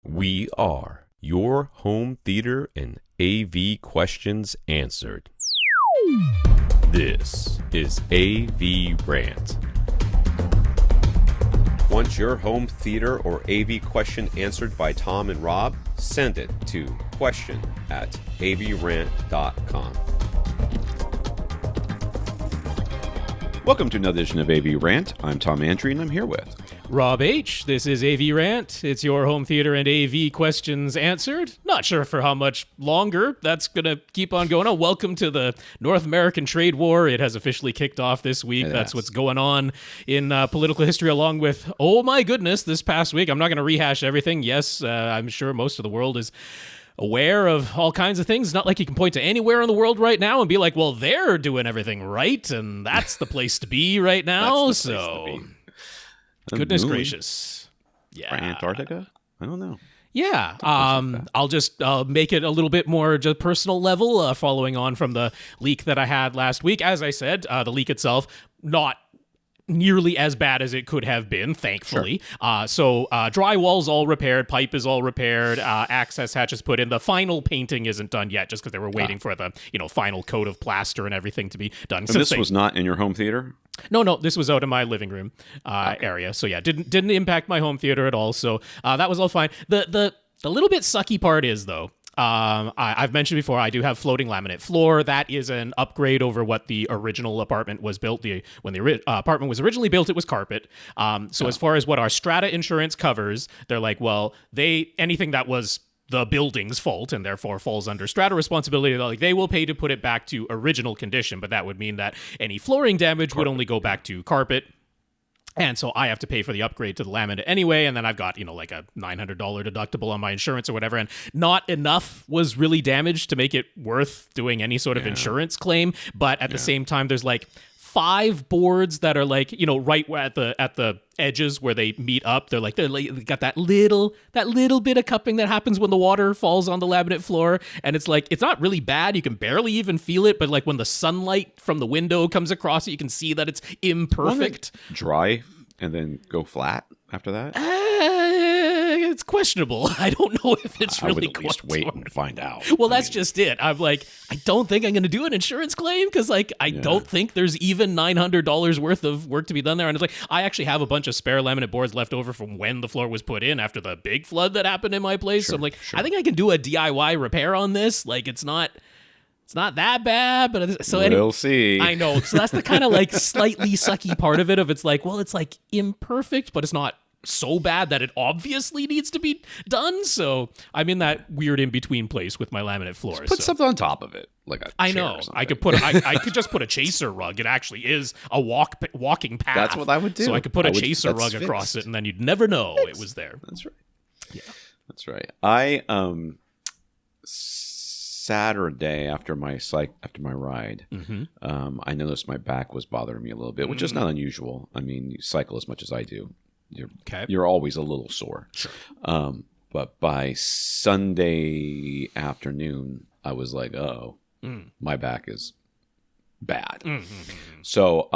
We are your home theater and AV questions answered. This is AVRant. Want your home theater or AV question answered by Tom and Rob? Send it to question@avrant.com. Welcome to another edition of AVRant. I'm Tom Andrew, and I'm here with Rob H. This is AVRant. It's your home theater and AV questions answered. Not sure for how much longer that's going to keep on going on. Welcome to the North American trade war. It has officially kicked off this week. That's what's going on in political history, along with, oh my goodness, this past week. I'm not going to rehash everything. Yes, I'm sure most of the world is aware of all kinds of things. Not like you can point to anywhere in the world right now and be like, well, they're doing everything right, and that's the place to be right now. So, goodness gracious. Yeah. For Antarctica? I don't know. Yeah, I'll make it a little bit more just personal level, following on from the leak that I had last week. As I said, the leak itself, not nearly as bad as it could have been, thankfully. Sure. So drywall's all repaired, pipe is all repaired, access hatch is put in. The final painting isn't done yet, just because they were waiting for the final coat of plaster and everything to be done. And this was not in your home theater? No, this was out in my living room area. So yeah, didn't impact my home theater at all. So that was all fine. The little bit sucky part is, though, I've mentioned before, I do have floating laminate floor. That is an upgrade over what the original apartment was built. When the apartment was originally built, it was carpet. As far as what our strata insurance covers, they're like, well, anything that was the building's fault and therefore falls under strata responsibility, they will pay to put it back to original condition, but that would mean that any flooring damage would only go back to carpet. And so I have to pay for the upgrade to the laminate anyway, and then I've got, like a $900 deductible on my insurance or whatever, and not enough was really damaged to make it worth doing any sort of insurance claim. But at the same time, there's like 5 boards that are like, right at the edges where they meet up. They're got that little bit of cupping that happens when the water falls on the laminate floor, and it's like, it's not really bad. You can barely even feel it, but like when the sunlight from the window comes across it, you can see that it's imperfect. Dry and then go flat after that? It's questionable. I don't know if it's really I would at least wait and find out. Well, that's just it. I'm like, I don't think I'm going to do an insurance claim because, I don't think there's even $900 worth of work to be done there. And it's like, I actually have a bunch of spare laminate boards left over from when the floor was put in after the big flood that happened in my place. So I'm like, I think I can do a DIY repair on this. Like, it's not that bad, but we'll see. I know. So that's the kind of like slightly sucky part of it. It's like, well, it's like imperfect, but it's not so bad that it obviously needs to be done. So I'm in that weird in between place with my laminate floor. Just put something on top of it, like a I chair know. or something. I could just put a chaser rug. It actually is a walking path. That's what I would do. So I could put a chaser rug across it, and then you'd never know it was there. That's right. Yeah, that's right. I Saturday after my ride, I noticed my back was bothering me a little bit, which is not unusual. I mean, you cycle as much as I do. You're always a little sore. Sure. But by Sunday afternoon, I was like, my back is bad. So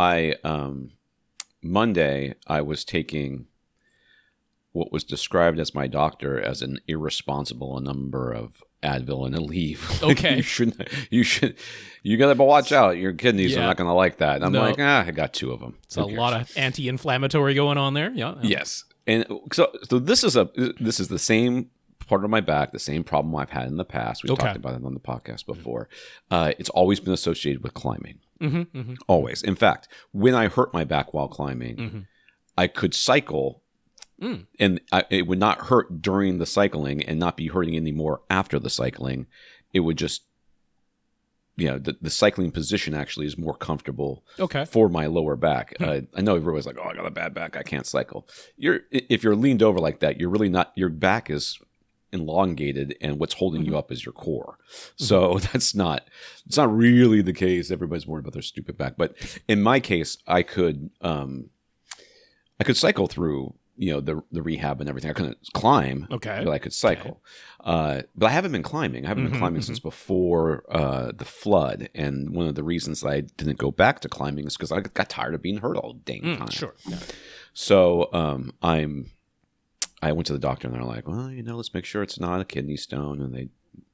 Monday, I was taking what was described as my doctor as an irresponsible number of Advil and Aleve. Okay. You gotta watch out. Your kidneys are not gonna like that. And I'm like, I got 2 of them. It's a lot of anti-inflammatory going on there. Yeah. Yes. And so this is the same part of my back, the same problem I've had in the past. We've talked about it on the podcast before. It's always been associated with climbing. Always. In fact, when I hurt my back while climbing, I could cycle. And it would not hurt during the cycling and not be hurting anymore after the cycling. It would just, the cycling position actually is more comfortable for my lower back. I know everybody's like, I got a bad back, I can't cycle. If you're leaned over like that, you're really not, your back is elongated and what's holding you up is your core. So it's not really the case. Everybody's worried about their stupid back. But in my case, I could cycle through the rehab and everything. I couldn't climb, but I could cycle. But I haven't been climbing. I haven't been climbing since before the flood. And one of the reasons I didn't go back to climbing is because I got tired of being hurt all dang time. Sure. Yeah. So I'm I went to the doctor and they're like, well, let's make sure it's not a kidney stone. And they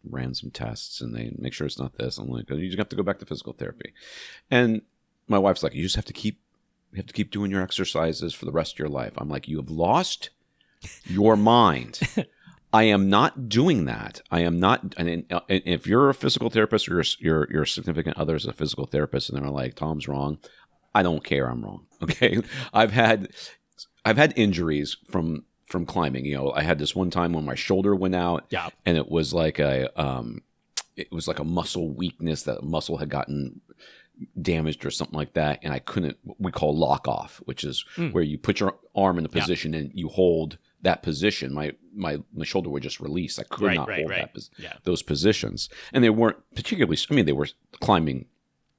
ran some tests and they make sure it's not this. I'm like, you just have to go back to physical therapy. And my wife's like, you just have to keep doing your exercises for the rest of your life. I'm like, you have lost your mind. I am not doing that. I am not. And if you're a physical therapist or your significant other is a physical therapist, and they're like, Tom's wrong, I don't care. I'm wrong. Okay. I've had injuries from climbing. I had this one time when my shoulder went out, and it was like a muscle weakness. That muscle had gotten damaged or something like that, and I couldn't. We call lock off, which is where you put your arm in a position and you hold that position. My shoulder would just release. I could not hold those positions, and they weren't particularly. I mean, they were climbing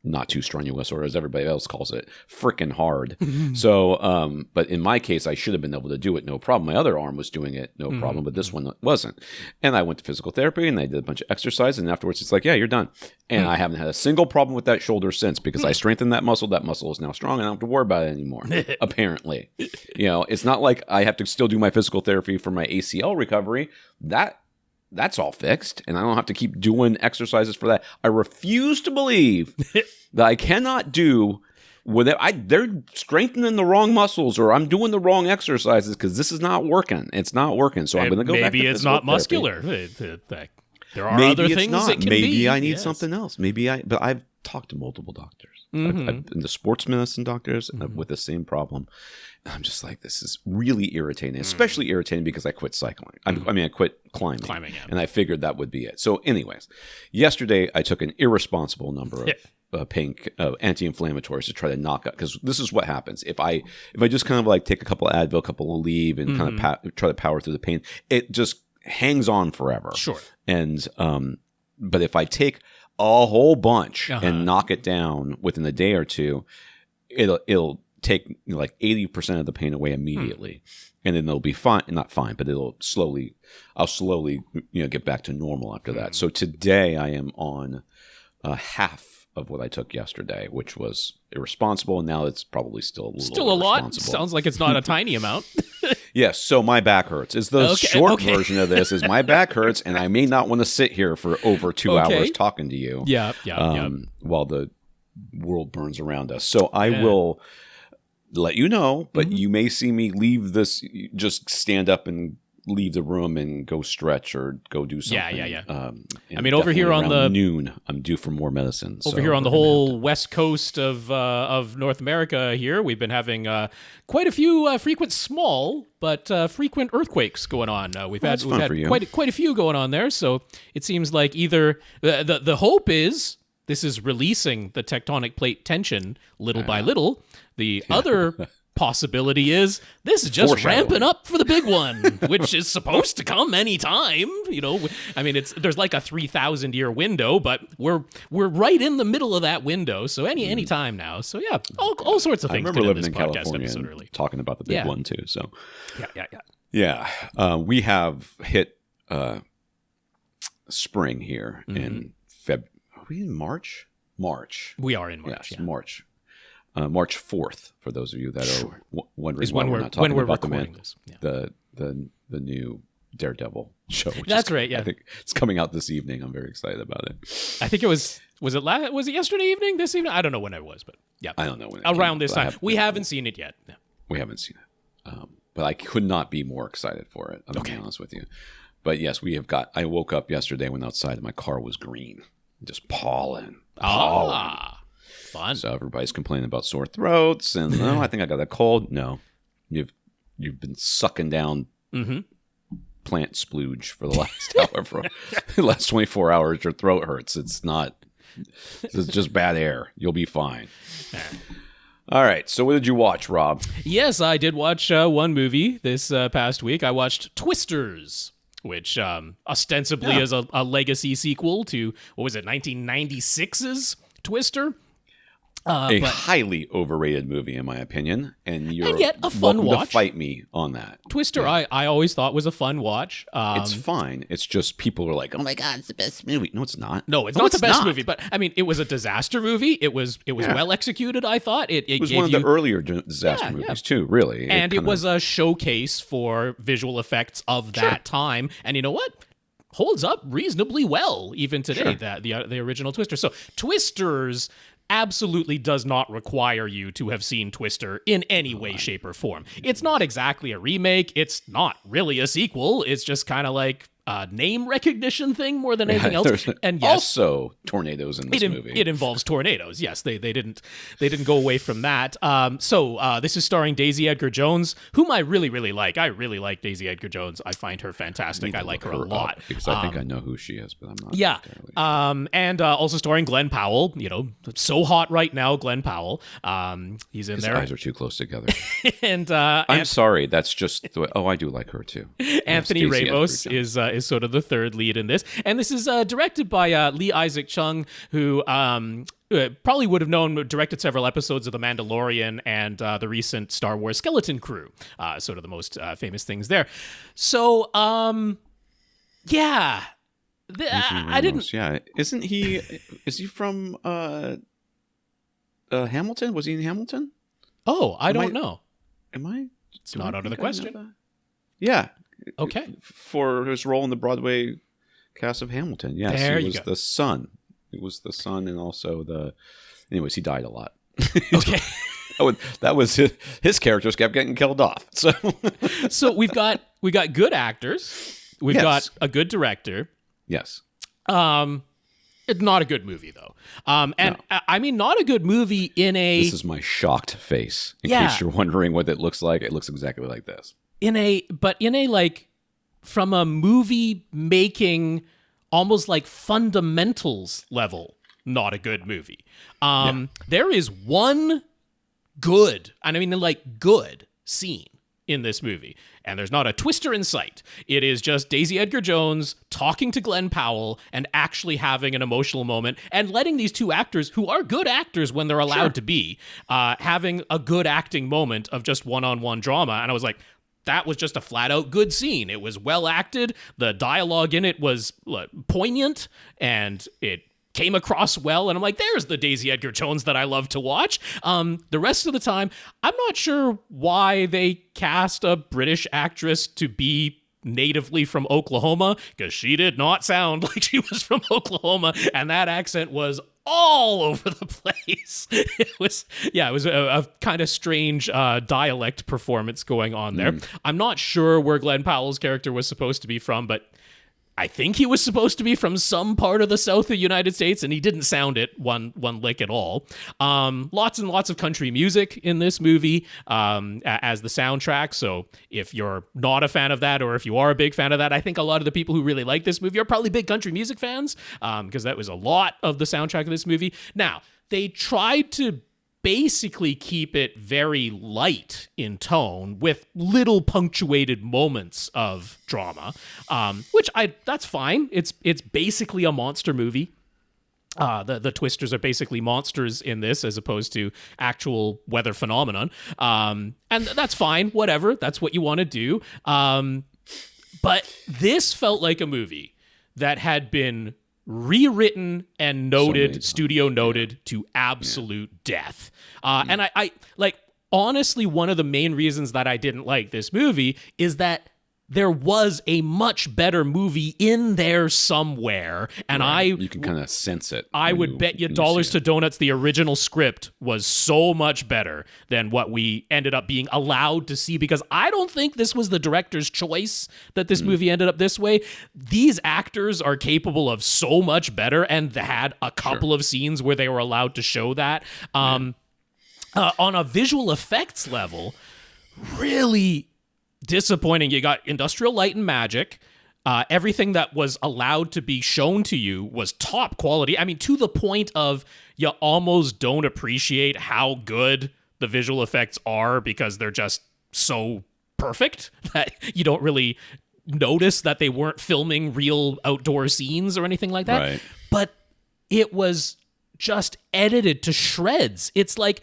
not too strenuous, or as everybody else calls it, frickin' hard. So, but in my case, I should have been able to do it no problem. My other arm was doing it no problem, but this one wasn't. And I went to physical therapy and I did a bunch of exercise, and afterwards it's like, yeah, you're done. And I haven't had a single problem with that shoulder since, because I strengthened that muscle. That muscle is now strong and I don't have to worry about it anymore. Apparently, it's not like I have to still do my physical therapy for my ACL recovery. That's all fixed, and I don't have to keep doing exercises for that. I refuse to believe that I cannot do they're strengthening the wrong muscles, or I'm doing the wrong exercises, because this is not working. It's not working. So I'm going to go back to physical therapy. Maybe it's not muscular. There are other things it can be. Maybe I need something else. But I've talked to multiple doctors. I've been to sports medicine doctors with the same problem. And I'm just like, this is really irritating, especially irritating because I quit cycling. I quit climbing, and I figured that would be it. So anyways, yesterday I took an irresponsible number of anti-inflammatories to try to knock out, because this is what happens. If I just kind of like take a couple of Advil, a couple of Aleve, and kind of try to power through the pain, it just hangs on forever. Sure. And but if I take a whole bunch and knock it down within a day or two, it'll take like 80% of the pain away immediately, and then it'll be fine. Not fine, but I'll slowly get back to normal after that. So today I am on half of what I took yesterday, which was irresponsible, and now it's probably still a lot. Sounds like it's not a tiny amount. Yes, so my back hurts. Is the short version of this is my back hurts, and I may not want to sit here for over 2 hours talking to you. While the world burns around us. So I will let you know, but you may see me leave this, just stand up and leave the room and go stretch or go do something. I mean, over here on the noon, I'm due for more medicine. Over here on the whole west coast of North America here, we've been having quite a few frequent small but frequent earthquakes going on. We've had quite a few going on there. So it seems like either the hope is this is releasing the tectonic plate tension little by little. The other possibility is this is just ramping up for the big one, which is supposed to come anytime. I mean, there's like a 3,000-year window, but we're right in the middle of that window. So any time now. So yeah, all sorts of things. I remember living in California and talking about the big one too. So we have hit spring here in February. Are we in March? March. We are in March. Yes, March. March 4th, for those of you that are wondering is why when we're not talking about this. The new Daredevil show. That's right. Yeah, I think it's coming out this evening. I'm very excited about it. I think it was it yesterday evening? This evening? I don't know when it was, but yeah, I don't know when. Around this time, we haven't seen it yet. No. We haven't seen it, but I could not be more excited for it. I'm going to be honest with you. But yes, we have got. I woke up yesterday when outside and my car was green, just pollen. Fun. So everybody's complaining about sore throats and I think I got a cold. No, you've been sucking down plant splooge for the last last 24 hours. Your throat hurts. It's just bad air. You'll be fine. All right. So what did you watch, Rob? Yes, I did watch one movie this past week. I watched Twisters, which ostensibly is a legacy sequel to, what was it, 1996's Twister? A highly overrated movie, in my opinion, and yet a fun welcome watch. to fight me on that. Twister, I always thought was a fun watch. It's fine. It's just people are like, "Oh my god, it's the best movie." No, it's not. No, it's not the best movie. But I mean, it was a disaster movie. It was well executed. I thought it was gave one of the earlier disaster movies too. Really, and it was a showcase for visual effects of that time. And you know what? Holds up reasonably well even today. That the original Twister. So Twisters absolutely does not require you to have seen Twister in any way, shape, or form. It's not exactly a remake. It's not really a sequel. It's just kind of like a name recognition thing more than anything else. And yes, also tornadoes in this movie. It involves tornadoes. Yes, they didn't go away from that. So this is starring Daisy Edgar Jones, whom I really, really like. I really like Daisy Edgar Jones. I find her fantastic. I like her a lot. Because I think I know who she is, but I'm not. Yeah. And also starring Glenn Powell, so hot right now, Glenn Powell. He's in His there. eyes are too close together. And I'm sorry. That's just the way. Oh, I do like her too. Anthony Ramos is sort of the third lead in this. And this is directed by Lee Isaac Chung, who probably would have directed several episodes of The Mandalorian and the recent Star Wars Skeleton Crew, sort of the most famous things there. So, yeah. I didn't... Yeah. Isn't he... Is he from Hamilton? Was he in Hamilton? Oh, I don't know. Am I? It's not out of the question. Yeah. Okay. For his role in the Broadway cast of Hamilton. Yes, he was the son. It was the son and also the... Anyways, he died a lot. Okay. That was his characters kept getting killed off. So we've got good actors. We've got a good director. Yes. It's not a good movie though. I mean, not a good movie in a... This is my shocked face. In case you're wondering what it looks like, it looks exactly like this. But in a like, from a movie making, almost like fundamentals level, not a good movie. There is one good, and I mean like good scene in this movie, and there's not a twister in sight. It is just Daisy Edgar Jones talking to Glenn Powell and actually having an emotional moment and letting these two actors, who are good actors when they're allowed to be, having a good acting moment of just one-on-one drama. And I was like, that was just a flat-out good scene. It was well acted. The dialogue in it was poignant, and it came across well. And I'm like, there's the Daisy Edgar Jones that I love to watch. The rest of the time, I'm not sure why they cast a British actress to be natively from Oklahoma, because she did not sound like she was from Oklahoma, and that accent was all over the place. It was a kind of strange dialect performance going on there. I'm not sure where Glenn Powell's character was supposed to be from, but I think he was supposed to be from some part of the south of the United States, and he didn't sound it one lick at all. Lots and lots of country music in this movie as the soundtrack. So if you're not a fan of that, or if you are a big fan of that, I think a lot of the people who really like this movie are probably big country music fans, because that was a lot of the soundtrack of this movie. Now, they tried to basically keep it very light in tone with little punctuated moments of drama, which that's fine. It's basically a monster movie. The twisters are basically monsters in this, as opposed to actual weather phenomenon. And that's fine. Whatever. That's what you want to do. But this felt like a movie that had been rewritten and studio noted to absolute death. And I like, honestly, one of the main reasons that I didn't like this movie is that there was a much better movie in there somewhere, and you can kind of sense it. I would bet you dollars to donuts the original script was so much better than what we ended up being allowed to see, because I don't think this was the director's choice that this movie ended up this way. These actors are capable of so much better, and they had a couple of scenes where they were allowed to show that. On a visual effects level, really disappointing. You got Industrial Light and Magic. Everything that was allowed to be shown to you was top quality. I mean, to the point of you almost don't appreciate how good the visual effects are, because they're just so perfect that you don't really notice that they weren't filming real outdoor scenes or anything like that. Right. But it was just edited to shreds. It's like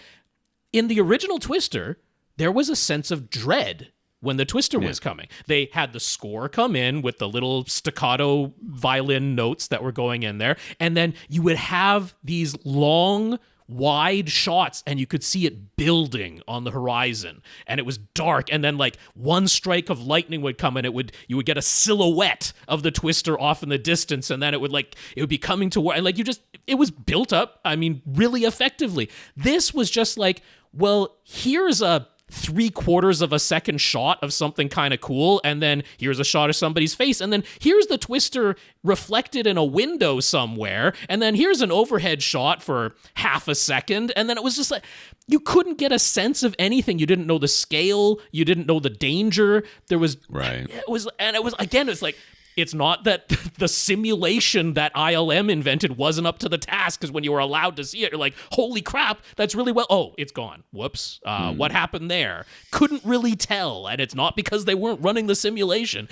in the original Twister, there was a sense of dread when the Twister was coming. They had the score come in with the little staccato violin notes that were going in there, and then you would have these long, wide shots, and you could see it building on the horizon, and it was dark, and then like one strike of lightning would come, and you would get a silhouette of the Twister off in the distance, and then it would be coming toward, and like it was built up, I mean, really effectively. This was just like, well, here's a 3/4 of a second shot of something kind of cool, and then here's a shot of somebody's face, and then here's the Twister reflected in a window somewhere, and then here's an overhead shot for half a second, and then it was just like, you couldn't get a sense of anything. You didn't know the scale, you didn't know the danger. There was it's like, it's not that the simulation that ILM invented wasn't up to the task, because when you were allowed to see it, you're like, holy crap, that's really well. Oh, it's gone. Whoops. What happened there? Couldn't really tell. And it's not because they weren't running the simulation.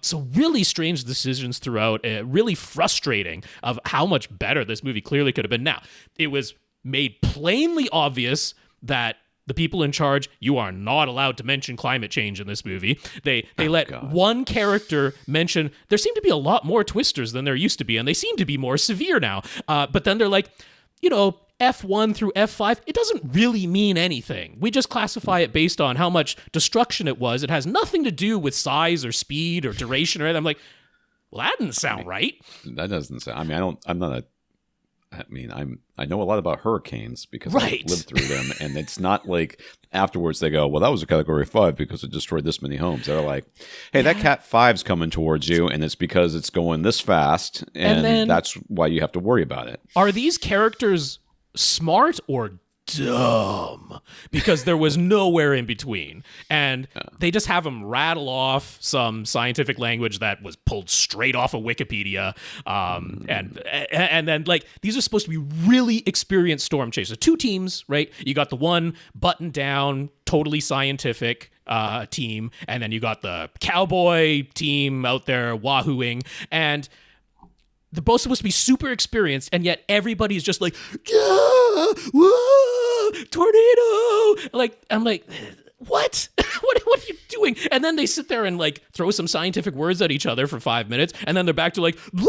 So really strange decisions throughout. Really frustrating of how much better this movie clearly could have been. Now, it was made plainly obvious that the people in charge, you are not allowed to mention climate change in this movie. They let one character mention, there seem to be a lot more Twisters than there used to be, and they seem to be more severe now. But then they're like, F1 through F5, it doesn't really mean anything. We just classify it based on how much destruction it was. It has nothing to do with size or speed or duration or anything. I'm like, well, that doesn't sound right. That doesn't sound, I know a lot about hurricanes because I lived through them, and it's not like afterwards they go, well, that was a category 5 because it destroyed this many homes. They're like, hey, that Cat 5's coming towards you, and it's because it's going this fast, and that's why you have to worry about it. Are these characters smart or dumb? Because there was nowhere in between, and they just have them rattle off some scientific language that was pulled straight off of Wikipedia, and then like, these are supposed to be really experienced storm chasers. 2 teams, right? You got the one buttoned down, totally scientific team, and then you got the cowboy team out there wahooing, and they're both supposed to be super experienced, and yet everybody's just like, yeah, whoa, tornado. Like, I'm like, what? what are you doing? And then they sit there and like throw some scientific words at each other for 5 minutes, and then they're back to like, blah,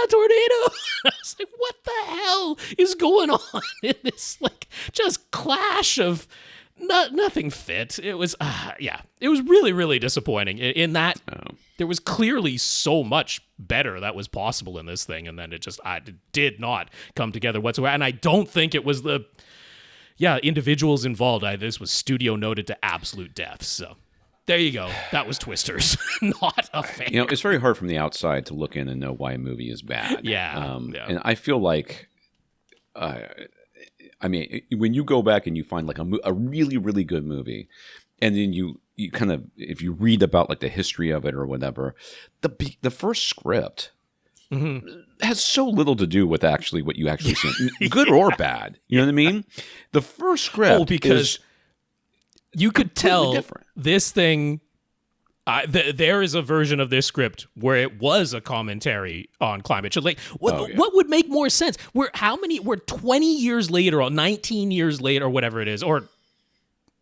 tornado. I was like, what the hell is going on in this like just clash of nothing fit? It was, it was really, really disappointing in that there was clearly so much better that was possible in this thing, and then it did not come together whatsoever. And I don't think it was the individuals involved. This was studio noted to absolute death. So there you go. That was Twisters. Not a fan. It's very hard from the outside to look in and know why a movie is bad. And I feel like, when you go back and you find like a really, really good movie, and then you kind of, if you read about like the history of it or whatever, the first script has so little to do with actually what you actually see, good or bad. You know what I mean? The first script, because you could tell different. This thing. There is a version of this script where it was a commentary on climate change. Like, what would make more sense? We're 20 years later, or 19 years later, or whatever it is, or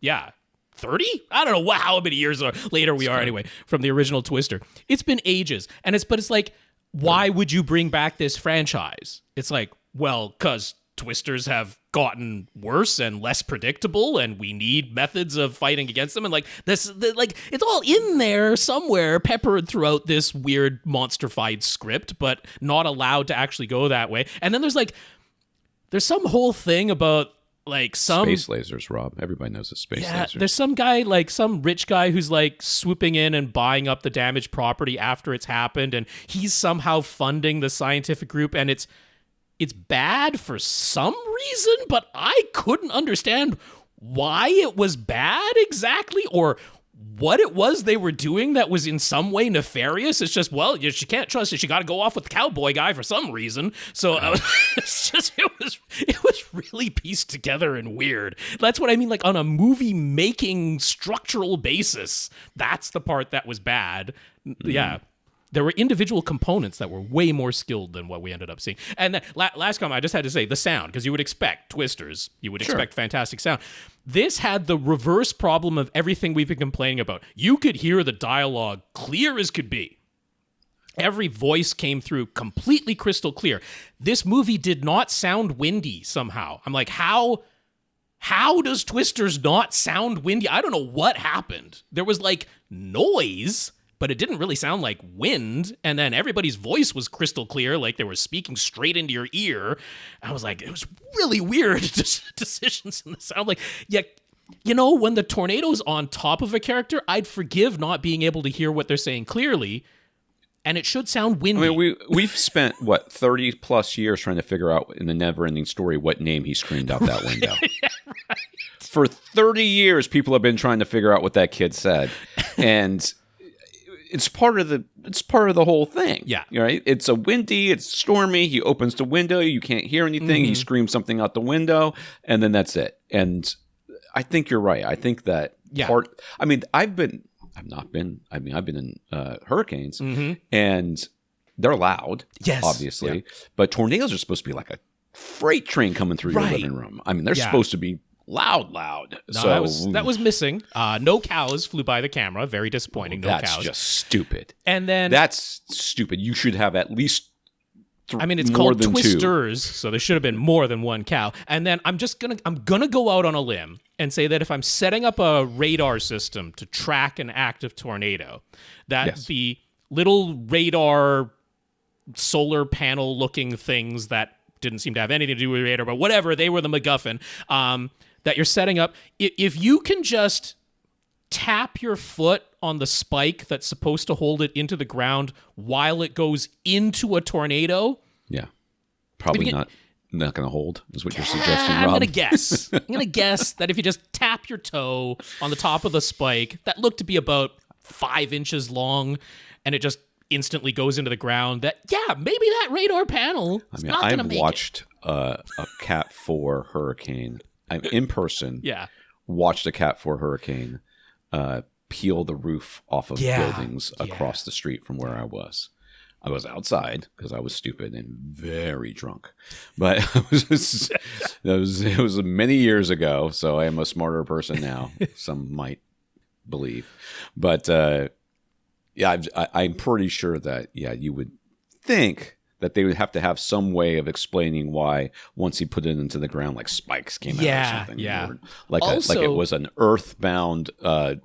30? I don't know how many years later we are anyway from the original Twister. It's been ages, and it's like, why would you bring back this franchise? It's like, well, because Twisters have gotten worse and less predictable, and we need methods of fighting against them. And like this, it's all in there somewhere, peppered throughout this weird monster-fied script, but not allowed to actually go that way. And then there's some whole thing about like some space lasers, Rob. Everybody knows it's space lasers. There's some guy, like some rich guy, who's like swooping in and buying up the damaged property after it's happened, and he's somehow funding the scientific group, and it's bad for some reason, but I couldn't understand why it was bad exactly, or what it was they were doing that was in some way nefarious. It's just, well, she can't trust it. She got to go off with the cowboy guy for some reason. So it was really pieced together and weird. That's what I mean, like on a movie making structural basis. That's the part that was bad. Yeah. there were individual components that were way more skilled than what we ended up seeing. And then, last comment, I just had to say the sound, because you would expect Twisters, you would expect fantastic sound. This had the reverse problem of everything we've been complaining about. You could hear the dialogue clear as could be. Every voice came through completely crystal clear. This movie did not sound windy somehow. I'm like, how does Twisters not sound windy? I don't know what happened. There was like noise, but it didn't really sound like wind. And then everybody's voice was crystal clear, like they were speaking straight into your ear. I was like, it was really weird decisions in the sound. Like, yeah, you know, when the tornado's on top of a character, I'd forgive not being able to hear what they're saying clearly. And it should sound windy. I mean, we've spent, 30 plus years trying to figure out in the never-ending story what name he screamed out that window. Yeah, right. For 30 years, people have been trying to figure out what that kid said. And it's part of the whole thing. Yeah. Right? It's a windy, it's stormy, he opens the window, you can't hear anything, he screams something out the window, and then that's it. And I think you're right. I think that part, I mean, I've been in hurricanes, and they're loud, obviously, but tornadoes are supposed to be like a freight train coming through your living room. I mean, they're supposed to be loud. No, so that was missing. No cows flew by the camera. Very disappointing. No that's cows. Just stupid. And then that's stupid. You should have at least. It's called Twisters, so there should have been more than one cow. And then I'm gonna go out on a limb and say that if I'm setting up a radar system to track an active tornado, that the little radar solar panel looking things that didn't seem to have anything to do with radar, but whatever, they were the MacGuffin that you're setting up. If you can just tap your foot on the spike that's supposed to hold it into the ground while it goes into a tornado. Yeah. Probably not going to hold is what you're suggesting, Rob. I'm going to guess that if you just tap your toe on the top of the spike that looked to be about 5 inches long and it just instantly goes into the ground, that, maybe that radar panel is not going to make it. I've watched a Cat 4 hurricane in person. Watched a Cat 4 hurricane peel the roof off of buildings across the street from where I was. I was outside because I was stupid and very drunk, but it was many years ago. So I am a smarter person now. Some might believe, but I'm pretty sure that you would think that they would have to have some way of explaining why once he put it into the ground, like spikes came out or something. Weird. Like it was an earthbound. What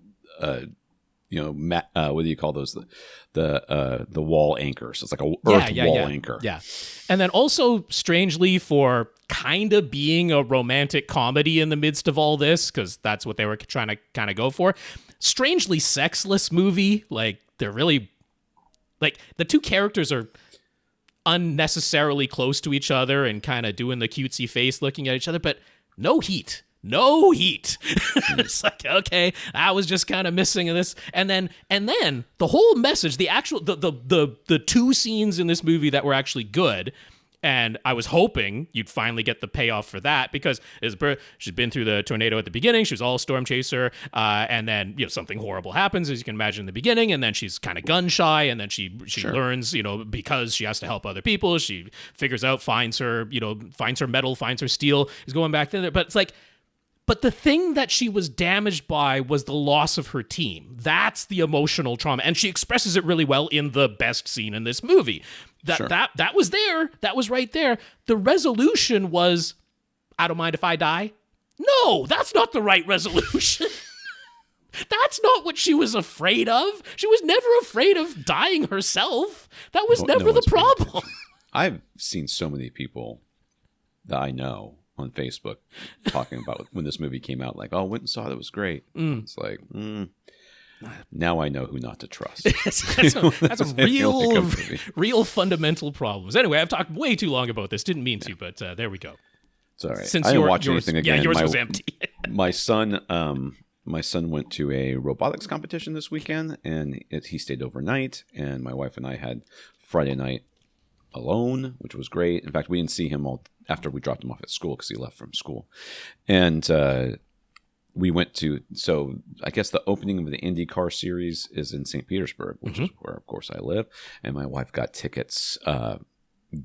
do you call those? The wall anchors. It's like a wall anchor. Yeah. And then also, strangely, for kind of being a romantic comedy in the midst of all this, because that's what they were trying to kind of go for, strangely sexless movie. Like, they're really, like, the two characters are unnecessarily close to each other and kind of doing the cutesy face looking at each other, but no heat. It's like, okay, I was just kind of missing this. And then the whole message, the actual the two scenes in this movie that were actually good, and I was hoping you'd finally get the payoff for that, because she's been through the tornado at the beginning, she was all storm chaser, and then something horrible happens, as you can imagine, in the beginning, and then she's kind of gun shy, and then she learns, because she has to help other people, she figures out, finds her metal, finds her steel, is going back there, but it's like, but the thing that she was damaged by was the loss of her team. That's the emotional trauma. And she expresses it really well in the best scene in this movie. That was there. That was right there. The resolution was, I don't mind if I die. No, that's not the right resolution. That's not what she was afraid of. She was never afraid of dying herself. That was never the problem. I've seen so many people that I know on Facebook talking about when this movie came out, like, oh, went and saw it, it was great. It's like, now I know who not to trust. that's a real fundamental problems. Anyway, I've talked way too long about this. Didn't mean to, but there we go. It's all right. Since I didn't watch anything again. Yeah, yours was empty. My son went to a robotics competition this weekend, and he stayed overnight, and my wife and I had Friday night alone, which was great. In fact, we didn't see him all after we dropped him off at school because he left from school. And we went to, so I guess the opening of the IndyCar series is in St. Petersburg, which is where, of course, I live. And my wife got tickets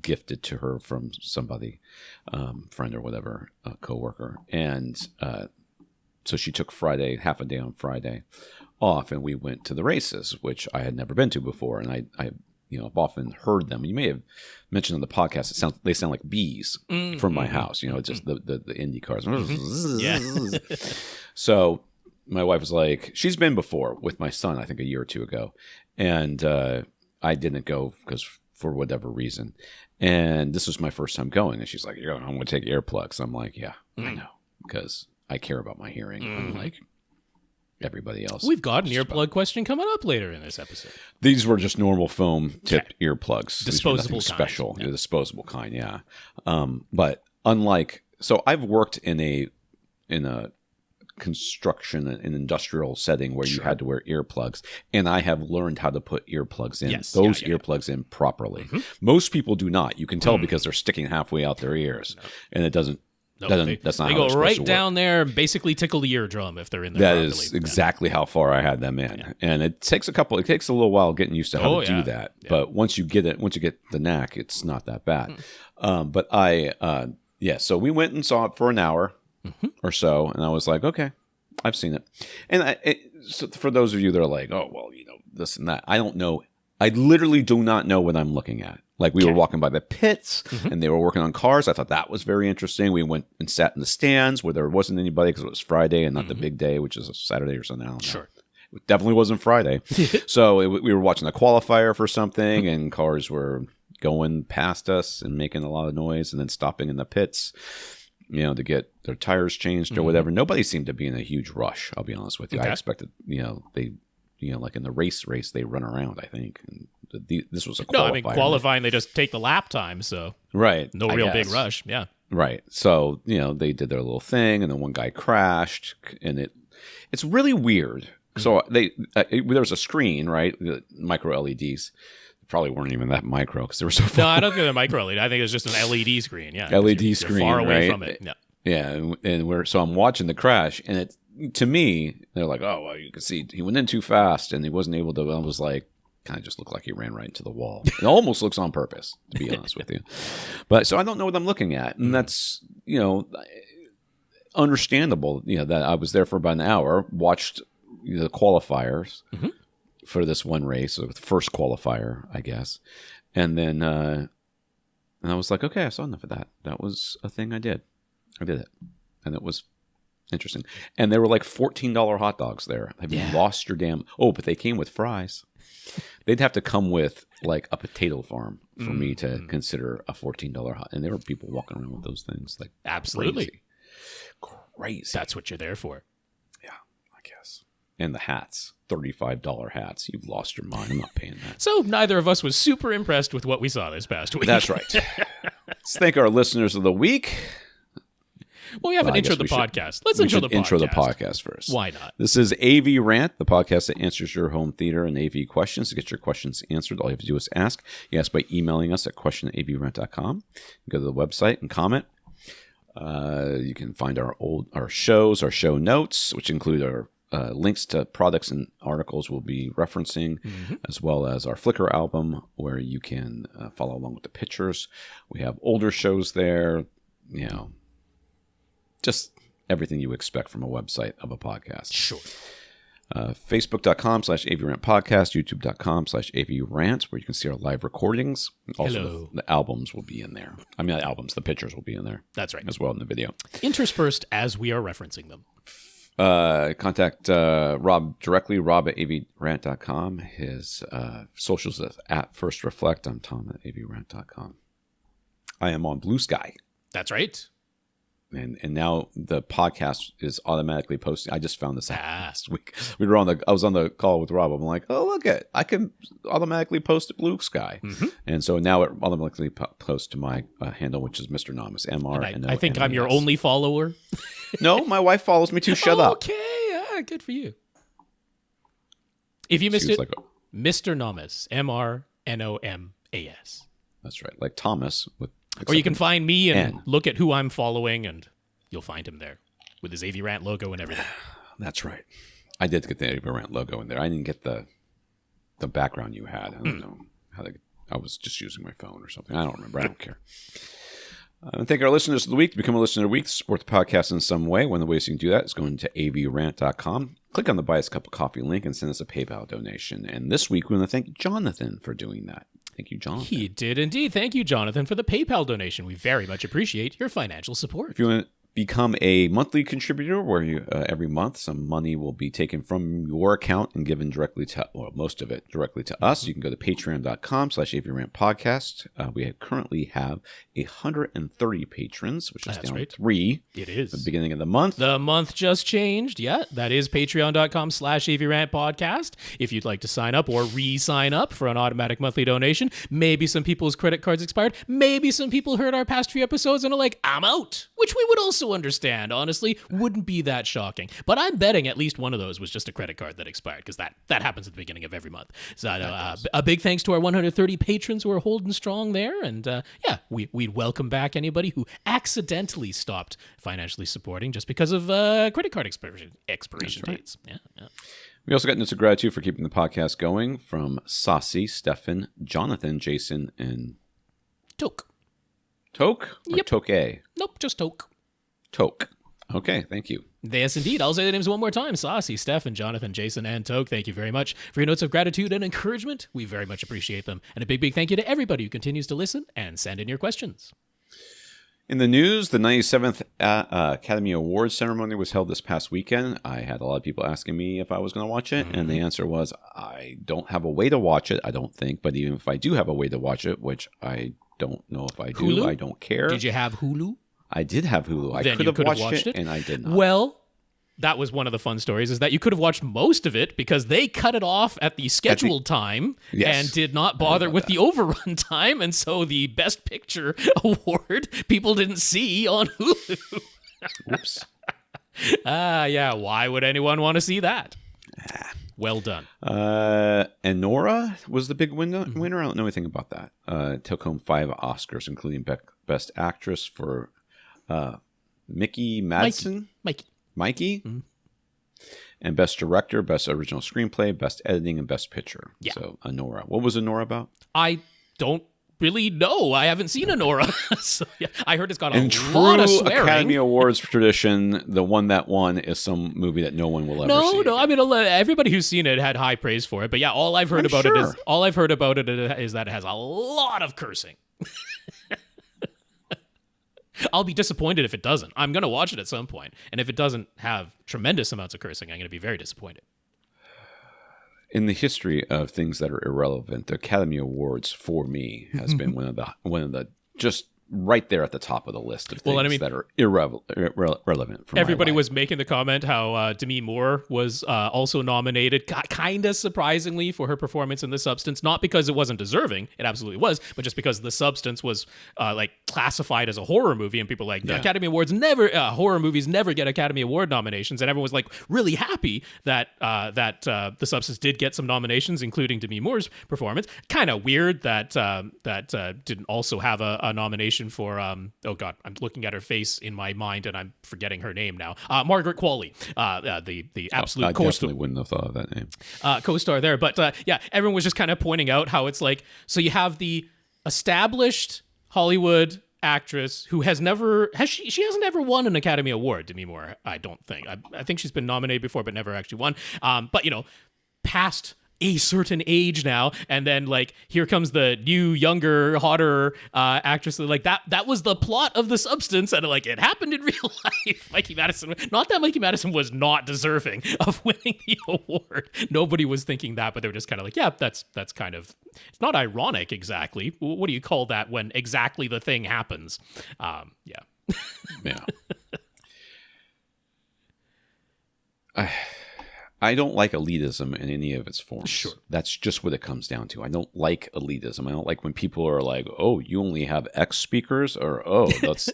gifted to her from somebody, friend or whatever, a coworker. And so she took Friday, half a day on Friday off, and we went to the races, which I had never been to before. And I I've often heard them. You may have mentioned on the podcast, they sound like bees from my house. Just the Indy cars. Yeah. So my wife was like, she's been before with my son, I think a year or two ago, and I didn't go because for whatever reason. And this was my first time going, and she's like, "You're going? I'm going to take earplugs." I'm like, "Yeah, I know, because I care about my hearing, unlike everybody else." We've got an earplug question coming up later in this episode. These were just normal foam tipped earplugs. Disposable kind. Special. Yeah. Disposable kind, yeah. But unlike, so I've worked in a construction, an industrial setting where you had to wear earplugs, and I have learned how to put earplugs in, earplugs in properly. Most people do not. You can tell because they're sticking halfway out their ears, and it doesn't. That's not. They go right down there and basically tickle the eardrum if they're in there. That is exactly how far I had them in, and it takes a little while getting used to how to do that. Yeah. But once you get the knack, it's not that bad. But so we went and saw it for an hour or so, and I was like, okay, I've seen it. And so for those of you that are like, oh well, this and that, I don't know. I literally do not know what I'm looking at. Like we were walking by the pits and they were working on cars. I thought that was very interesting. We went and sat in the stands where there wasn't anybody because it was Friday and not the big day, which is a Saturday or something. I don't know. Sure. It definitely wasn't Friday. So we were watching a qualifier for something and cars were going past us and making a lot of noise and then stopping in the pits, to get their tires changed or whatever. Nobody seemed to be in a huge rush, I'll be honest with you. Okay. I expected, they... like in the race, they run around, I think. And this was a qualifier. No, I mean, qualifying, they just take the lap time, so. Right. No real big rush, yeah. Right. So, they did their little thing, and then one guy crashed, and it's really weird. So there was a screen, right? The micro LEDs. Probably weren't even that micro, because they were so far. No, I don't think they're micro LED. I think it's just an LED screen, yeah. LED screen, far away right? from it, yeah. Yeah, and so I'm watching the crash, and to me, they're like, oh, well, you can see he went in too fast, and he wasn't able to. I was like, kind of just looked like he ran right into the wall. It almost looks on purpose, to be honest with you. But so I don't know what I'm looking at, and that's understandable. That I was there for about an hour, watched the qualifiers for this one race, the first qualifier, I guess, and then and I was like, okay, I saw enough of that. That was a thing I did. I did it, and it was interesting. And there were like $14 hot dogs there. Have you lost your damn... Oh, but they came with fries. They'd have to come with like a potato farm for me to consider a $14 hot. And there were people walking around with those things. Like absolutely. Crazy. That's what you're there for. Yeah, I guess. And the hats. $35 hats. You've lost your mind. I'm not paying that. So neither of us was super impressed with what we saw this past week. That's right. Let's thank our listeners of the week. Well, we haven't introed the podcast. Let's intro the podcast. Intro the podcast first. Why not? This is AVRant, the podcast that answers your home theater and AV questions. To get your questions answered, all you have to do is ask. You ask by emailing us at question@avrant.com. You go to the website and comment. You can find our shows, our show notes, which include our links to products and articles we'll be referencing, as well as our Flickr album, where you can follow along with the pictures. We have older shows there, just everything you expect from a website of a podcast. Sure. Facebook.com/AVRant podcast, YouTube.com/AVRant, where you can see our live recordings. Also, the albums will be in there. I mean, the pictures will be in there. That's right. As well in the video. Interspersed as we are referencing them. Contact Rob directly, rob@avrant.com. His socials is @FirstReflect. I'm Tom at avrant.com. I am on Blue Sky. That's right. And now the podcast is automatically posting. I just found this out last week. I was on the call with Rob. I'm like, oh, look at, I can automatically post to Blue Sky. And so now it automatically posts to my handle, which is Mr. Namas, MR. I think I'm your only follower. No, my wife follows me too. Shut up. Okay, good for you. If you missed it, Mr. Namas, MRNOMAS. That's right, like Thomas with. Or you can find me and look at who I'm following, and you'll find him there. with his AVRant logo and everything. That's right. I did get the AVRant logo in there. I didn't get the background you had. I don't know how I was just using my phone or something. I don't remember. I don't care. Thank our listeners of the week. To become a listener of the week, to support the podcast in some way. One of the ways you can do that is going to avrant.com. Click on the Buy Us a Cup of Coffee link and send us a PayPal donation. And this week, we want to thank Jonathan for doing that. Thank you, Jonathan. He did indeed. Thank you, Jonathan, for the PayPal donation. We very much appreciate your financial support. If you want to become a monthly contributor where you every month some money will be taken from your account and given directly to, well, most of it directly to us. You can go to patreon.com/AVRant podcast. We currently have 130 patrons, which is down 3. It is. At the beginning of the month. The month just changed. Yeah, that is patreon.com/AVRant podcast. If you'd like to sign up or re-sign up for an automatic monthly donation, maybe some people's credit cards expired. Maybe some people heard our past few episodes and are like, I'm out, which we would also understand, honestly. Wouldn't be that shocking. But I'm betting at least one of those was just a credit card that expired, because that happens at the beginning of every month. So a big thanks to our 130 patrons who are holding strong there. And we'd welcome back anybody who accidentally stopped financially supporting just because of credit card expiration dates. Yeah. We also got notes of gratitude for keeping the podcast going from Sasi, Stefan, Jonathan, Jason, and Toke. Toke? Or Yep. Toke? Nope, just Toke. Toke. Okay, thank you. Yes, indeed. I'll say the names one more time. Sasi, Stefan, Jonathan, Jason, and Toke. Thank you very much for your notes of gratitude and encouragement. We very much appreciate them. And a big, big thank you to everybody who continues to listen and send in your questions. In the news, the 97th Academy Awards ceremony was held this past weekend. I had a lot of people asking me if I was going to watch it, and the answer was I don't have a way to watch it, I don't think. But even if I do have a way to watch it, which I don't know if I do, Hulu? I don't care. Did you have Hulu? I did have Hulu. I Then could you have watched it, and I did not. Well, that was one of the fun stories, is that you could have watched most of it because they cut it off at the scheduled time and did not bother with the overrun time. And so the Best Picture award people didn't see on Hulu. Oops. Yeah. Why would anyone want to see that? Well done. And Nora was the big winner. I don't know anything about that. Took home 5 Oscars, including Best Actress for Mickey Madsen. Mikey. Mm-hmm. And Best Director, Best Original Screenplay, Best Editing, and Best Picture. Yeah. So, Nora. What was Nora about? I don't really know. I haven't seen Nora. So, yeah, I heard it's got a In lot of true swearing. Academy Awards tradition, the one that won is some movie that no one will ever see. No. I mean, everybody who's seen it had high praise for it. But yeah, all I've heard about it is that it has a lot of cursing. I'll be disappointed if it doesn't. I'm going to watch it at some point. And if it doesn't have tremendous amounts of cursing, I'm going to be very disappointed. In the history of things that are irrelevant, the Academy Awards for me has been one of the just right there at the top of the list of things that are irrelevant for everybody my life. was making the comment how Demi Moore was also nominated, kind of surprisingly, for her performance in The Substance. Not because it wasn't deserving, it absolutely was, but just because The Substance was classified as a horror movie, and people were like, the Academy Awards horror movies never get Academy Award nominations, and everyone was like really happy that The Substance did get some nominations, including Demi Moore's performance. Kind of weird that didn't also have a nomination for oh god, I'm looking at her face in my mind and I'm forgetting her name now. Margaret Qualley, the absolute I definitely wouldn't have thought of that name. Co-star there, but everyone was just kind of pointing out how it's like, so you have the established Hollywood actress who she hasn't ever won an Academy Award, Demi Moore. I don't think. I think she's been nominated before, but never actually won. But past a certain age now, and then here comes the new, younger, hotter actress. That was the plot of The Substance, and it happened in real life. Mikey Madison, not that Mikey Madison was not deserving of winning the award. Nobody was thinking that, but they were just kind of that's kind of, it's not ironic exactly. What do you call that when exactly the thing happens? Yeah. I don't like elitism in any of its forms. Sure. That's just what it comes down to. I don't like elitism. I don't like when people are like, oh, you only have X speakers, or, oh, that's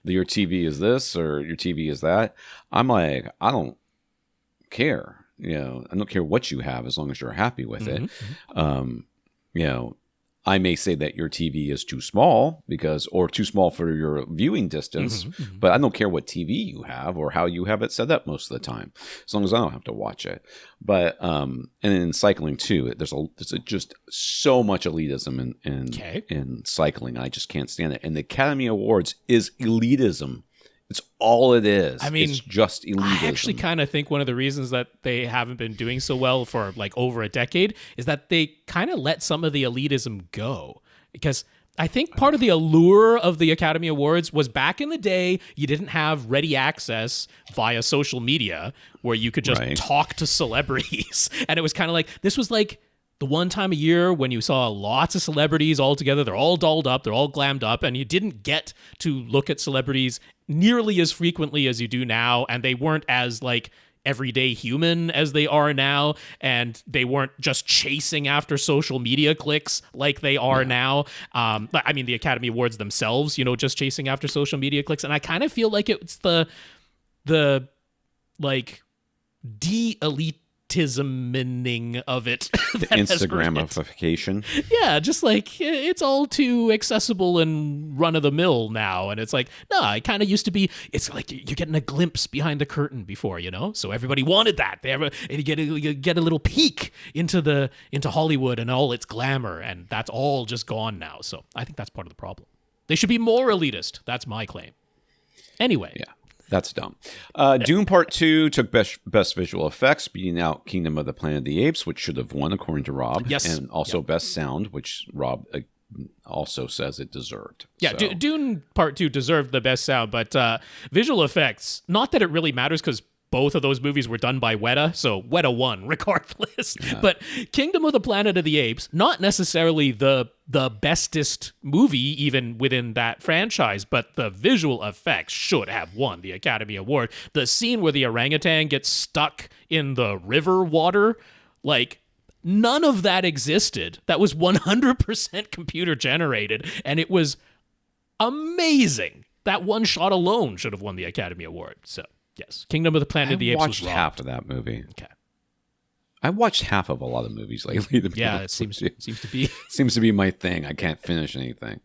your TV is this, or your TV is that. I'm like, I don't care. I don't care what you have as long as you're happy with it. I may say that your TV is too small or too small for your viewing distance, but I don't care what TV you have or how you have it set up most of the time, as long as I don't have to watch it. But and in cycling too, there's just so much elitism in cycling. I just can't stand it. And the Academy Awards is elitism. It's all it is. I mean, it's just elitism. I actually kind of think one of the reasons that they haven't been doing so well for like over a decade is that they kind of let some of the elitism go. Because I think part of the allure of the Academy Awards was back in the day, you didn't have ready access via social media where you could just talk to celebrities. And it was kind of like, this was like the one time a year when you saw lots of celebrities all together. They're all dolled up, they're all glammed up, and you didn't get to look at celebrities nearly as frequently as you do now, and they weren't as like everyday human as they are now, and they weren't just chasing after social media clicks like they are now. I mean, the Academy Awards themselves, just chasing after social media clicks, and I kind of feel like it's the like de-elitisming of it. The Instagramification. Yeah, just like it's all too accessible and run-of-the-mill now. And it's like, no, it kind of used to be, it's like you're getting a glimpse behind the curtain before, So everybody wanted that. And you get a little peek into Hollywood and all its glamour, and that's all just gone now. So I think that's part of the problem. They should be more elitist. That's my claim. Anyway. Yeah. That's dumb. Dune Part 2 took best visual effects, beating out Kingdom of the Planet of the Apes, which should have won according to Rob. Yes. And also best sound, which Rob also says it deserved. Yeah, so. Dune Part 2 deserved the best sound, but visual effects, not that it really matters because both of those movies were done by Weta, so Weta won regardless. Yeah. But Kingdom of the Planet of the Apes, not necessarily the bestest movie even within that franchise, but the visual effects should have won the Academy Award. The scene where the orangutan gets stuck in the river water, like none of that existed. That was 100% computer generated, and it was amazing. That one shot alone should have won the Academy Award. So yes, Kingdom of the Planet of the Apes was watched half of that movie. Okay. I watched half of a lot of movies lately. Yeah, it seems to be seems to be my thing. I can't finish anything.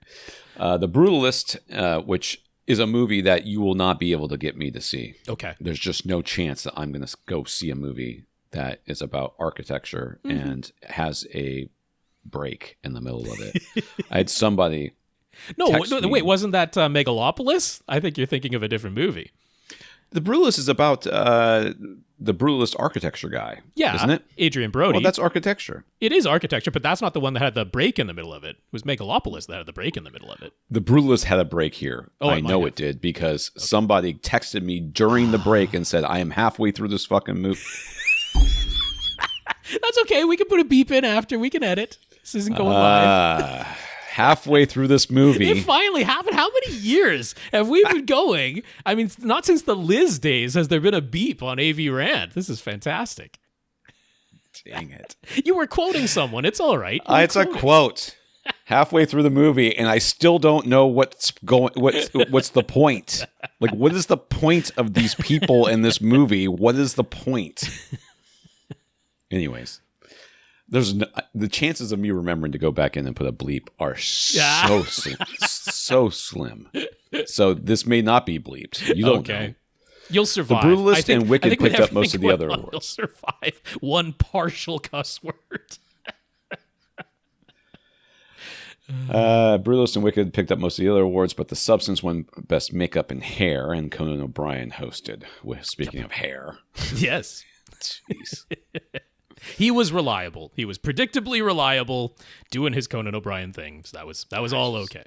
The Brutalist, which is a movie that you will not be able to get me to see. Okay. There's just no chance that I'm going to go see a movie that is about architecture and has a break in the middle of it. I had somebody. No, wait, wasn't that Megalopolis? I think you're thinking of a different movie. The Brutalist is about the Brutalist architecture guy, isn't it? Adrian Brody. Well, that's architecture. It is architecture, but that's not the one that had the break in the middle of it. It was Megalopolis that had the break in the middle of it. The Brutalist had a break here. Oh, I know it did because somebody texted me during the break and said, I am halfway through this fucking movie. That's okay. We can put a beep in after. We can edit. This isn't going live. Halfway through this movie. It finally happened. How many years have we been going? I mean, not since the Liz days has there been a beep on AVRant. This is fantastic. Dang it. You were quoting someone. It's all right. It's a quote. Halfway through the movie, and I still don't know what's the point. Like, what is the point of these people in this movie? What is the point? Anyways. The chances of me remembering to go back in and put a bleep are so slim. So this may not be bleeped. You don't know. You'll survive. The Brutalist and Wicked picked up most of the other awards. You'll survive one partial cuss word. Brutalist and Wicked picked up most of the other awards, but The Substance won Best Makeup and Hair, and Conan O'Brien hosted. Speaking of hair. Yes. Jeez. He was reliable. He was predictably reliable, doing his Conan O'Brien things. That was all okay.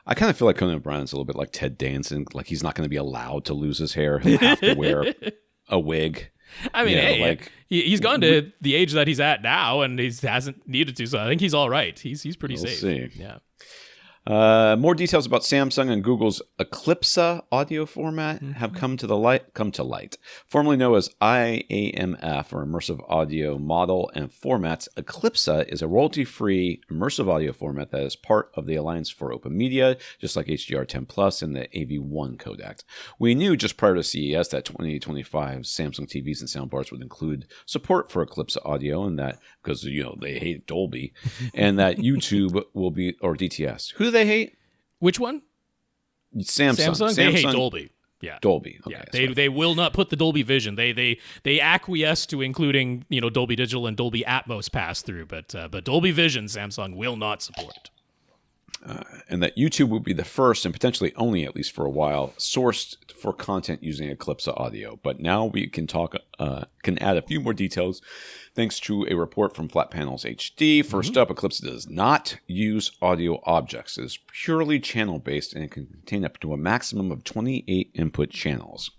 I kind of feel like Conan O'Brien's a little bit like Ted Danson. Like he's not going to be allowed to lose his hair. He'll have to wear a wig. I mean, he's gone to the age that he's at now, and he hasn't needed to. So I think he's all right. He's pretty safe. See. Yeah. More details about Samsung and Google's Eclipsa audio format have come to light. Formerly known as IAMF, or Immersive Audio Model and Formats, Eclipsa is a royalty-free immersive audio format that is part of the Alliance for Open Media, just like HDR10 Plus and the AV1 codec. We knew just prior to CES that 2025 Samsung TVs and soundbars would include support for Eclipsa audio, and that because they hate Dolby, and that YouTube will be, or DTS. Who do they hate? Which one? Samsung. They hate Dolby. Yeah, Dolby. Okay, yeah, they will not put the Dolby Vision. They acquiesce to including Dolby Digital and Dolby Atmos pass through, but Dolby Vision Samsung will not support. And that YouTube will be the first and potentially only, at least for a while, sourced for content using Eclipsa audio. But now we can add a few more details thanks to a report from Flat Panels HD. First up, Eclipsa does not use audio objects. It is purely channel-based, and it can contain up to a maximum of 28 input channels.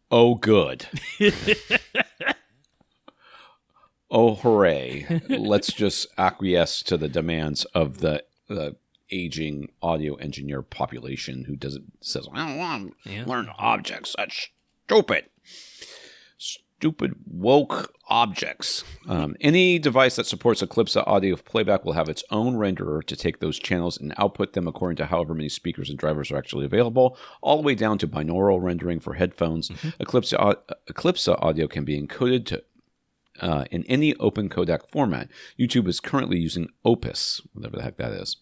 Oh, good. Oh, hooray. Let's just acquiesce to the demands of the aging audio engineer population who says, I don't want to learn objects. That's stupid. Stupid woke objects. Any device that supports Eclipsa audio playback will have its own renderer to take those channels and output them according to however many speakers and drivers are actually available, all the way down to binaural rendering for headphones. Eclipsa audio can be encoded to in any open codec format. YouTube is currently using Opus, whatever the heck that is.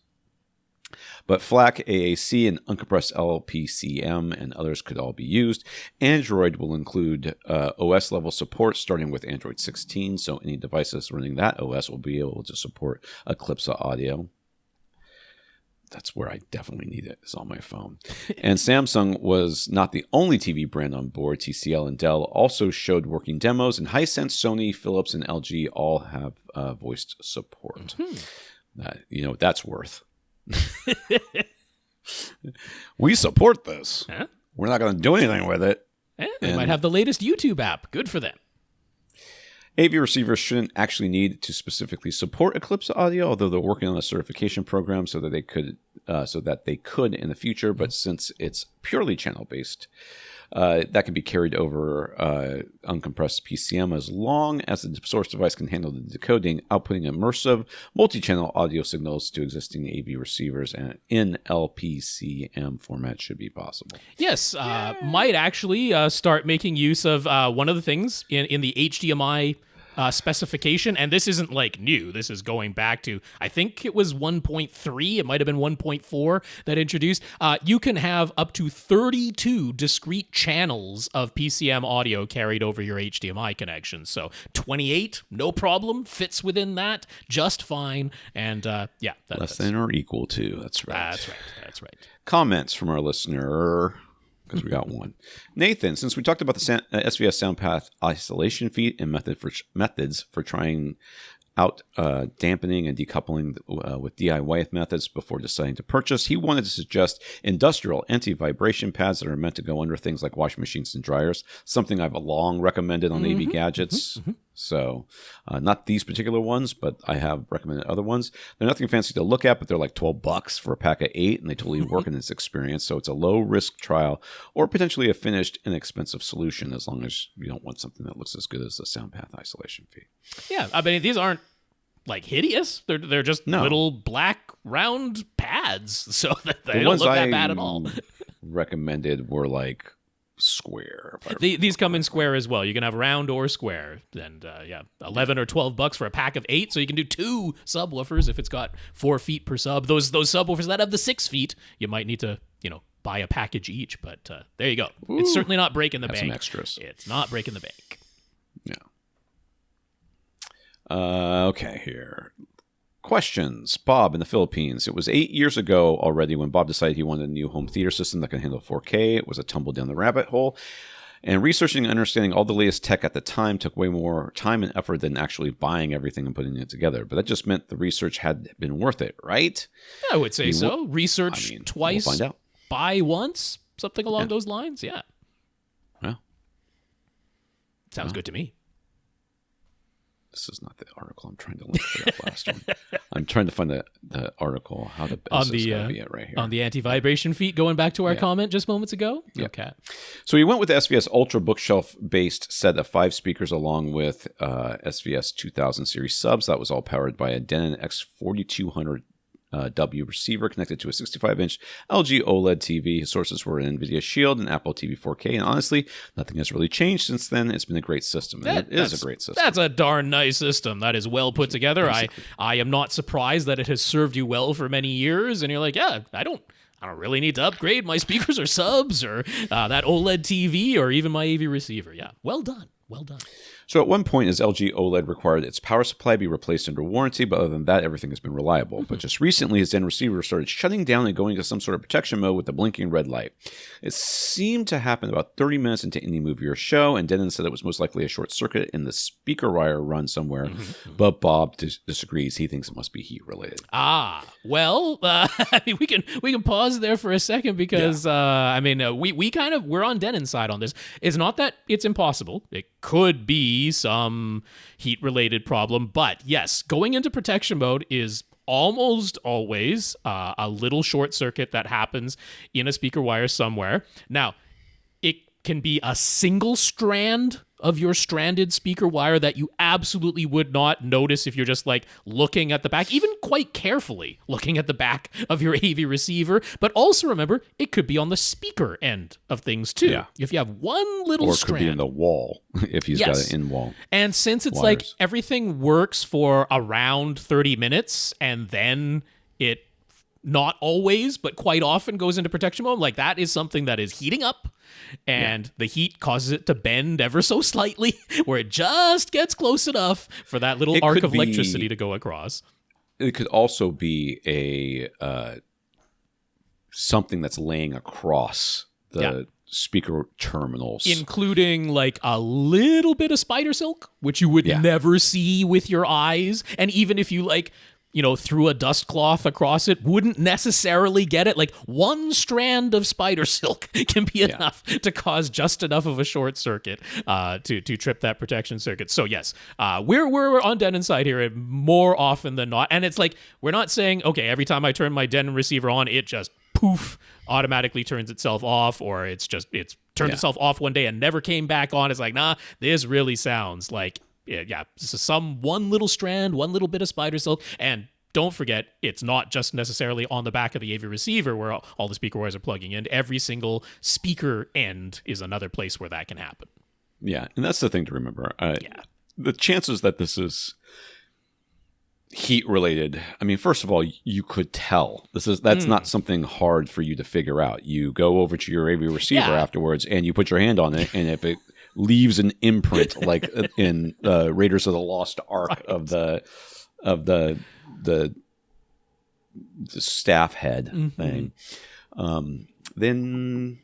But FLAC, AAC, and uncompressed LPCM and others could all be used. Android will include OS-level support starting with Android 16, so any devices running that OS will be able to support Eclipsa audio. That's where I definitely need it, is on my phone. And Samsung was not the only TV brand on board. TCL and Dell also showed working demos, and Hisense, Sony, Philips, and LG all have voiced support. That's worth. We support this. Huh? We're not going to do anything with it. They might have the latest YouTube app. Good for them. AV receivers shouldn't actually need to specifically support Eclipsa audio, although they're working on a certification program so that they could in the future. But since it's purely channel based, that can be carried over uncompressed PCM as long as the source device can handle the decoding, outputting immersive multi-channel audio signals to existing AV receivers, and in LPCM format should be possible. Yes, might actually start making use of one of the things in the HDMI specification, and this isn't like new. This is going back to, I think it was 1.3. It might have been 1.4 that introduced. You can have up to 32 discrete channels of PCM audio carried over your HDMI connection. So 28, no problem, fits within that just fine. And less than or equal to. That's right. That's right. Comments from our listener, because we got one. Nathan, since we talked about the SVS SoundPath isolation feat and methods for trying out dampening and decoupling with DIY methods before deciding to purchase, he wanted to suggest industrial anti-vibration pads that are meant to go under things like washing machines and dryers, something I've long recommended on AV Gadgets. So not these particular ones, but I have recommended other ones. They're nothing fancy to look at, but they're like $12 for a pack of 8, and they totally work in this experience. So it's a low-risk trial or potentially a finished, inexpensive solution, as long as you don't want something that looks as good as the SoundPath isolation feat. Yeah, I mean, these aren't like hideous. They're just little black round pads, so they don't look that bad at all. Recommended were like square. These come in square as well. You can have round or square, and $11 or $12 for a pack of 8. So you can do 2 subwoofers if it's got 4 feet per sub. Those subwoofers that have the 6 feet, you might need to buy a package each. But there you go. Ooh, it's certainly not breaking the bank. Some extras. It's not breaking the bank. Yeah. Okay, here. Questions. Bob in the Philippines. It was 8 years ago already when Bob decided he wanted a new home theater system that can handle 4K. It was a tumble down the rabbit hole. And researching and understanding all the latest tech at the time took way more time and effort than actually buying everything and putting it together. But that just meant the research had been worth it, right? I would say so. Research twice, we'll find out. Buy once, something along those lines. Yeah. Well. Sounds good to me. This is not the article. I'm trying to link for that last one. I'm trying to find the article. How to on the right here on the anti-vibration feet. Going back to our comment just moments ago. Yep. Okay. So we went with the SVS Ultra bookshelf based set of 5 speakers along with SVS 2000 series subs. That was all powered by a Denon X4200 W receiver connected to a 65-inch LG OLED TV. His sources were an NVIDIA Shield and Apple TV 4K, and honestly, nothing has really changed since then. It's been a great system. It is a great system. That's a darn nice system. That is well put together. I am not surprised that it has served you well for many years, and you're like, yeah, I don't really need to upgrade my speakers or subs or that OLED TV or even my AV receiver. Yeah, well done. Well done. So at one point, his LG OLED required its power supply be replaced under warranty, but other than that, everything has been reliable. But just recently, his Zen receiver started shutting down and going into some sort of protection mode with the blinking red light. It seemed to happen about 30 minutes into any movie or show, and Denon said it was most likely a short circuit in the speaker wire run somewhere. But Bob disagrees. He thinks it must be heat related. Well, I mean, we can pause there for a second because we're on Denon's side on this. It's not that it's impossible. It could be some heat-related problem, but yes, going into protection mode is almost always a little short circuit that happens in a speaker wire somewhere. Now, it can be a single strand of your stranded speaker wire that you absolutely would not notice if you're just like looking at the back, even quite carefully looking at the back of your AV receiver. But also remember, it could be on the speaker end of things too. Yeah. If you have one little strand. Or it could be in the wall if he's got it in wall. And since it's like everything works for around 30 minutes and then it not always, but quite often goes into protection mode, like that is something that is heating up. And the heat causes it to bend ever so slightly, where it just gets close enough for that little arc of electricity to go across. It could also be a something that's laying across the speaker terminals, including like a little bit of spider silk, which you would never see with your eyes, and even if you threw a dust cloth across it, wouldn't necessarily get it. Like one strand of spider silk can be enough to cause just enough of a short circuit to trip that protection circuit. So yes, we're on Denon's side here more often than not. And it's like, we're not saying, okay, every time I turn my Denon receiver on, it just poof, automatically turns itself off, or it's turned itself off one day and never came back on. It's like, nah, this really sounds like this is one little strand, one little bit of spider silk. And don't forget, it's not just necessarily on the back of the AV receiver where all the speaker wires are plugging in. Every single speaker end is another place where that can happen. Yeah, and that's the thing to remember. The chances that this is heat related, I mean, first of all, you could tell. That's not something hard for you to figure out. You go over to your AV receiver afterwards and you put your hand on it, and if it leaves an imprint like in Raiders of the Lost Ark of the staff head thing, then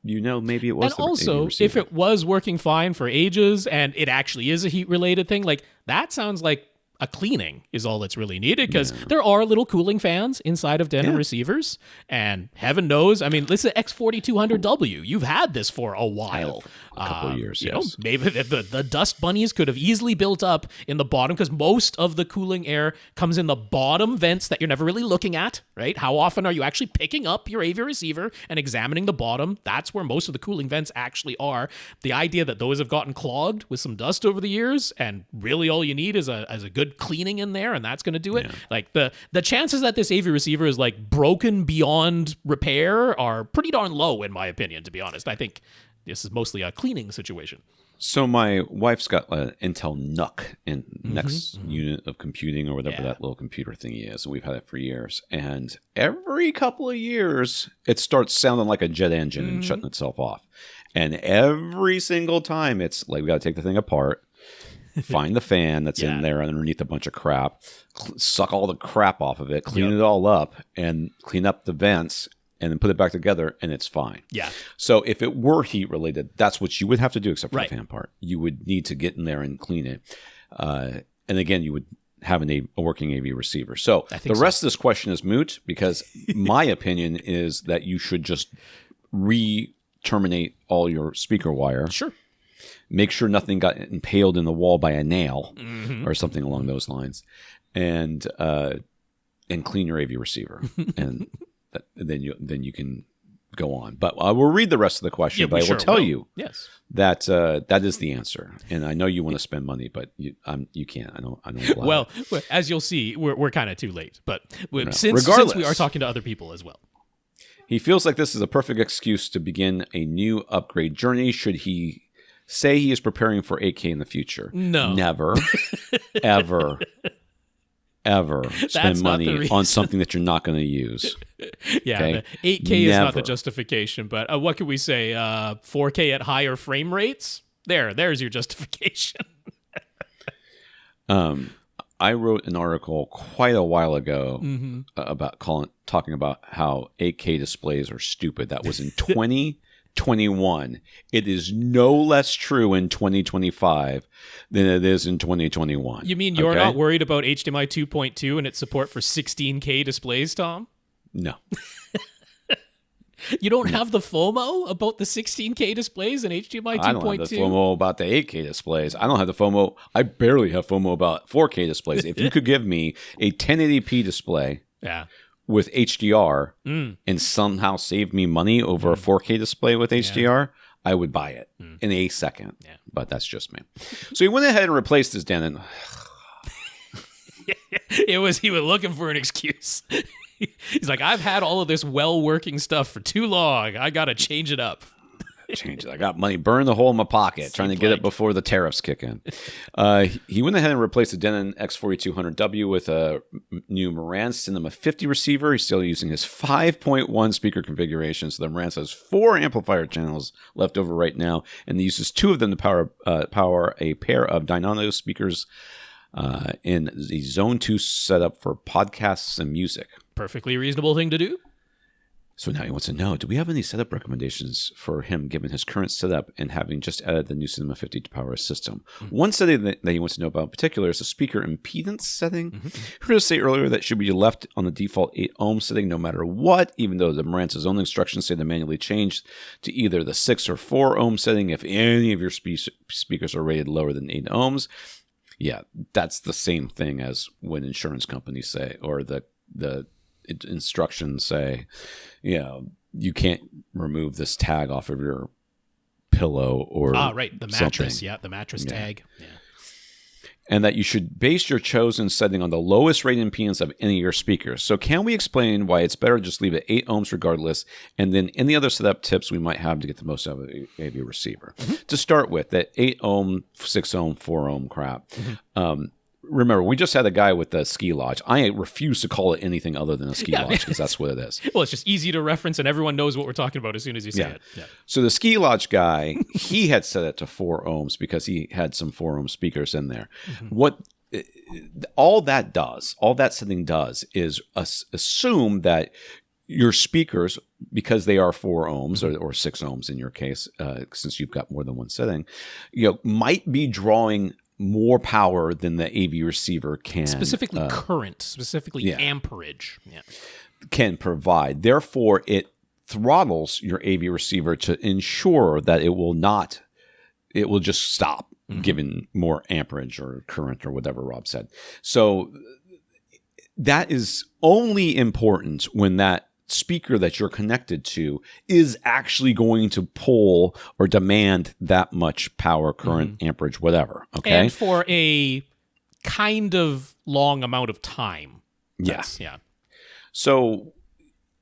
maybe it was. And also, if it was working fine for ages and it actually is a heat related thing, like that sounds like a cleaning is all that's really needed, because there are little cooling fans inside of Denon receivers, and heaven knows, I mean, this is X4200W. You've had this for a while. A couple of years, maybe the dust bunnies could have easily built up in the bottom, because most of the cooling air comes in the bottom vents that you're never really looking at, right? How often are you actually picking up your AV receiver and examining the bottom? That's where most of the cooling vents actually are. The idea that those have gotten clogged with some dust over the years, and really all you need is a good cleaning in there, and that's going to do it. Like the chances that this AV receiver is like broken beyond repair are pretty darn low, in my opinion, to be honest. I think this is mostly a cleaning situation. So my wife's got an Intel NUC, next unit of computing, or whatever that little computer thingy is, and we've had it for years. And every couple of years, it starts sounding like a jet engine and shutting itself off. And every single time, it's like, we got to take the thing apart, find the fan that's in there underneath a bunch of crap, suck all the crap off of it, clean it all up, and clean up the vents, and then put it back together, and it's fine. Yeah. So if it were heat related, that's what you would have to do, except for the fan part. You would need to get in there and clean it. And again, you would have a working AV receiver. So the rest of this question is moot, because my opinion is that you should just re-terminate all your speaker wire. Sure. Make sure nothing got impaled in the wall by a nail Mm-hmm. or something along those lines, and clean your AV receiver, and then you can go on. But I will read the rest of the question, but I will tell you that that is the answer. And I know you want to spend money, but you can't. I don't. Well, as you'll see, we're kind of too late. But since we are talking to other people as well. He feels like this is a perfect excuse to begin a new upgrade journey. Should he say he is preparing for 8K in the future? No. Never, ever, ever spend money on something that you're not going to use. Yeah, okay? 8K is not the justification. But what can we say? 4K at higher frame rates? There's your justification. I wrote an article quite a while ago about talking about how 8K displays are stupid. That was in 2021. It is no less true in 2025 than it is in 2021. You mean you're not worried about HDMI 2.2 and its support for 16K displays, Tom? No. You don't have the FOMO about the 16K displays and HDMI 2.2? I don't have the FOMO about the 8K displays. I don't have the FOMO. I barely have FOMO about 4K displays. If you could give me a 1080p display with HDR and somehow save me money over a 4K display with HDR, I would buy it in a second. Yeah. But that's just me. So he went ahead and replaced his Denon. He was looking for an excuse. He's like, I've had all of this well-working stuff for too long. I got to change it up. I got money burning the hole in my pocket, trying to get it before the tariffs kick in. He went ahead and replaced the Denon X4200W with a new Marantz Cinema 50 receiver. He's still using his 5.1 speaker configuration. So the Marantz has 4 amplifier channels left over right now, and he uses 2 of them to power a pair of Dynamo speakers in the Zone 2 setup for podcasts and music. Perfectly reasonable thing to do. So now he wants to know, do we have any setup recommendations for him given his current setup and having just added the new Cinema 50 to power his system? One setting that he wants to know about in particular is the speaker impedance setting. Heard us say earlier that should be left on the default 8 ohm setting no matter what, even though the Marantz's own instructions say to manually change to either the 6 or 4 ohm setting if any of your speakers are rated lower than 8 ohms. Yeah, that's the same thing as when insurance companies say, or the instructions say, you can't remove this tag off of your pillow or the mattress, something. The mattress tag. Yeah. And that you should base your chosen setting on the lowest rated impedance of any of your speakers. So can we explain why it's better to just leave it 8 ohms regardless, and then any other setup tips we might have to get the most out of a AV receiver? To start with, that 8 ohm, 6 ohm, 4 ohm crap. Remember, we just had a guy with the ski lodge. I refuse to call it anything other than a ski lodge because that's what it is. Well, it's just easy to reference and everyone knows what we're talking about as soon as you say it. Yeah. So the ski lodge guy, he had set it to 4 ohms because he had some 4 ohm speakers in there. What all that setting does is assume that your speakers, because they are 4 ohms or 6 ohms in your case, since you've got more than one setting, might be drawing more power than the AV receiver can. Specifically current, specifically amperage. Yeah. Can provide. Therefore, it throttles your AV receiver to ensure that it will just stop giving more amperage or current or whatever Rob said. So that is only important when that speaker that you're connected to is actually going to pull or demand that much power, current, amperage, whatever. Okay. And for a kind of long amount of time. Yes. Yeah. So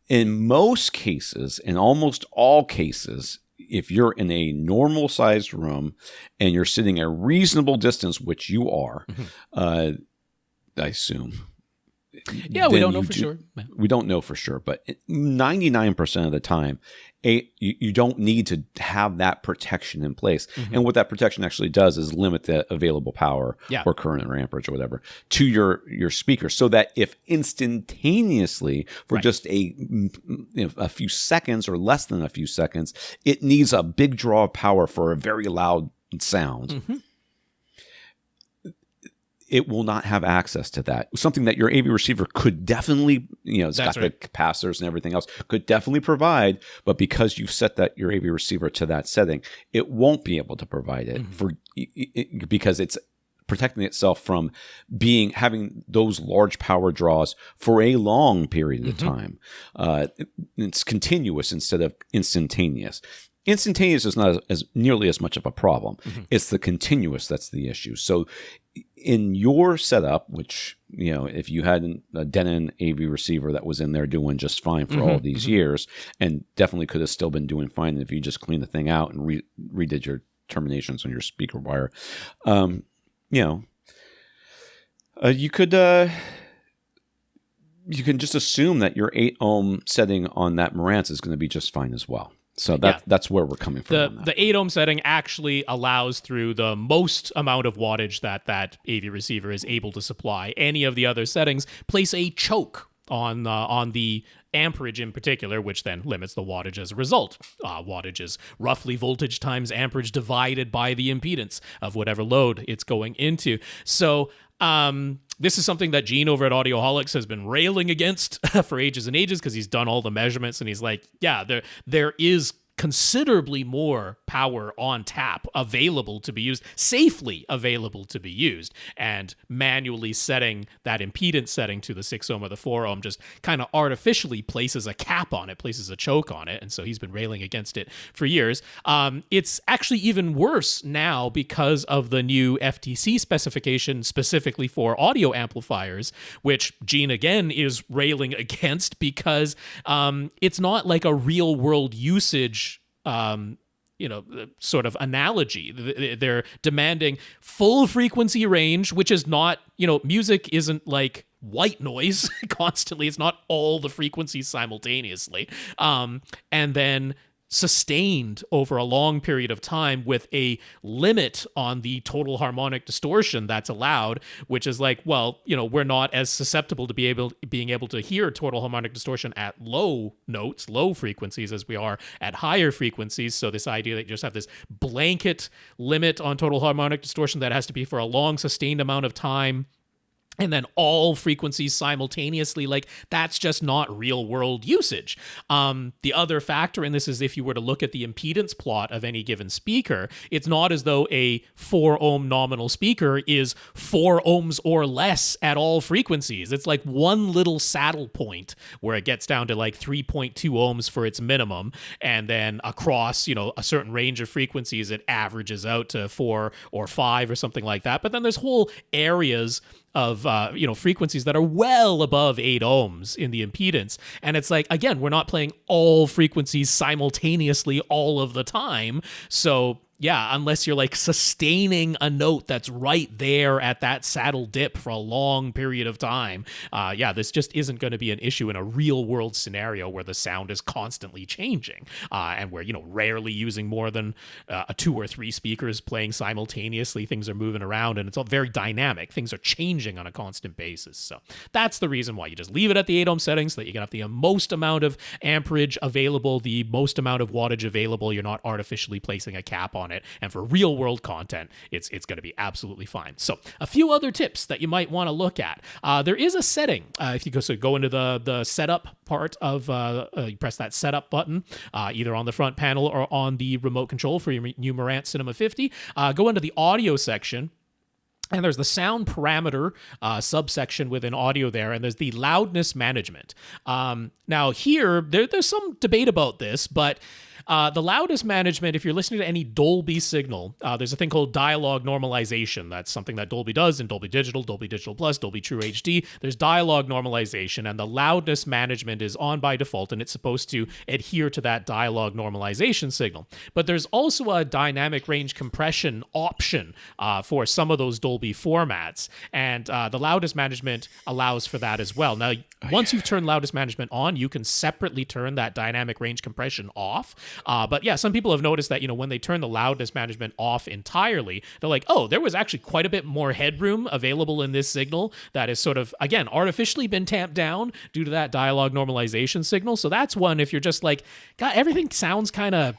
in most cases, in almost all cases, if you're in a normal sized room and you're sitting a reasonable distance, which you are, I assume. Yeah, we don't know for sure. We don't know for sure, but 99% of the time, you don't need to have that protection in place. And what that protection actually does is limit the available power or current or amperage or whatever to your speaker, so that if instantaneously for just a few seconds or less than a few seconds, it needs a big draw of power for a very loud sound. it will not have access to that. Something that your AV receiver could definitely, it's got the capacitors and everything else, could definitely provide, but because you've set that your AV receiver to that setting, it won't be able to provide it because it's protecting itself from having those large power draws for a long period of time. It's continuous instead of instantaneous. Instantaneous is not as nearly as much of a problem. It's the continuous that's the issue. So in your setup, which, if you had a Denon AV receiver that was in there doing just fine for all these years, and definitely could have still been doing fine if you just cleaned the thing out and redid your terminations on your speaker wire, you can just assume that your 8 ohm setting on that Marantz is going to be just fine as well. So that's where we're coming from. The 8 ohm setting actually allows, through the most amount of wattage that AV receiver is able to supply. Any of the other settings place a choke on the amperage in particular, which then limits the wattage as a result. Wattage is roughly voltage times amperage divided by the impedance of whatever load it's going into. So this is something that Gene over at Audioholics has been railing against for ages and ages, because he's done all the measurements, and he's like, there is considerably more power on tap available to be used, safely available to be used, and manually setting that impedance setting to the 6 ohm or the 4 ohm just kind of artificially places a cap on it, places a choke on it, and so he's been railing against it for years. It's actually even worse now because of the new FTC specification specifically for audio amplifiers, which Gene again is railing against because it's not like a real world usage sort of analogy. They're demanding full frequency range, which is not, music isn't like white noise constantly. It's not all the frequencies simultaneously. And then sustained over a long period of time with a limit on the total harmonic distortion that's allowed, which is like, we're not as susceptible to being able to hear total harmonic distortion at low notes, low frequencies, as we are at higher frequencies. So this idea that you just have this blanket limit on total harmonic distortion that has to be for a long sustained amount of time, and then all frequencies simultaneously, like that's just not real world usage. The other factor in this is if you were to look at the impedance plot of any given speaker, it's not as though a 4 ohm nominal speaker is 4 ohms or less at all frequencies. It's like one little saddle point where it gets down to like 3.2 ohms for its minimum. And then across, a certain range of frequencies, it averages out to 4 or 5 or something like that. But then there's whole areas of frequencies that are well above 8 ohms in the impedance, and it's like, again, we're not playing all frequencies simultaneously all of the time. So unless you're like sustaining a note that's right there at that saddle dip for a long period of time, this just isn't going to be an issue in a real world scenario where the sound is constantly changing, and we're rarely using more than 2 or 3 speakers playing simultaneously. Things are moving around, and it's all very dynamic. Things are changing on a constant basis. So that's the reason why you just leave it at the 8 ohm setting, so that you can have the most amount of amperage available, the most amount of wattage available. You're not artificially placing a cap on it, and for real world content, it's going to be absolutely fine. So a few other tips that you might want to look at. There is a setting. If you go into the setup part of, you press that setup button, either on the front panel or on the remote control for your new Marantz Cinema 50. Go into the audio section, and there's the sound parameter subsection within audio there, and there's the loudness management. Now here, there's some debate about this, but the loudness management, if you're listening to any Dolby signal, there's a thing called dialogue normalization. That's something that Dolby does in Dolby Digital Plus, Dolby True HD. There's dialogue normalization, and the loudness management is on by default, and it's supposed to adhere to that dialogue normalization signal. But there's also a dynamic range compression option for some of those Dolby formats, and the loudness management allows for that as well. Now, once you've turned loudness management on, you can separately turn that dynamic range compression off. But some people have noticed that, when they turn the loudness management off entirely, they're like, oh, there was actually quite a bit more headroom available in this signal that is sort of, again, artificially been tamped down due to that dialogue normalization signal. So that's one, if you're just like, God, everything sounds kind of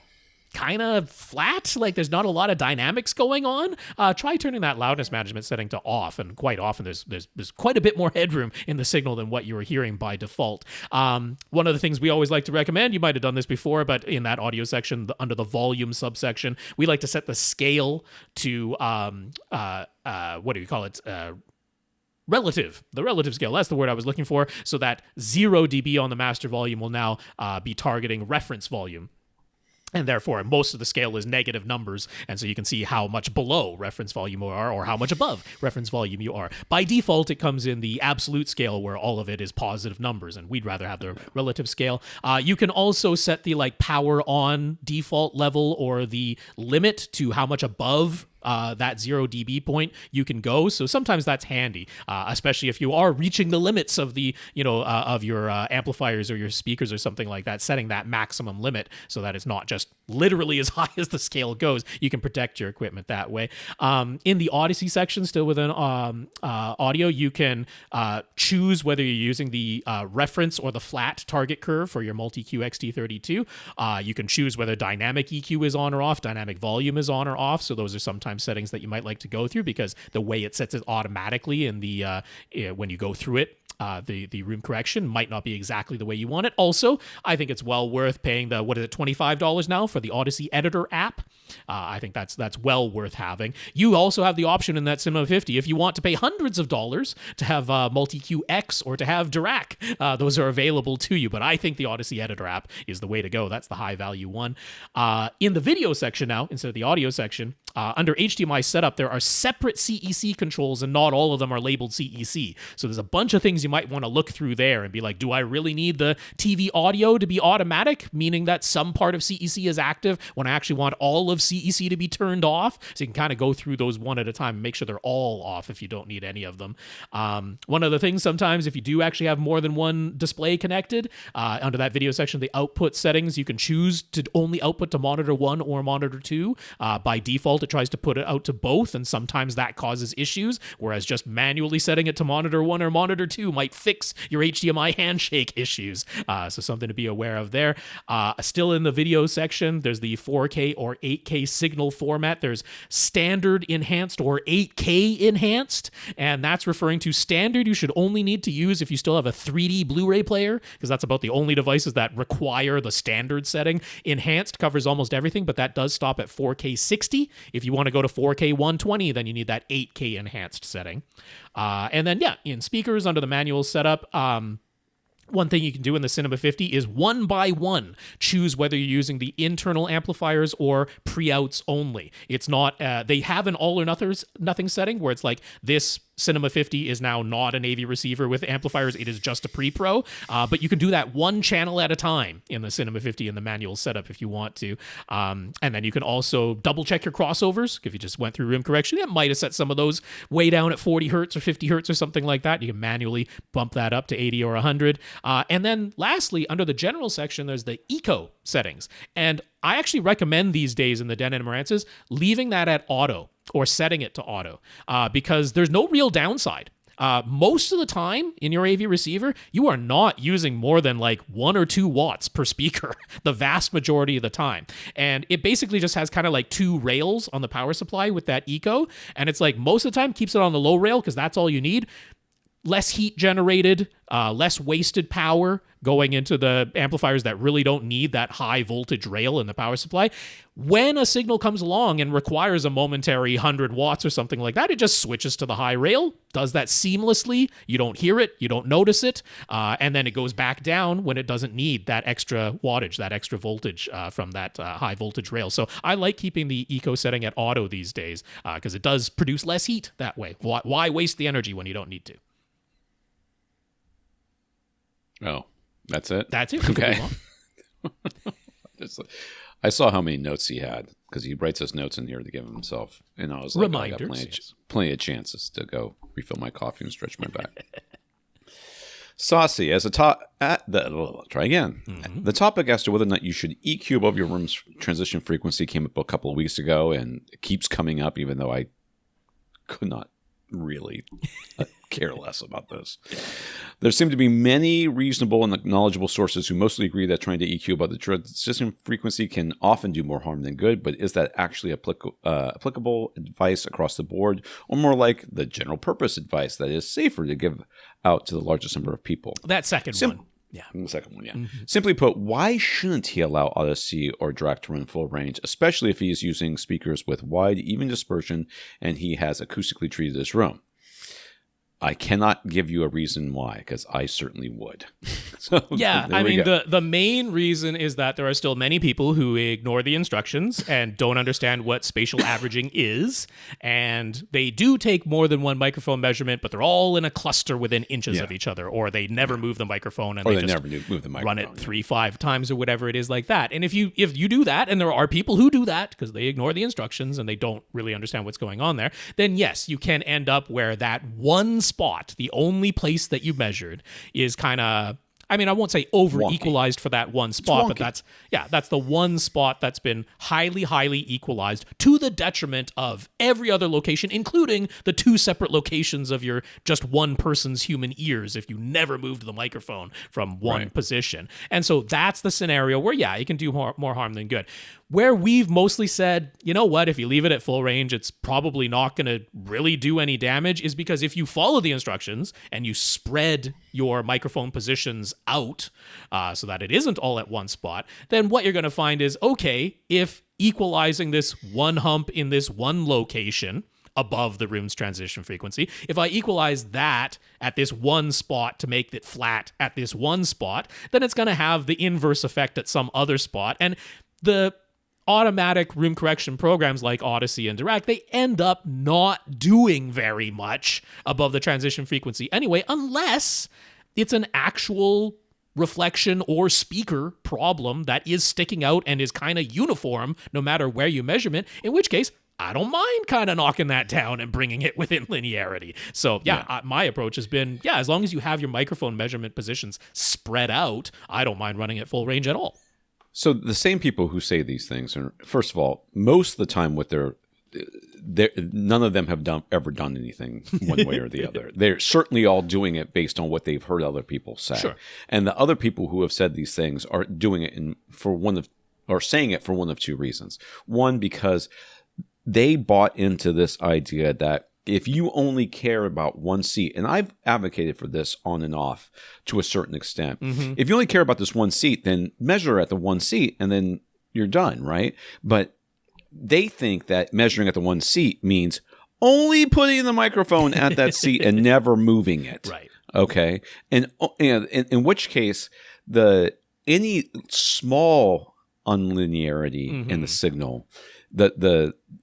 kind of flat, like there's not a lot of dynamics going on, try turning that loudness management setting to off. And quite often there's quite a bit more headroom in the signal than what you were hearing by default. One of the things we always like to recommend, you might have done this before, but in that audio section, under the volume subsection, we like to set the scale to, what do you call it? The relative scale. That's the word I was looking for. So that 0 dB on the master volume will now be targeting reference volume. And therefore, most of the scale is negative numbers. And so you can see how much below reference volume you are or how much above reference volume you are. By default, it comes in the absolute scale where all of it is positive numbers. And we'd rather have the relative scale. You can also set the power on default level or the limit to how much above that 0 dB point you can go. So sometimes that's handy, especially if you are reaching the limits of the, of your amplifiers or your speakers or something like that, setting that maximum limit so that it's not just literally as high as the scale goes. You can protect your equipment that way. In the Odyssey section, still within audio, you can choose whether you're using the reference or the flat target curve for your multi-Q XT32. You can choose whether dynamic EQ is on or off, dynamic volume is on or off. So those are sometimes settings that you might like to go through because the way it sets it automatically in the when you go through it, the room correction might not be exactly the way you want it. Also, I think it's well worth paying the, $25 now for the Odyssey Editor app. I think that's well worth having. You also have the option in that Cinema 50 if you want to pay hundreds of dollars to have Multi-Q X or to have Dirac. Those are available to you, but I think the Odyssey Editor app is the way to go. That's the high value one. In the video section now, instead of the audio section, under HDMI setup, there are separate CEC controls, and not all of them are labeled CEC. So there's a bunch of things you might want to look through there and be like, do I really need the TV audio to be automatic, meaning that some part of CEC is active when I actually want all of CEC to be turned off? So you can kind of go through those one at a time and make sure they're all off if you don't need any of them. One of the things sometimes, if you do actually have more than one display connected, under that video section, the output settings, you can choose to only output to monitor 1 or monitor 2. By default, it tries to put it out to both, and sometimes that causes issues, whereas just manually setting it to monitor 1 or monitor 2 might fix your HDMI handshake issues. So something to be aware of there. Still in the video section, there's the 4K or 8K signal format. There's standard enhanced or 8K enhanced, and that's referring to standard you should only need to use if you still have a 3D Blu-ray player, because that's about the only devices that require the standard setting. Enhanced covers almost everything, but that does stop at 4K 60. If you want to go to 4K 120, then you need that 8K enhanced setting. And then, in speakers under the manual setup, one thing you can do in the Cinema 50 is one by one choose whether you're using the internal amplifiers or pre-outs only. It's not, they have an all or nothing setting where it's like this Cinema 50 is now not an AV receiver with amplifiers. It is just a pre-pro, but you can do that one channel at a time in the Cinema 50 in the manual setup if you want to. And then you can also double check your crossovers. If you just went through room correction, it might have set some of those way down at 40 hertz or 50 hertz or something like that. You can manually bump that up to 80 or 100. And then lastly, under the general section, there's the eco settings. And I actually recommend these days in the Den and Marantzes leaving that at auto or setting it to auto because there's no real downside. Most of the time in your AV receiver, you are not using more than like 1 or 2 watts per speaker the vast majority of the time. And it basically just has kind of like 2 rails on the power supply with that eco. And it's like most of the time keeps it on the low rail because that's all you need. Less heat generated, less wasted power going into the amplifiers that really don't need that high voltage rail in the power supply. When a signal comes along and requires a momentary 100 watts or something like that, it just switches to the high rail, does that seamlessly. You don't hear it, you don't notice it, and then it goes back down when it doesn't need that extra wattage, that extra voltage from that high voltage rail. So I like keeping the eco setting at auto these days because it does produce less heat that way. Why waste the energy when you don't need to? Oh, that's it? That's it. Okay. I saw how many notes he had because he writes us notes in here to give himself. And I was like, reminders, I got plenty of chances to go refill my coffee and stretch my back. Sasi, as a try again. Mm-hmm. The topic as to whether or not you should EQ above your room's transition frequency came up a couple of weeks ago, and it keeps coming up, even though I could not really care less about this. There seem to be many reasonable and knowledgeable sources who mostly agree that trying to EQ above the transition frequency can often do more harm than good, but is that actually applicable advice across the board, or more like the general purpose advice that is safer to give out to the largest number of people? That second one. Yeah. The second one, yeah. Mm-hmm. Simply put, why shouldn't he allow Odyssey or Drac to run full range, especially if he is using speakers with wide, even dispersion and he has acoustically treated his room? I cannot give you a reason why, because I certainly would. So yeah, I mean, the main reason is that there are still many people who ignore the instructions and don't understand what spatial averaging is, and they do take more than one microphone measurement, but they're all in a cluster within inches of each other, or they never move the microphone and they just never move the microphone, run it 3-5 times or whatever it is like that. And if you do that, and there are people who do that because they ignore the instructions and they don't really understand what's going on there, then yes, you can end up where that one spot, the only place that you measured, is kind of, I mean, I won't say over-equalized for that one spot, but that's the one spot that's been highly, highly equalized to the detriment of every other location, including the 2 separate locations of your just one person's human ears if you never moved the microphone from one position. And so that's the scenario where, yeah, you can do more harm than good. Where we've mostly said, you know what, if you leave it at full range, it's probably not going to really do any damage, is because if you follow the instructions and you spread your microphone positions out so that it isn't all at one spot, then what you're going to find is, okay, if equalizing this one hump in this one location above the room's transition frequency, if I equalize that at this one spot to make it flat at this one spot, then it's going to have the inverse effect at some other spot. And the automatic room correction programs like Odyssey and Dirac, they end up not doing very much above the transition frequency anyway, unless it's an actual reflection or speaker problem that is sticking out and is kind of uniform no matter where you measurement, in which case I don't mind kind of knocking that down and bringing it within linearity. So my approach has been, as long as you have your microphone measurement positions spread out, I don't mind running at full range at all. So the same people who say these things are, first of all, most of the time what none of them have ever done anything one way or the other. They're certainly all doing it based on what they've heard other people say. Sure. And the other people who have said these things are doing it saying it for one of 2 reasons. One, because they bought into this idea that if you only care about one seat, and I've advocated for this on and off to a certain extent, if you only care about this one seat, then measure at the one seat and then you're done, right? But they think that measuring at the one seat means only putting the microphone at that seat and never moving it. Right. Okay. And in which case, any small unlinearity in the signal,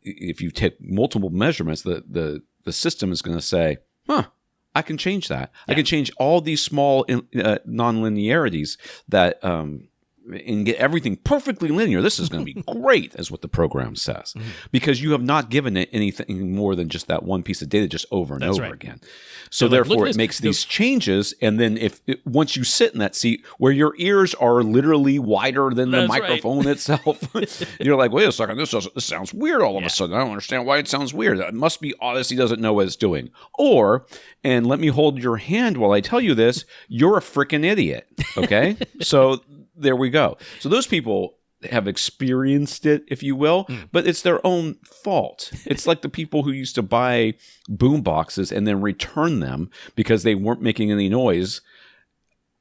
if you take multiple measurements, the system is going to say, I can change that. Yeah. I can change all these small non-linearities that and get everything perfectly linear. This is going to be great, is what the program says, because you have not given it anything more than just that one piece of data just over and over again. So therefore, it makes these changes, and then once you sit in that seat where your ears are literally wider than the microphone itself, you're like, wait a second, this sounds weird all of a sudden. I don't understand why it sounds weird. It must be Odyssey doesn't know what it's doing. And let me hold your hand while I tell you this, you're a freaking idiot, okay? So there we go. So those people have experienced it, if you will, but it's their own fault. It's like the people who used to buy boom boxes and then return them because they weren't making any noise,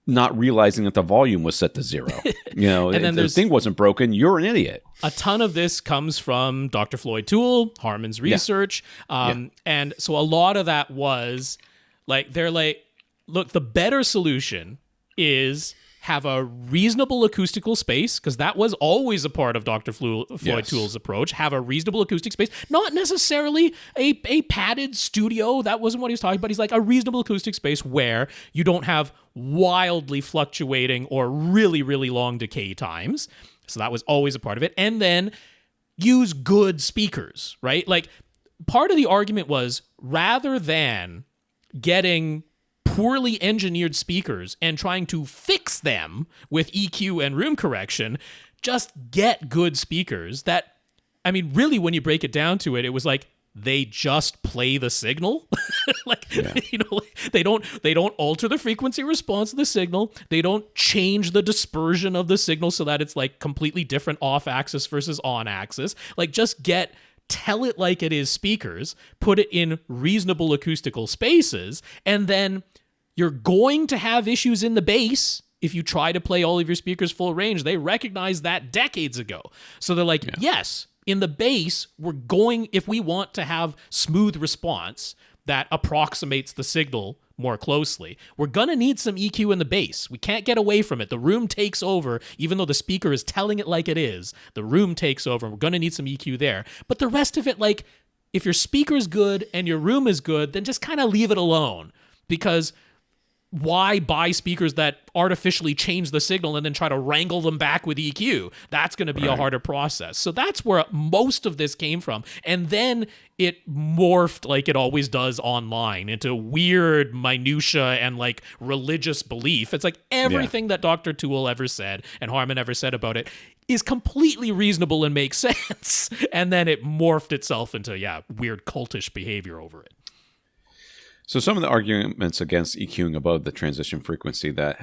not realizing that the volume was set to 0. And then the thing wasn't broken, you're an idiot. A ton of this comes from Dr. Floyd Toole, Harman's research. And so a lot of that was they're like, look, the better solution is have a reasonable acoustical space, because that was always a part of Dr. Floyd Toole's approach. Have a reasonable acoustic space, not necessarily a padded studio. That wasn't what he was talking about. He's like a reasonable acoustic space where you don't have wildly fluctuating or really, really long decay times. So that was always a part of it. And then use good speakers, right? Like, part of the argument was, rather than getting poorly engineered speakers and trying to fix them with EQ and room correction, just get good speakers that, I mean, really, when you break it down to it, it was like, they just play the signal. They don't alter the frequency response of the signal. They don't change the dispersion of the signal so that it's like completely different off axis versus on axis. Like, just tell it like it is speakers, put it in reasonable acoustical spaces, and then you're going to have issues in the bass. If you try to play all of your speakers full range, they recognized that decades ago. So they're like, yes, in the bass, if we want to have smooth response that approximates the signal more closely, we're going to need some EQ in the bass. We can't get away from it. The room takes over, even though the speaker is telling it like it is. The room takes over. We're going to need some EQ there. But the rest of it, like, if your speaker's good and your room is good, then just kind of leave it alone. Because why buy speakers that artificially change the signal and then try to wrangle them back with EQ? That's going to be a harder process. So that's where most of this came from. And then it morphed, like it always does online, into weird minutia and like religious belief. It's like everything that Dr. Toole ever said and Harman ever said about it is completely reasonable and makes sense. And then it morphed itself into, weird cultish behavior over it. So some of the arguments against EQing above the transition frequency that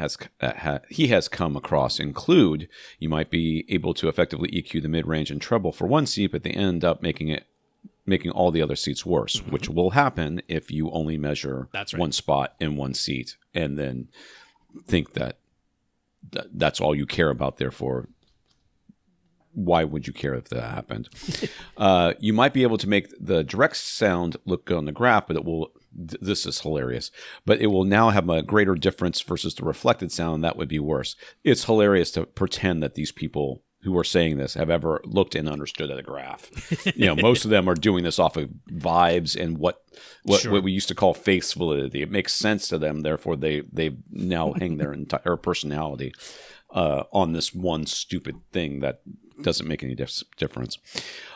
he has come across include you might be able to effectively EQ the mid-range and treble for one seat, but they end up making all the other seats worse, which will happen if you only measure one spot in one seat and then think that that's all you care about. Therefore, why would you care if that happened? You might be able to make the direct sound look good on the graph, but it will. This is hilarious, but it will now have a greater difference versus the reflected sound. That would be worse. It's hilarious to pretend that these people who are saying this have ever looked and understood at a graph. Most of them are doing this off of vibes and what we used to call face validity. It makes sense to them. Therefore, they now hang their entire personality on this one stupid thing that doesn't make any difference.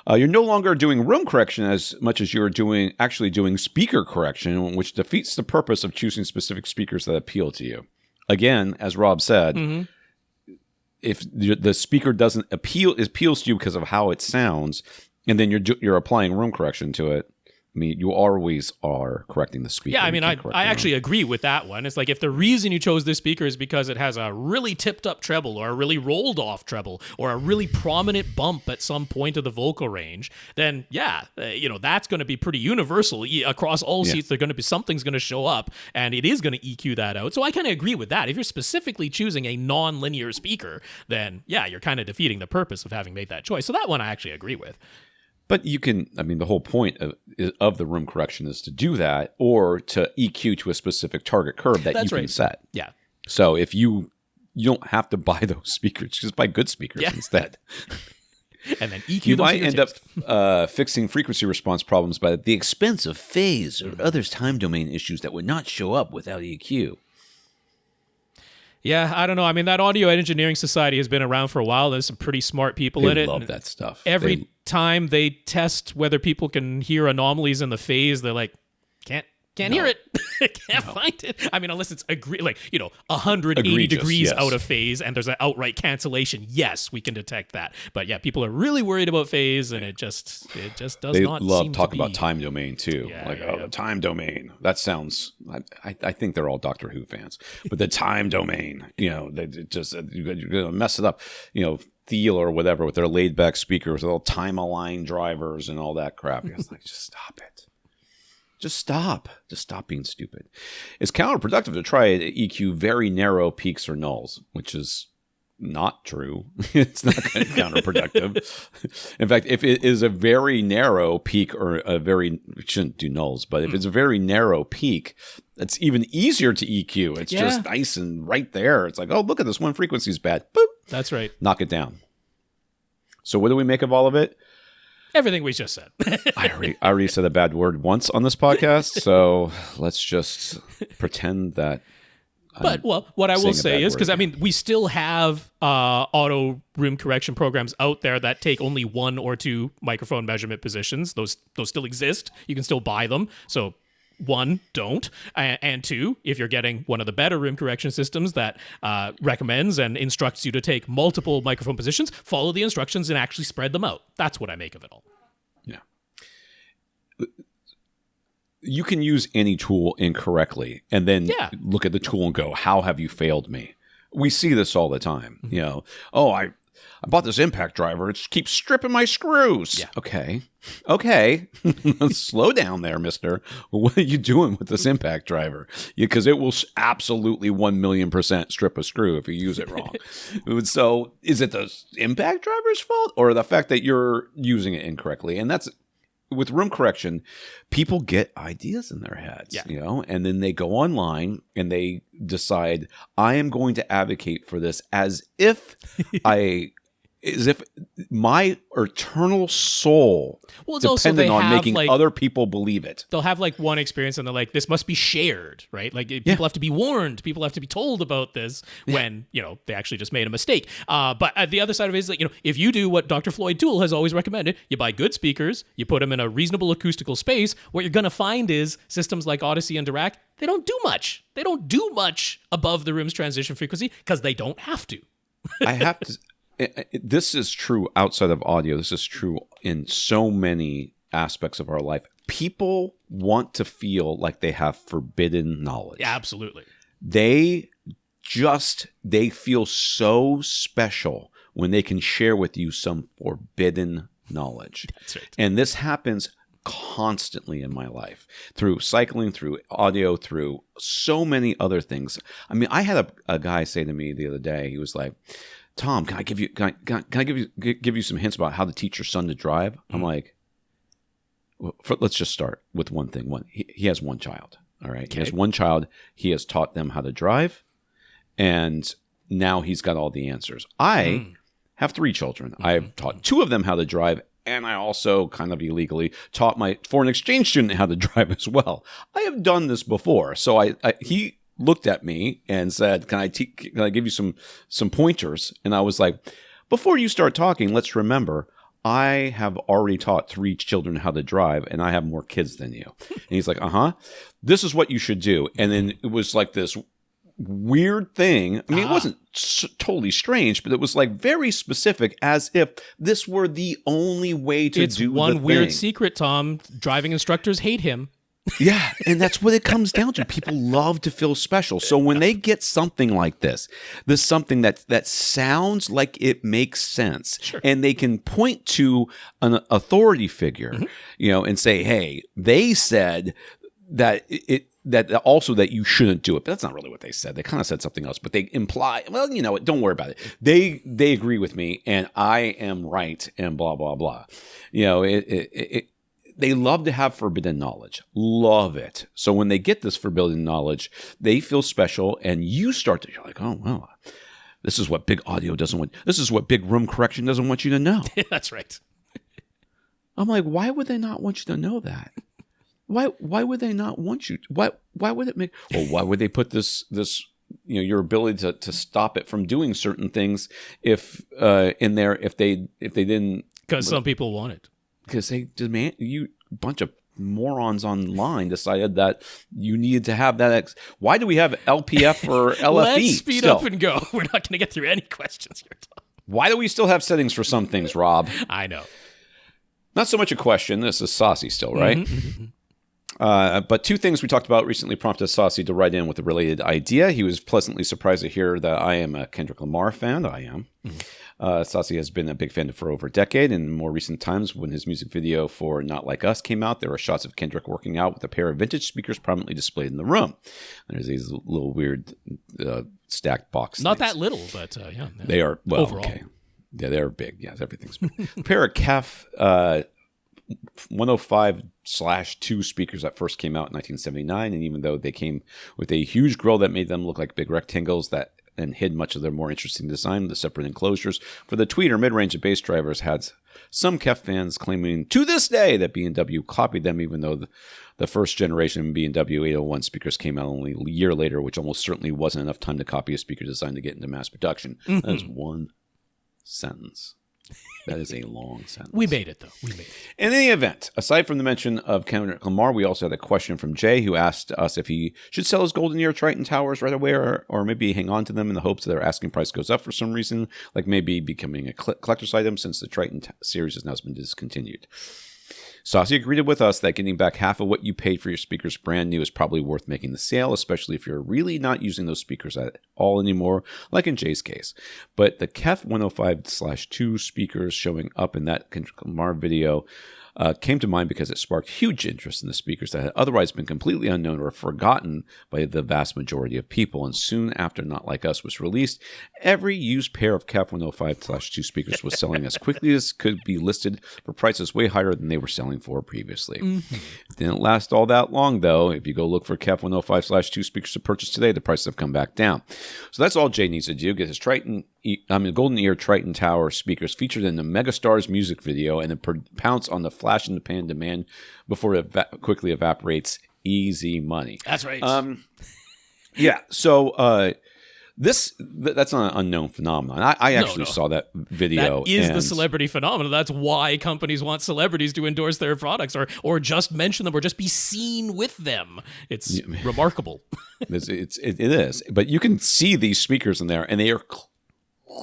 You're no longer doing room correction as much as you're actually doing speaker correction, which defeats the purpose of choosing specific speakers that appeal to you. Again, as Rob said, if the speaker appeals to you because of how it sounds, and then you're applying room correction to it, I mean, you always are correcting the speaker. Yeah, I mean, I actually agree with that one. It's like, if the reason you chose this speaker is because it has a really tipped up treble or a really rolled off treble or a really prominent bump at some point of the vocal range, then that's going to be pretty universal. Across all seats, something's going to show up and it is going to EQ that out. So I kind of agree with that. If you're specifically choosing a non-linear speaker, then you're kind of defeating the purpose of having made that choice. So that one I actually agree with. But the whole point of the room correction is to do that or to EQ to a specific target curve that you can set. Yeah. So if you don't have to buy those speakers, just buy good speakers instead. And then EQ you might end up fixing frequency response problems by the expense of phase or other time domain issues that would not show up without EQ. Yeah, I don't know. I mean, that Audio Engineering Society has been around for a while. There's some pretty smart people in it. They love that stuff. Every time they test whether people can hear anomalies in the phase, they're like, can't hear it. Can't find it. I mean, unless it's 180 degrees out of phase and there's an outright cancellation. Yes, we can detect that. But people are really worried about phase, and it just does they not. They love seem talking to be. about time domain too. The time domain. That sounds. I think they're all Doctor Who fans, but the time domain. They just you're gonna mess it up. Thiel or whatever with their laid back speakers, with all time aligned drivers and all that crap. It's like, just stop it. Just stop. Just stop being stupid. It's counterproductive to try to EQ very narrow peaks or nulls, which is not true. It's not kind of counterproductive. In fact, if it is a very narrow peak or we shouldn't do nulls, but if it's a very narrow peak, it's even easier to EQ. It's just nice and right there. It's like, oh, look at this one frequency is bad. Boop. That's right. Knock it down. So what do we make of all of it? Everything we just said. I already said a bad word once on this podcast, so let's just pretend that. But what I will say is, because we still have auto room correction programs out there that take only 1 or 2 microphone measurement positions. Those still exist. You can still buy them. So 1, don't. And 2, if you're getting one of the better room correction systems that recommends and instructs you to take multiple microphone positions, follow the instructions and actually spread them out. That's what I make of it all. Yeah. you can use any tool incorrectly and then look at the tool and go, how have you failed me? We see this all the time. You know, I bought this impact driver. It keeps stripping my screws. Yeah. Okay. Slow down there, mister. What are you doing with this impact driver? Because it will absolutely 1,000,000% strip a screw if you use it wrong. So is it the impact driver's fault or the fact that you're using it incorrectly? And that's with room correction, people get ideas in their heads, you know, and then they go online and they decide, I am going to advocate for this as if my eternal soul depended on making other people believe it. They'll have like one experience and they're like, this must be shared, right? Like people have to be warned. People have to be told about this when, you know, they actually just made a mistake. But the other side of it is that, you know, if you do what Dr. Floyd Toole has always recommended, you buy good speakers, you put them in a reasonable acoustical space, what you're going to find is systems like Odyssey and Dirac, they don't do much. They don't do much above the room's transition frequency because they don't have to. I have to... This is true outside of audio. This is true in so many aspects of our life. People want to feel like they have forbidden knowledge. Yeah, absolutely. They feel so special when they can share with you some forbidden knowledge. That's right. And this happens constantly in my life through cycling, through audio, through so many other things. I mean, I had a guy say to me the other day, he was like, Tom, can I give you some hints about how to teach your son to drive? I'm like, let's just start with one thing. He has one child. All right. Okay. He has one child. He has taught them how to drive. And now he's got all the answers. I have 3 children. I've taught 2 of them how to drive. And I also kind of illegally taught my foreign exchange student how to drive as well. I have done this before. So he looked at me and said, can I give you some pointers? And I was like, before you start talking, let's remember, I have already taught 3 children how to drive and I have more kids than you. And he's like, this is what you should do. And then it was like this weird thing. I mean, it wasn't totally strange, but it was like very specific as if this were the only way to do the thing. It's one weird secret, Tom. Driving instructors hate him. Yeah, and that's what it comes down to. People love to feel special. So when they get something like this something that sounds like it makes sense, and they can point to an authority figure, you know, and say, "Hey, they said that that you shouldn't do it." But that's not really what they said. They kind of said something else, but they imply, well, you know, don't worry about it. They agree with me, and I am right, and blah blah blah. You know, they love to have forbidden knowledge. Love it. So when they get this forbidden knowledge, they feel special, and you're like, oh, well, this is what big audio doesn't want. This is what big room correction doesn't want you to know. That's right. I'm like, why would they not want you to know that? Why would they not want you? Why would it make? Well, why would they put this you know, your ability to stop it from doing certain things if in there if they didn't? Because some people want it. Because they demand you, a bunch of morons online decided that you needed to have that. Why do we have LPF or LFE? Let's speed up and go. We're not going to get through any questions here, Tom. Why do we still have settings for some things, Rob? I know. Not so much a question. This is Sasi still, right? But 2 things we talked about recently prompted Sasi to write in with a related idea. He was pleasantly surprised to hear that I am a Kendrick Lamar fan. I am. Sasi has been a big fan for over a decade. And in more recent times, when his music video for Not Like Us came out, there were shots of Kendrick working out with a pair of vintage speakers prominently displayed in the room. There's these little weird stacked box Not things. That little, but yeah. They are, well, overall. Okay. Yeah, they're big. Yes, everything's big. A pair of KEF 105/2 speakers that first came out in 1979, and even though they came with a huge grill that made them look like big rectangles and hid much of their more interesting design, the separate enclosures for the tweeter mid-range of bass drivers had some KEF fans claiming to this day that B&W copied them, even though the first generation B&W 801 speakers came out only a year later, which almost certainly wasn't enough time to copy a speaker design to get into mass production. That is one sentence. That is a long sentence. We made it, though. We made it. In any event, aside from the mention of Kendrick Lamar, we also had a question from Jay, who asked us if he should sell his Golden Ear Triton towers right away, or maybe hang on to them in the hopes that their asking price goes up for some reason, like maybe becoming a collector's item since the Triton series has now been discontinued. Sasi agreed with us that getting back half of what you paid for your speakers brand new is probably worth making the sale, especially if you're really not using those speakers at all anymore, like in Jay's case. But the KEF 105/2 speakers showing up in that Kumar video came to mind because it sparked huge interest in the speakers that had otherwise been completely unknown or forgotten by the vast majority of people. And soon after Not Like Us was released, every used pair of KEF 105/2 speakers was selling as quickly as could be listed for prices way higher than they were selling for previously. It didn't last all that long, though. If you go look for KEF 105/2 speakers to purchase today, the prices have come back down. So that's all Jay needs to do. Get his Golden Ear Triton Tower speakers featured in the Megastar's music video and then pounce on the flash in the pan demand before it quickly evaporates. Easy money. That's right. Yeah. So that's not an unknown phenomenon. I actually saw that video. That is the celebrity phenomenon. That's why companies want celebrities to endorse their products or just mention them or just be seen with them. It's remarkable. It is. But you can see these speakers in there, and they are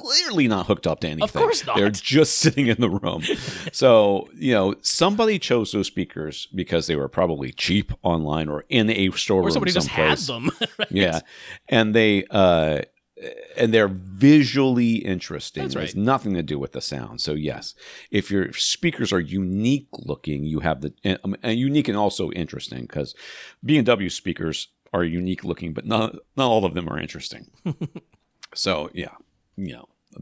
clearly not hooked up to anything. Of course not. They're just sitting in the room. So, somebody chose those speakers because they were probably cheap online or in a storeroom or somebody someplace. just had them. Right? Yeah. And they're visually interesting. That's right. It has nothing to do with the sound. So yes, if your speakers are unique looking, you have and unique and also interesting, because B&W speakers are unique looking, but not all of them are interesting. So yeah.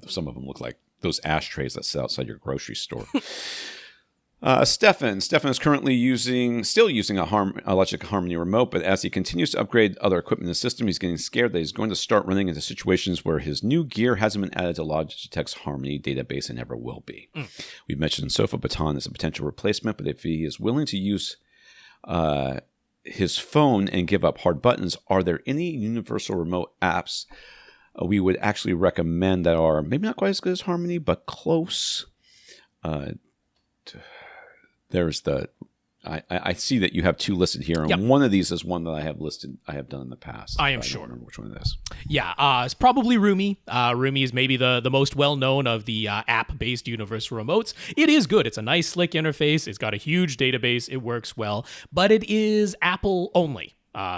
Some of them look like those ashtrays that sit outside your grocery store. Stefan is currently still using a Electric Harmony remote, but as he continues to upgrade other equipment in the system, he's getting scared that he's going to start running into situations where his new gear hasn't been added to Logitech's Harmony database and never will be. We've mentioned Sofa Baton as a potential replacement, but if he is willing to use his phone and give up hard buttons, are there any universal remote apps we would actually recommend that are maybe not quite as good as Harmony, but close? There's I see that you have two listed here, and one of these is one that I have done in the past. I am sure. sure. I don't remember which one it is. Yeah, it's probably Rumi. Rumi is maybe the most well-known of the app-based universal remotes. It is good. It's a nice, slick interface. It's got a huge database. It works well, but it is Apple only.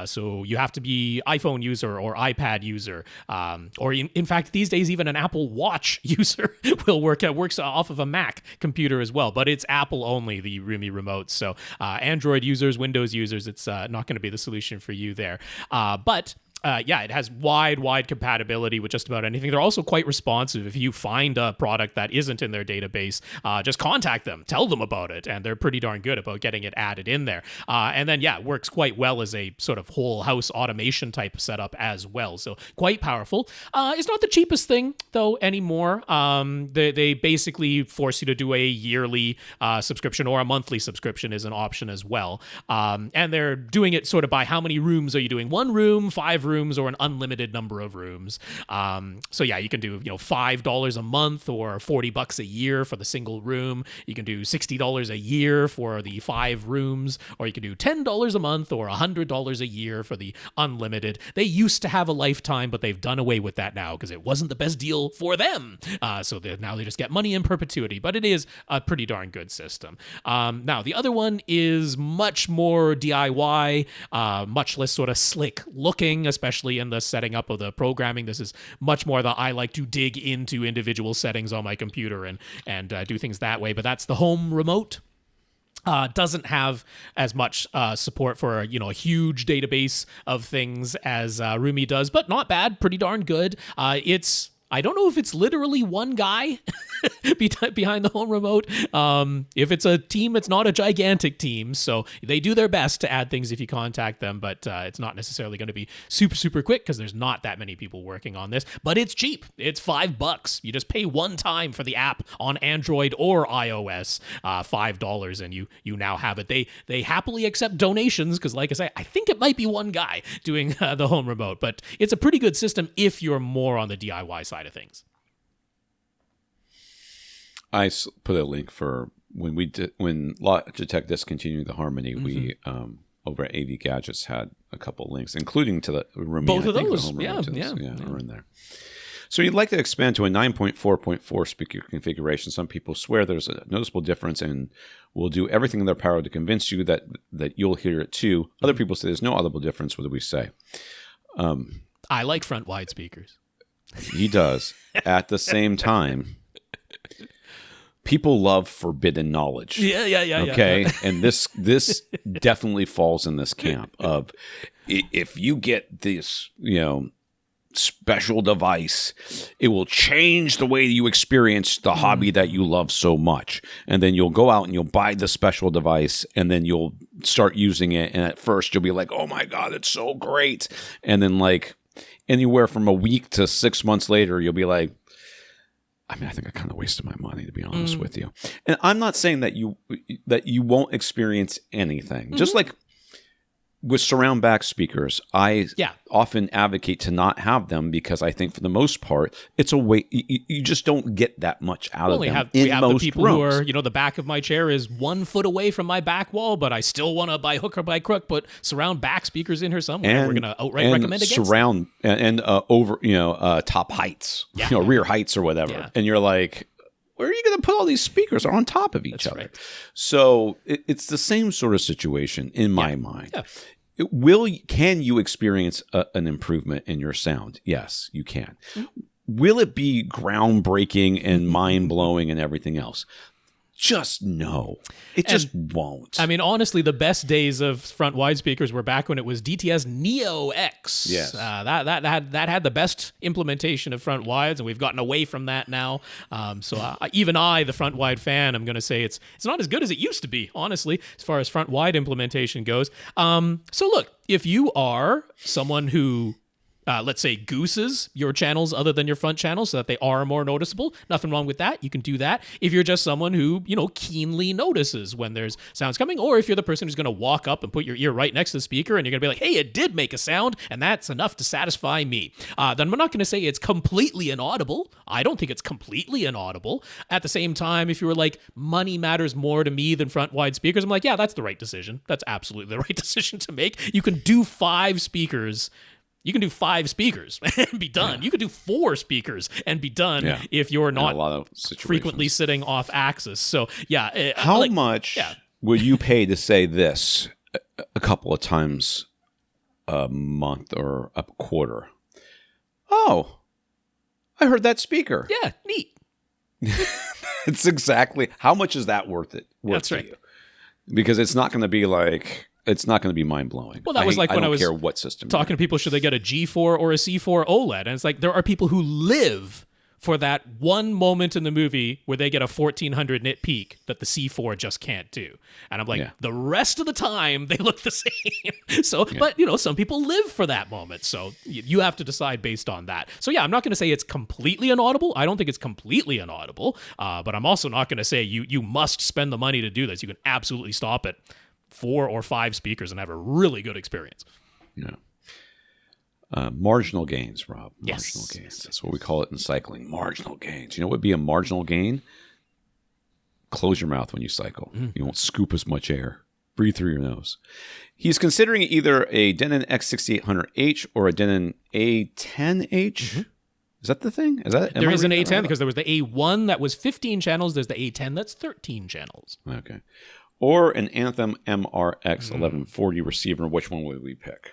So you have to be iPhone user or iPad user, or in fact, these days, even an Apple Watch user will work. It works off of a Mac computer as well, but it's Apple only, the Rumi remotes. So Android users, Windows users, it's not going to be the solution for you there. But it has wide compatibility with just about anything. They're also quite responsive. If you find a product that isn't in their database, just contact them, tell them about it, and they're pretty darn good about getting it added in there. And then, it works quite well as a sort of whole house automation type setup as well. So quite powerful. It's not the cheapest thing, though, anymore. They basically force you to do a yearly subscription, or a monthly subscription is an option as well. And they're doing it sort of by how many rooms are you doing? 1 room, 5 rooms, or an unlimited number of rooms. You can do $5 a month or $40 a year for the single room. You can do $60 a year for the 5 rooms, or you can do $10 a month or $100 a year for the unlimited. They used to have a lifetime, but they've done away with that now because it wasn't the best deal for them. So now they just get money in perpetuity, but it is a pretty darn good system. Now, the other one is much more DIY, much less sort of slick looking, especially in the setting up of the programming. This is much more that I like to dig into individual settings on my computer and do things that way. But that's the home remote. Doesn't have as much support for a huge database of things as Rumi does, but not bad, pretty darn good. I don't know if it's literally one guy behind the home remote. If it's a team, it's not a gigantic team. So they do their best to add things if you contact them, but it's not necessarily going to be super quick because there's not that many people working on this. But it's cheap. It's $5. You just pay one time for the app on Android or iOS, $5, and you now have it. They happily accept donations because, like I say, I think it might be one guy doing the home remote, but it's a pretty good system if you're more on the DIY side of things. I put a link for when Logitech discontinued the Harmony. We over at AV Gadgets had a couple links, including to the Rumi. Both of those, are in there. So you'd like to expand to a 9.4.4 speaker configuration. Some people swear there's a noticeable difference in will do everything in their power to convince you that you'll hear it too. Other people say there's no audible difference. What do we say? I like front wide speakers. He does. At the same time, people love forbidden knowledge. Yeah. Okay, and this definitely falls in this camp of if you get this, special device, it will change the way you experience the hobby that you love so much. And then you'll go out and you'll buy the special device, and then you'll start using it. And at first you'll be like, oh my God, it's so great. And then like anywhere from a week to 6 months later, you'll be like, I think I kind of wasted my money, to be honest with you. And I'm not saying that you won't experience anything. Just like with surround back speakers, I often advocate to not have them because I think for the most part, it's a way you just don't get that much out of them. We have the people who are, the back of my chair is 1 foot away from my back wall, but I still want to, by hook or by crook, put surround back speakers in here somewhere. And we're going to outright recommend against surround and over, top heights, rear heights or whatever. Yeah. And you're like, where are you going to put all these speakers on top of each other? Right. So it's the same sort of situation in my mind. Yeah. Can you experience an improvement in your sound? Yes, you can. Will it be groundbreaking and mind-blowing and everything else? Just no. It just won't. Honestly, the best days of front wide speakers were back when it was DTS Neo X. Yes. That had the best implementation of front wides, and we've gotten away from that now. Even I, the front wide fan, I'm going to say it's not as good as it used to be, honestly, as far as front wide implementation goes. So look, if you are someone who let's say gooses your channels other than your front channels so that they are more noticeable, nothing wrong with that. You can do that. If you're just someone who, keenly notices when there's sounds coming, or if you're the person who's going to walk up and put your ear right next to the speaker and you're going to be like, hey, it did make a sound and that's enough to satisfy me. Then I'm not going to say it's completely inaudible. I don't think it's completely inaudible. At the same time, if you were like, money matters more to me than front wide speakers, I'm like, yeah, that's the right decision. That's absolutely the right decision to make. You can do 5 speakers. You can do 5 speakers and be done. Yeah. You could do 4 speakers and be done if you're not a lot of frequently sitting off axis. So, how much would you pay to say this a couple of times a month or a quarter? Oh, I heard that speaker. Yeah, neat. It's exactly, how much is that worth it? That's right. You? Because it's not going to be like... It's not going to be mind-blowing. Well, that was like when I was care what system talking to people, should they get a G4 or a C4 OLED? And it's like there are people who live for that one moment in the movie where they get a 1400 nit peak that the C4 just can't do. And I'm like, the rest of the time, they look the same. But, some people live for that moment. So you have to decide based on that. So, I'm not going to say it's completely inaudible. I don't think it's completely inaudible. But I'm also not going to say you must spend the money to do this. You can absolutely stop it. 4 or 5 speakers and have a really good experience. Marginal gains, Rob. Yes. Marginal gains. That's what we call it in cycling. Marginal gains. You know what would be a marginal gain? Close your mouth when you cycle. You won't scoop as much air. Breathe through your nose. He's considering either a Denon X6800H or a Denon A10H. Is that the thing? There is an A10 because there was the A1 that was 15 channels. There's the A10 that's 13 channels. Okay. Or an Anthem MRX 1140 receiver. Which one would we pick?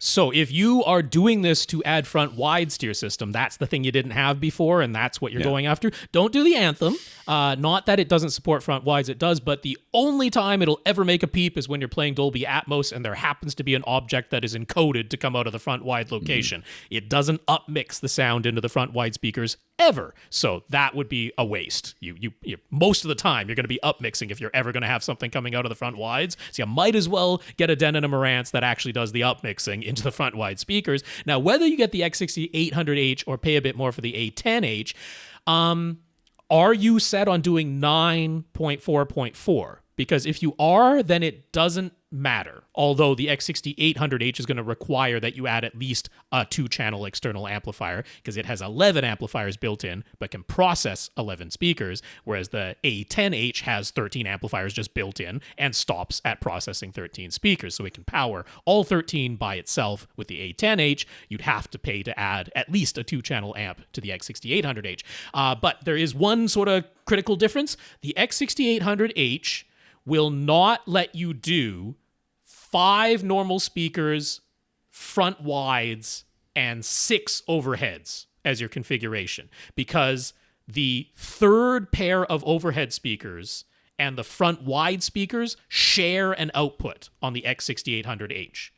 So if you are doing this to add front wides to your system, that's the thing you didn't have before, and that's what you're going after. Don't do the Anthem. Not that it doesn't support front wides, it does, but the only time it'll ever make a peep is when you're playing Dolby Atmos and there happens to be an object that is encoded to come out of the front wide location. It doesn't upmix the sound into the front wide speakers ever. So that would be a waste. You most of the time you're going to be upmixing if you're ever going to have something coming out of the front wides. So you might as well get a Denon and Marantz that actually does the upmixing into the front wide speakers. Now, whether you get the X6800H or pay a bit more for the A10H, are you set on doing 9.4.4? Because if you are, then it doesn't matter. Although the X6800H is going to require that you add at least a 2-channel external amplifier because it has 11 amplifiers built in but can process 11 speakers, whereas the A10H has 13 amplifiers just built in and stops at processing 13 speakers. So it can power all 13 by itself. With the A10H, you'd have to pay to add at least a 2-channel amp to the X6800H. But there is one sort of critical difference. The X6800H will not let you do 5 normal speakers, front wides, and 6 overheads as your configuration, because the third pair of overhead speakers and the front wide speakers share an output on the X6800H.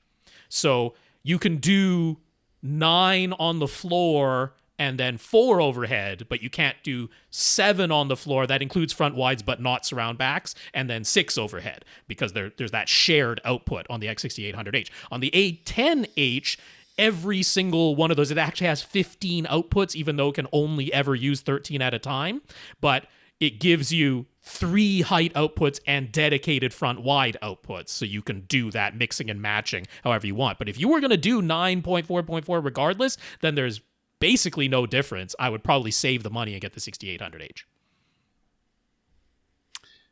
So you can do 9 on the floor and then 4 overhead, but you can't do 7 on the floor. That includes front wides, but not surround backs, and then 6 overhead, because there's that shared output on the X6800H. On the A10H, every single one of those, it actually has 15 outputs, even though it can only ever use 13 at a time. But it gives you 3 height outputs and dedicated front wide outputs, so you can do that mixing and matching however you want. But if you were going to do 9.4.4 regardless, then there's basically no difference. I would probably save the money and get the 6800H.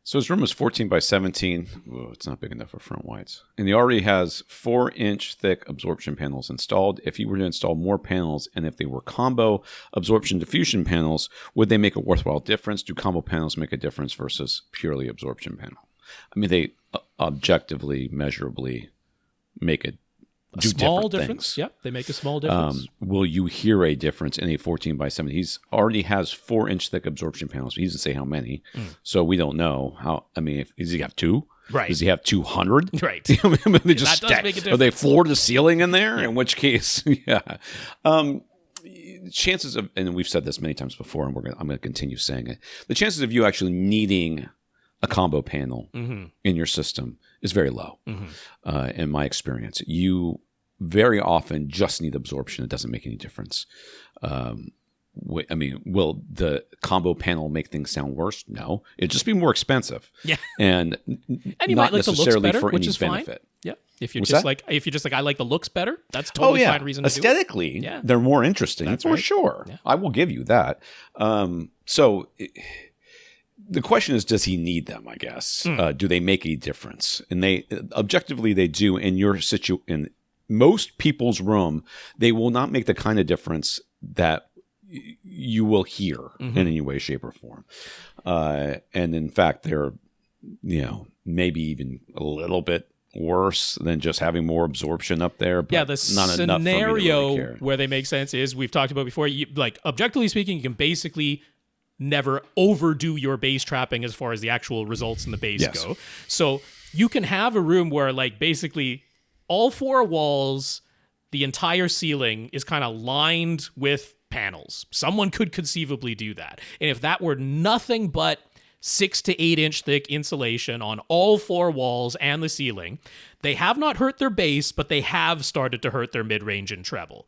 So his room is 14 by 17. Whoa, it's not big enough for front wides. And he already has 4-inch thick absorption panels installed. If you were to install more panels, and if they were combo absorption diffusion panels, would they make a worthwhile difference? Do combo panels make a difference versus purely absorption panel? I mean, they objectively, measurably make a small difference. Yeah, they make a small difference. Will you hear a difference in a 14 by 7? He's already has 4-inch thick absorption panels. He doesn't say how many, so we don't know how. I mean, does he have 2? Right. Does he have 200? Right. They just that does make a difference. Are they floor to ceiling in there? Yeah. In which case, yeah. Chances of, and we've said this many times before, and I'm going to continue saying it. The chances of you actually needing a combo panel in your system is very low. In my experience, you very often just need absorption. It doesn't make any difference. I mean, will the combo panel make things sound worse? No, it'd just be more expensive. Yeah, and you not might like necessarily the looks better, for which any is benefit. Fine. Yeah, if you're just like I like the looks better, that's totally fine reason to aesthetically, do it. they're more interesting. That's for sure. Yeah. I will give you that. The question is, does he need them? I guess. Do they make a difference? And they objectively they do. In your in most people's room, they will not make the kind of difference that you will hear in any way, shape, or form. And in fact, they're maybe even a little bit worse than just having more absorption up there. But the not scenario really where they make sense is we've talked about before. Like objectively speaking, you can basically never overdo your bass trapping as far as the actual results in the bass go. So you can have a room where like basically all 4 walls, the entire ceiling is kind of lined with panels. Someone could conceivably do that. And if that were nothing but 6 to 8 inch thick insulation on all 4 walls and the ceiling, they have not hurt their bass, but they have started to hurt their mid-range and treble.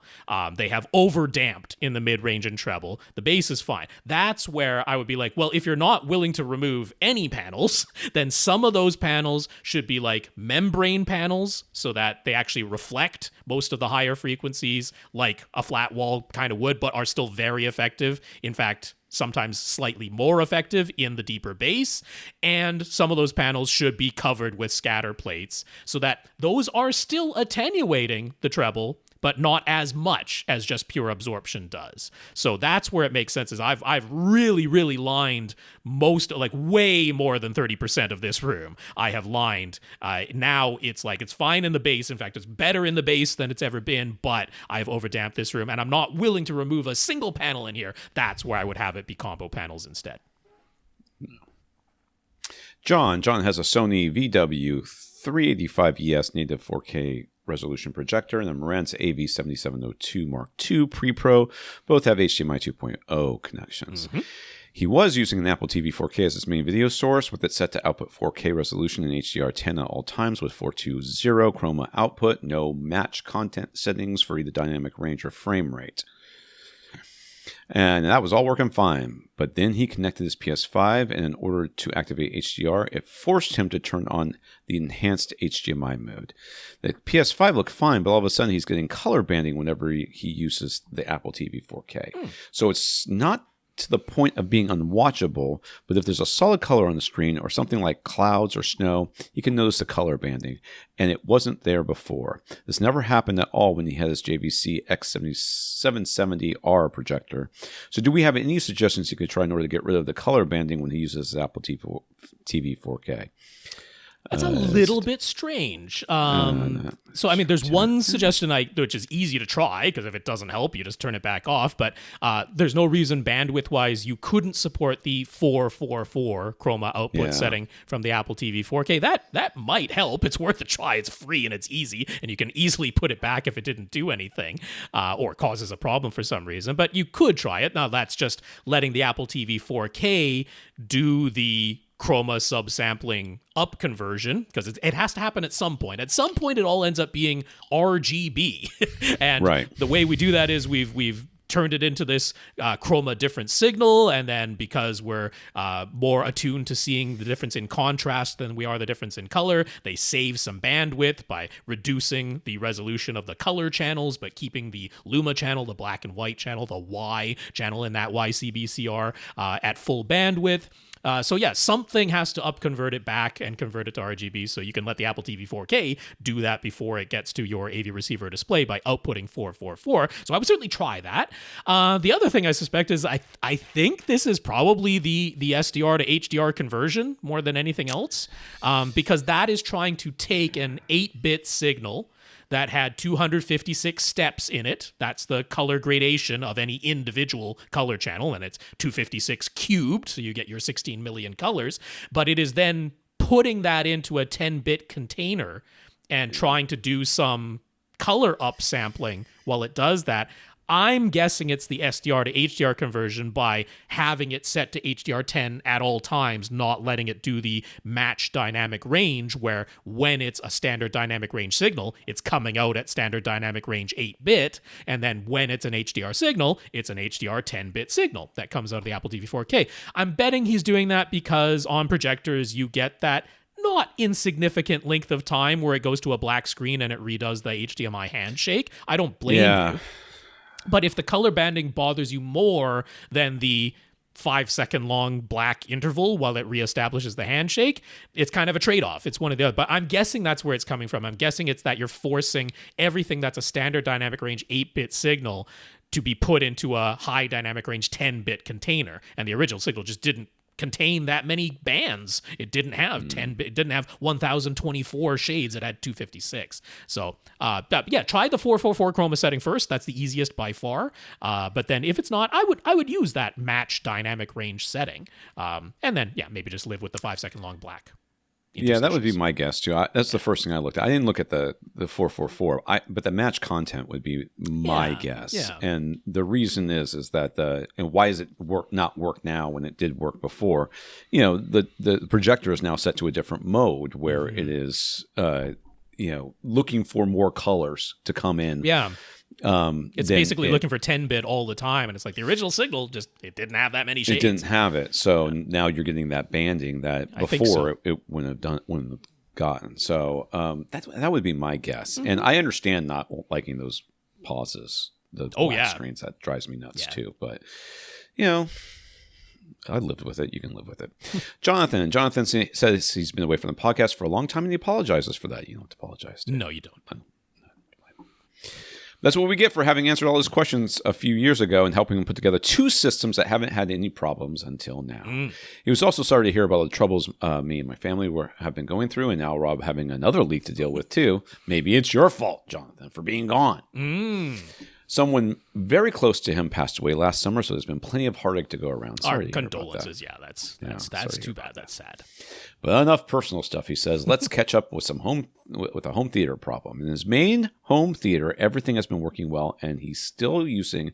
They have over-damped in the mid-range and treble. The bass is fine. That's where I would be like, well, if you're not willing to remove any panels, then some of those panels should be like membrane panels so that they actually reflect most of the higher frequencies like a flat wall kind of would, but are still very effective. In fact, sometimes slightly more effective in the deeper bass, and some of those panels should be covered with scatter plates so that those are still attenuating the treble, but not as much as just pure absorption does. So that's where it makes sense. Is I've really, really lined most, like way more than 30% of this room. I have lined. Now it's like it's fine in the bass. In fact, it's better in the bass than it's ever been. But I've overdamped this room, and I'm not willing to remove a single panel in here. That's where I would have it be combo panels instead. John has a Sony VW385ES native 4K resolution projector and a Marantz AV7702 Mark II Pre-Pro. Both have HDMI 2.0 connections. He was using an Apple TV 4K as his main video source, with it set to output 4K resolution in HDR10 at all times with 420 chroma output, no match content settings for either dynamic range or frame rate. And that was all working fine. But then he connected his PS5, and in order to activate HDR, it forced him to turn on the enhanced HDMI mode. The PS5 looked fine, but all of a sudden he's getting color banding whenever he uses the Apple TV 4K. So it's not to the point of being unwatchable, but if there's a solid color on the screen or something like clouds or snow, you can notice the color banding, and it wasn't there before. This never happened at all when he had his JVC X770R projector. So do we have any suggestions he could try in order to get rid of the color banding when he uses his Apple TV 4K? That's a little bit strange. So, I mean, there's one suggestion which is easy to try, because if it doesn't help, you just turn it back off. But there's no reason bandwidth-wise you couldn't support the 444 chroma output setting from the Apple TV 4K. That might help. It's worth a try. It's free and it's easy, and you can easily put it back if it didn't do anything or causes a problem for some reason. But you could try it. Now, that's just letting the Apple TV 4K do the chroma subsampling up conversion, because it has to happen at some point. At some point, it all ends up being RGB. And the way we do that is we've turned it into this chroma difference signal, and then because we're more attuned to seeing the difference in contrast than we are the difference in color, they save some bandwidth by reducing the resolution of the color channels, but keeping the Luma channel, the black and white channel, the Y channel in that YCBCR at full bandwidth. So yeah, something has to upconvert it back and convert it to RGB, so you can let the Apple TV 4K do that before it gets to your AV receiver display by outputting 444. So I would certainly try that. The other thing I suspect is I think this is probably the SDR to HDR conversion more than anything else, because that is trying to take an 8-bit signal that had 256 steps in it. That's the color gradation of any individual color channel, and it's 256 cubed, so you get your 16 million colors. But it is then putting that into a 10-bit container and trying to do some color upsampling while it does that. I'm guessing it's the SDR to HDR conversion by having it set to HDR10 at all times, not letting it do the match dynamic range, where when it's a standard dynamic range signal, it's coming out at standard dynamic range 8-bit, and then when it's an HDR signal, it's an HDR 10-bit signal that comes out of the Apple TV 4K. I'm betting he's doing that because on projectors, you get that not insignificant length of time where it goes to a black screen and it redoes the HDMI handshake. I don't blame you. But if the color banding bothers you more than the 5-second long black interval while it reestablishes the handshake, it's kind of a trade-off. It's one or the other. But I'm guessing that's where it's coming from. I'm guessing it's that you're forcing everything that's a standard dynamic range 8-bit signal to be put into a high dynamic range 10-bit container. And the original signal just didn't contain that many bands. It didn't have 10. It didn't have 1024 shades. It had 256. So yeah, try the 444 chroma setting first. That's the easiest by far. But then if it's not, I would use that match dynamic range setting. And then yeah, maybe just live with the 5-second long black. Yeah, that would be my guess too. That's the first thing I looked at. I didn't look at the 444, but the match content would be my guess. Yeah. And the reason is that and why is it not work now when it did work before? You know, the projector is now set to a different mode where it is looking for more colors to come in. Yeah. It's basically looking for 10-bit all the time, and it's like the original signal it didn't have that many shades. It didn't have it, so now you're getting that banding that before it wouldn't have gotten. So that would be my guess, and I understand not liking those pauses, the black screens. That drives me nuts too. But I lived with it. You can live with it. Jonathan says he's been away from the podcast for a long time, and he apologizes for that. You don't have to apologize. No, you don't. That's what we get for having answered all his questions a few years ago and helping him put together 2 systems that haven't had any problems until now. He was also sorry to hear about the troubles me and my family have been going through, and now Rob having another leak to deal with too. Maybe it's your fault, Jonathan, for being gone. Someone very close to him passed away last summer, so there's been plenty of heartache to go around. Sorry. Our condolences. Yeah, that's too bad. That's sad. But enough personal stuff. He says, let's catch up with a home theater problem. In his main home theater, everything has been working well, and he's still using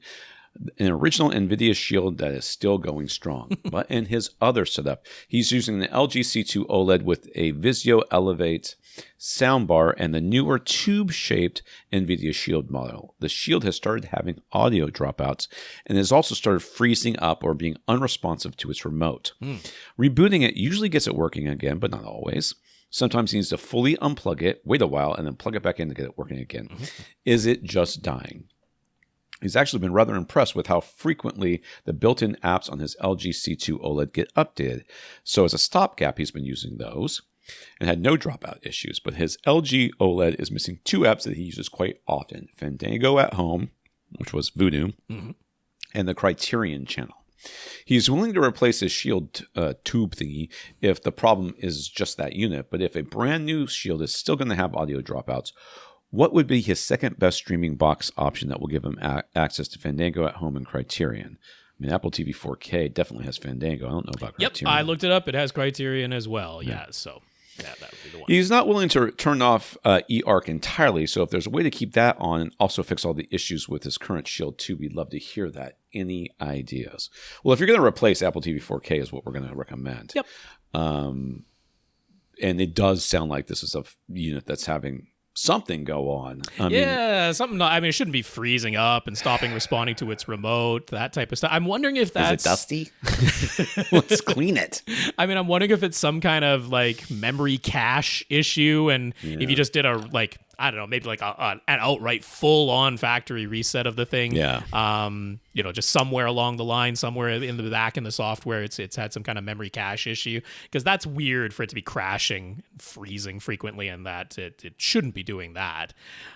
an original NVIDIA Shield that is still going strong. But in his other setup, he's using an LG C2 OLED with a Vizio Elevate soundbar and the newer tube-shaped NVIDIA Shield model. The Shield has started having audio dropouts and has also started freezing up or being unresponsive to its remote. Rebooting it usually gets it working again, but not always. Sometimes he needs to fully unplug it, wait a while, and then plug it back in to get it working again. Is it just dying? He's actually been rather impressed with how frequently the built-in apps on his LG C2 OLED get updated. So as a stopgap, he's been using those and had no dropout issues. But his LG OLED is missing 2 apps that he uses quite often: Fandango at Home, which was Voodoo, and the Criterion channel. He's willing to replace his Shield tube thingy if the problem is just that unit, but if a brand new Shield is still going to have audio dropouts, what would be his second best streaming box option that will give him access to Fandango at Home and Criterion? I mean, Apple TV 4K definitely has Fandango. I don't know about Criterion. Yep, I looked it up. It has Criterion as well. Yeah, so that would be the one. He's not willing to turn off eARC entirely, so if there's a way to keep that on and also fix all the issues with his current Shield 2, we'd love to hear that. Any ideas? Well, if you're going to replace Apple TV 4K is what we're going to recommend. Yep. And it does sound like this is a unit that's having something go on. Something. I mean, it shouldn't be freezing up and stopping responding to its remote, that type of stuff. I'm wondering if that's... Is it dusty? Let's clean it. I mean, I'm wondering if it's some kind of like memory cache issue, and if you just did a I don't know, maybe like an outright full-on factory reset of the thing. Yeah. Just somewhere along the line, somewhere in the back in the software, it's had some kind of memory cache issue, because that's weird for it to be crashing, freezing frequently, and that it shouldn't be doing that.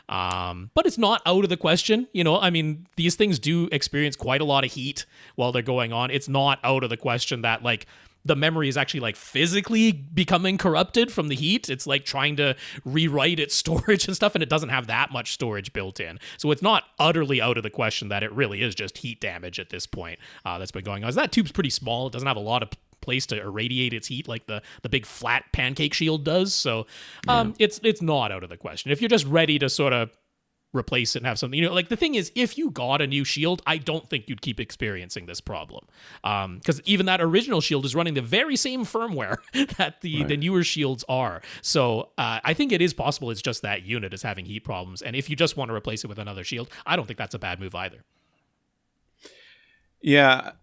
But it's not out of the question. I mean, these things do experience quite a lot of heat while they're going on. It's not out of the question that the memory is actually physically becoming corrupted from the heat. It's trying to rewrite its storage and stuff, and it doesn't have that much storage built in. So it's not utterly out of the question that it really is just heat damage at this point that's been going on. That tube's pretty small. It doesn't have a lot of place to irradiate its heat like the big flat pancake Shield does. So it's not out of the question. If you're just ready to sort of replace it and have something, the thing is, if you got a new Shield, I don't think you'd keep experiencing this problem, because even that original Shield is running the very same firmware that the newer Shields are. So I think it is possible it's just that unit is having heat problems, and if you just want to replace it with another Shield, I don't think that's a bad move either. Yeah,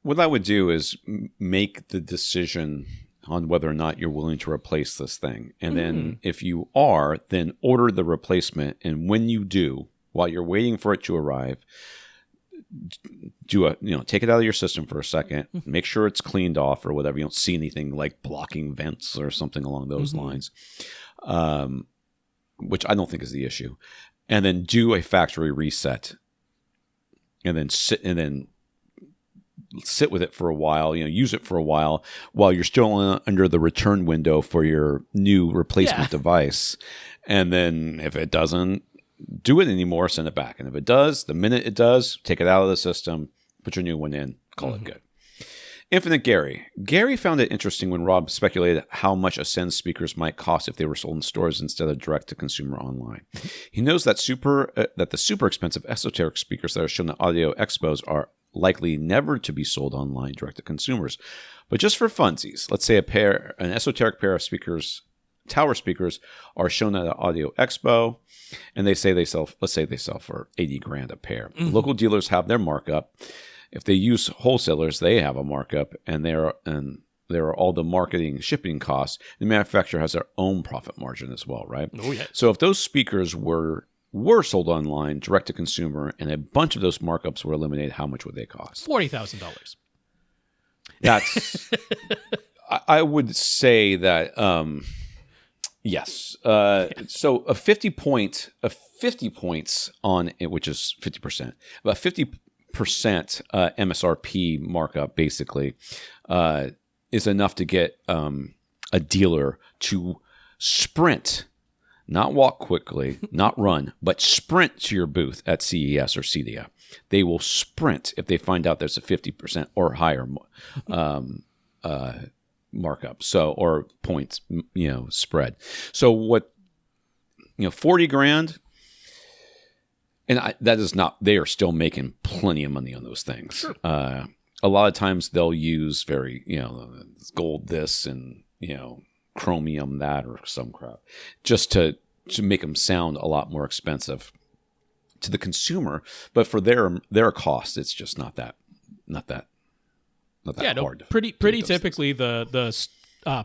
what I would do is make the decision on whether or not you're willing to replace this thing. And then if you are, then order the replacement. And when you do, while you're waiting for it to arrive, take it out of your system for a second, make sure it's cleaned off or whatever. You don't see anything like blocking vents or something along those lines, which I don't think is the issue. And then do a factory reset, and then sit with it for a while, use it for a while you're still under the return window for your new replacement device. And then if it doesn't do it anymore, send it back. And if it does, the minute it does, take it out of the system, put your new one in, call it good. Infinite Gary found it interesting when Rob speculated how much Ascend speakers might cost if they were sold in stores instead of direct to consumer online. He knows that the super expensive esoteric speakers that are shown at Audio Expos are likely never to be sold online direct to consumers. But just for funsies, let's say an esoteric pair of speakers, tower speakers, are shown at an Audio Expo, and let's say they sell for $80,000 a pair. Local dealers have their markup. If they use wholesalers, they have a markup, and there are all the marketing, shipping costs. The manufacturer has their own profit margin as well, right? Oh yeah. So if those speakers were sold online, direct to consumer, and a bunch of those markups were eliminated, how much would they cost? $40,000. That's, I would say that, yes. So a 50 points on it, which is 50%, about 50% MSRP markup basically is enough to get a dealer to sprint. Not walk quickly, not run, but sprint to your booth at CES or CEDIA. They will sprint if they find out there's a 50% or higher markup, or points, spread. So what, $40,000, and that is not. They are still making plenty of money on those things. Sure. A lot of times they'll use very, gold this and chromium that or some crap, just to make them sound a lot more expensive to the consumer, but for their cost, it's just not that hard. Pretty typically the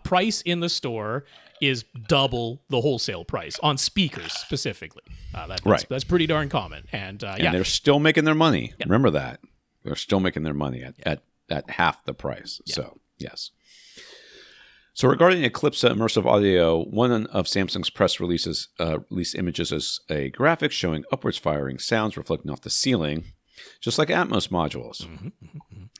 price in the store is double the wholesale price on speakers specifically. That's pretty darn common. And they're still making their money. Yeah. Remember that. They're still making their money at half the price. Yeah. So, yes. So regarding Eclipsa immersive audio, one of Samsung's press released images as a graphic showing upwards firing sounds reflecting off the ceiling, just like Atmos modules.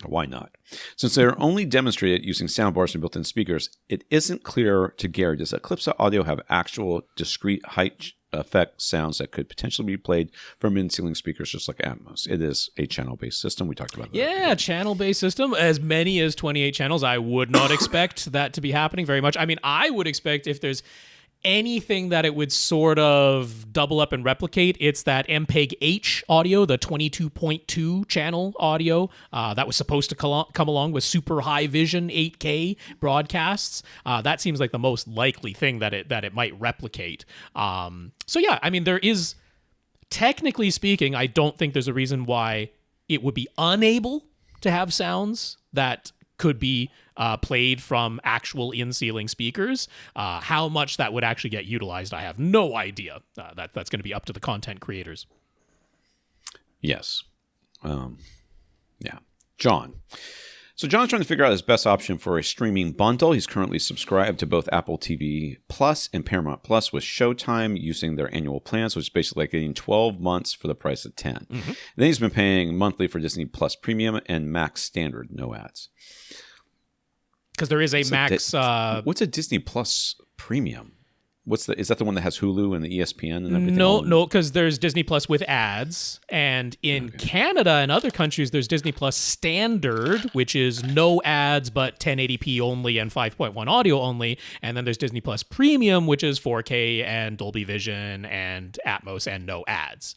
Why not? Since they're only demonstrated using soundbars and built-in speakers, it isn't clear to Gary, does Eclipsa audio have actual discrete height effect sounds that could potentially be played from in-ceiling speakers just like Atmos? It is a channel-based system. We talked about that. Yeah, channel-based system. As many as 28 channels. I would not expect that to be happening very much. I mean, I would expect if there's anything that it would sort of double up and replicate, it's that MPEG-H audio, the 22.2 channel audio that was supposed to come along with super high vision 8K broadcasts. That seems like the most likely thing that it might replicate. So yeah, I mean, there is, technically speaking, I don't think there's a reason why it would be unable to have sounds that could be played from actual in-ceiling speakers. How much that would actually get utilized, I have no idea. That's going to be up to the content creators. Yes. Yeah. John. So John's trying to figure out his best option for a streaming bundle. He's currently subscribed to both Apple TV Plus and Paramount Plus with Showtime using their annual plans, which is basically like getting 12 months for the price of 10. Mm-hmm. Then he's been paying monthly for Disney Plus Premium and Max Standard, no ads. Because there is a Max... what's a Disney Plus Premium? Is that the one that has Hulu and the ESPN and everything? No, because there's Disney Plus with ads, and in Canada and other countries, there's Disney Plus Standard, which is no ads but 1080p only and 5.1 audio only, and then there's Disney Plus Premium, which is 4K and Dolby Vision and Atmos and no ads.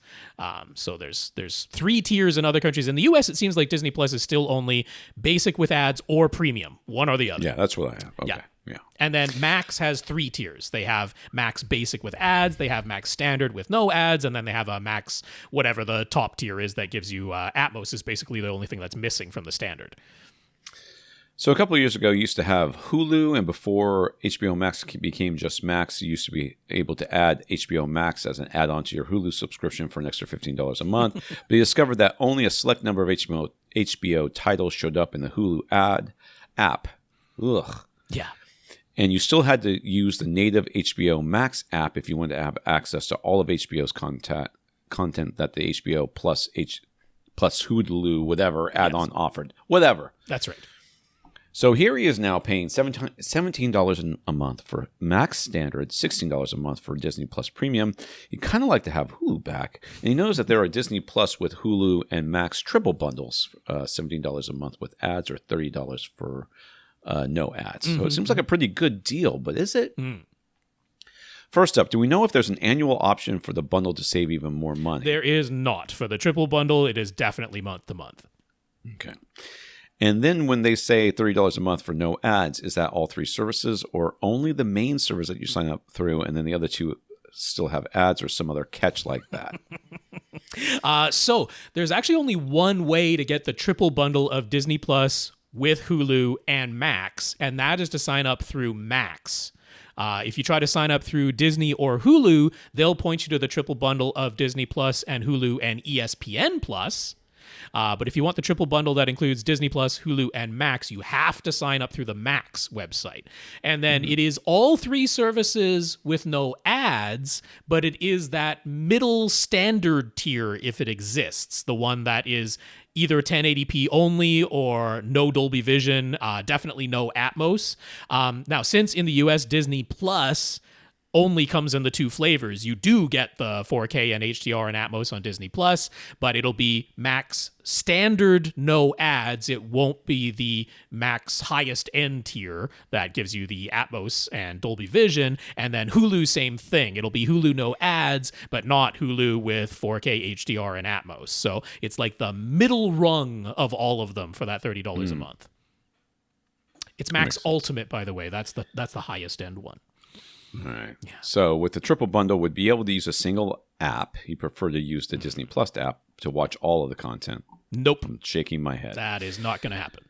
So there's 3 tiers in other countries. In the US, it seems like Disney Plus is still only basic with ads or premium, one or the other. Yeah, that's what I have. Okay. Yeah. And then Max has 3 tiers. They have Max Basic with ads, they have Max Standard with no ads, and then they have a Max whatever the top tier is that gives you Atmos is basically the only thing that's missing from the Standard. So a couple of years ago, you used to have Hulu, and before HBO Max became just Max, you used to be able to add HBO Max as an add-on to your Hulu subscription for an extra $15 a month. But you discovered that only a select number of HBO titles showed up in the Hulu app. Ugh. Yeah. And you still had to use the native HBO Max app if you wanted to have access to all of HBO's content that the HBO plus Hulu, whatever, add-on offered. Whatever. That's right. So here he is now paying $17 a month for Max Standard, $16 a month for Disney Plus Premium. He'd kind of like to have Hulu back. And he knows that there are Disney Plus with Hulu and Max triple bundles, $17 a month with ads or $30 for no ads. So it seems like a pretty good deal, but is it? First up, do we know if there's an annual option for the bundle to save even more money? There is not. For the triple bundle, it is definitely month to month. Okay. And then when they say $30 a month for no ads, is that all 3 services or only the main service that you sign up through and then the other 2 still have ads or some other catch like that? So there's actually only one way to get the triple bundle of Disney Plus with Hulu and Max, and that is to sign up through Max. If you try to sign up through Disney or Hulu, they'll point you to the triple bundle of Disney Plus and Hulu and ESPN Plus. But if you want the triple bundle that includes Disney Plus, Hulu, and Max, you have to sign up through the Max website. And then it is all 3 services with no ads, but it is that middle standard tier if it exists, the one that is either 1080p only or no Dolby Vision, definitely no Atmos. Now, since in the US, Disney Plus only comes in the 2 flavors. You do get the 4K and HDR and Atmos on Disney Plus, but it'll be Max Standard, no ads. It won't be the Max highest end tier that gives you the Atmos and Dolby Vision. And then Hulu, same thing. It'll be Hulu, no ads, but not Hulu with 4K, HDR, and Atmos. So it's like the middle rung of all of them for that $30 a month. It's Max Ultimate, by the way. That's the highest end one. All right. Yeah. So with the triple bundle, would be able to use a single app. He preferred to use the Disney Plus app to watch all of the content. Nope. I'm shaking my head. That is not going to happen.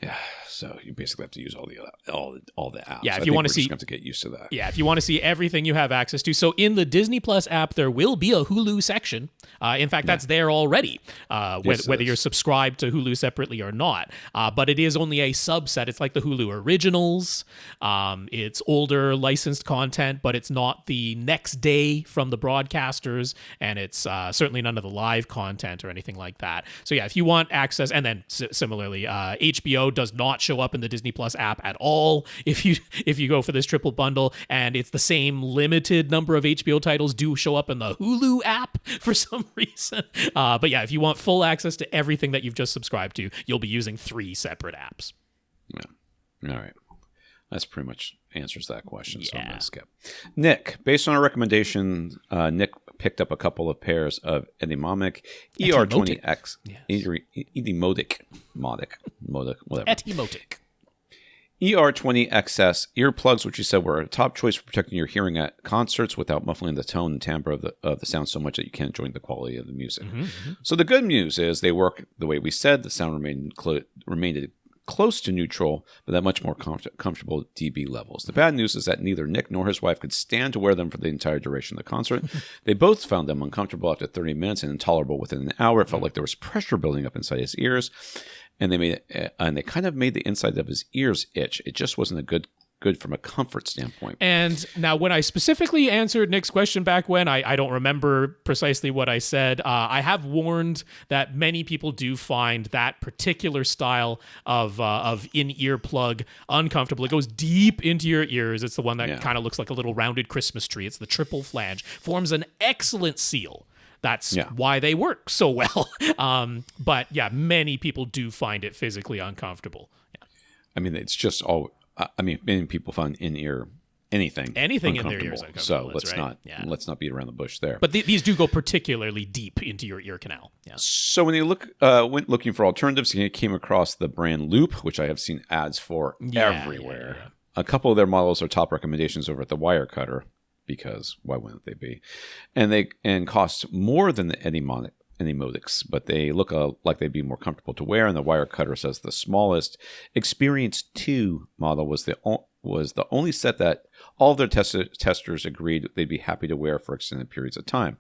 Yeah. So you basically have to use all the apps. Yeah, if you want to see, have to get used to that. Yeah, if you want to see everything you have access to. So in the Disney Plus app, there will be a Hulu section. In fact, that's there already, whether you're subscribed to Hulu separately or not. But it is only a subset. It's like the Hulu originals. It's older licensed content, but it's not the next day from the broadcasters, and it's certainly none of the live content or anything like that. So yeah, if you want access, and then similarly, HBO does not show up in the Disney Plus app at all if you go for this triple bundle, and it's the same limited number of HBO titles do show up in the Hulu app for some reason. But yeah, if you want full access to everything that you've just subscribed to, you'll be using 3 separate apps. Yeah. All right. That's pretty much answers that question. So I'm going to skip. Nick, based on our recommendation, Nick picked up a couple of pairs of Etymotic ER20X, Etymotic, whatever. Etymotic. ER20XS earplugs, which you said were a top choice for protecting your hearing at concerts without muffling the tone and timbre of the sound so much that you can't enjoy the quality of the music. So the good news is they work the way we said. The sound remained close to neutral, but at much more comfortable dB levels. The bad news is that neither Nick nor his wife could stand to wear them for the entire duration of the concert. They both found them uncomfortable after 30 minutes and intolerable within an hour. It felt like there was pressure building up inside his ears, and they kind of made the inside of his ears itch. It just wasn't a good from a comfort standpoint. And now when I specifically answered Nick's question back when, I don't remember precisely what I said. I have warned that many people do find that particular style of in-ear plug uncomfortable. It goes deep into your ears. It's the one that kind of looks like a little rounded Christmas tree. It's the triple flange. Forms an excellent seal. That's why they work so well. But yeah, many people do find it physically uncomfortable. Yeah. I mean, it's just all... many people find in-ear anything in their ears uncomfortable. So let's not beat around the bush there. But these do go particularly deep into your ear canal. Yeah. So when you went looking for alternatives, you came across the brand Loop, which I have seen ads for everywhere. Yeah. A couple of their models are top recommendations over at the Wirecutter, because why wouldn't they be? And cost more than the Etymotics, but they look like they'd be more comfortable to wear. And the Wirecutter says the smallest Experience 2 model was the only set that all of their testers agreed they'd be happy to wear for extended periods of time.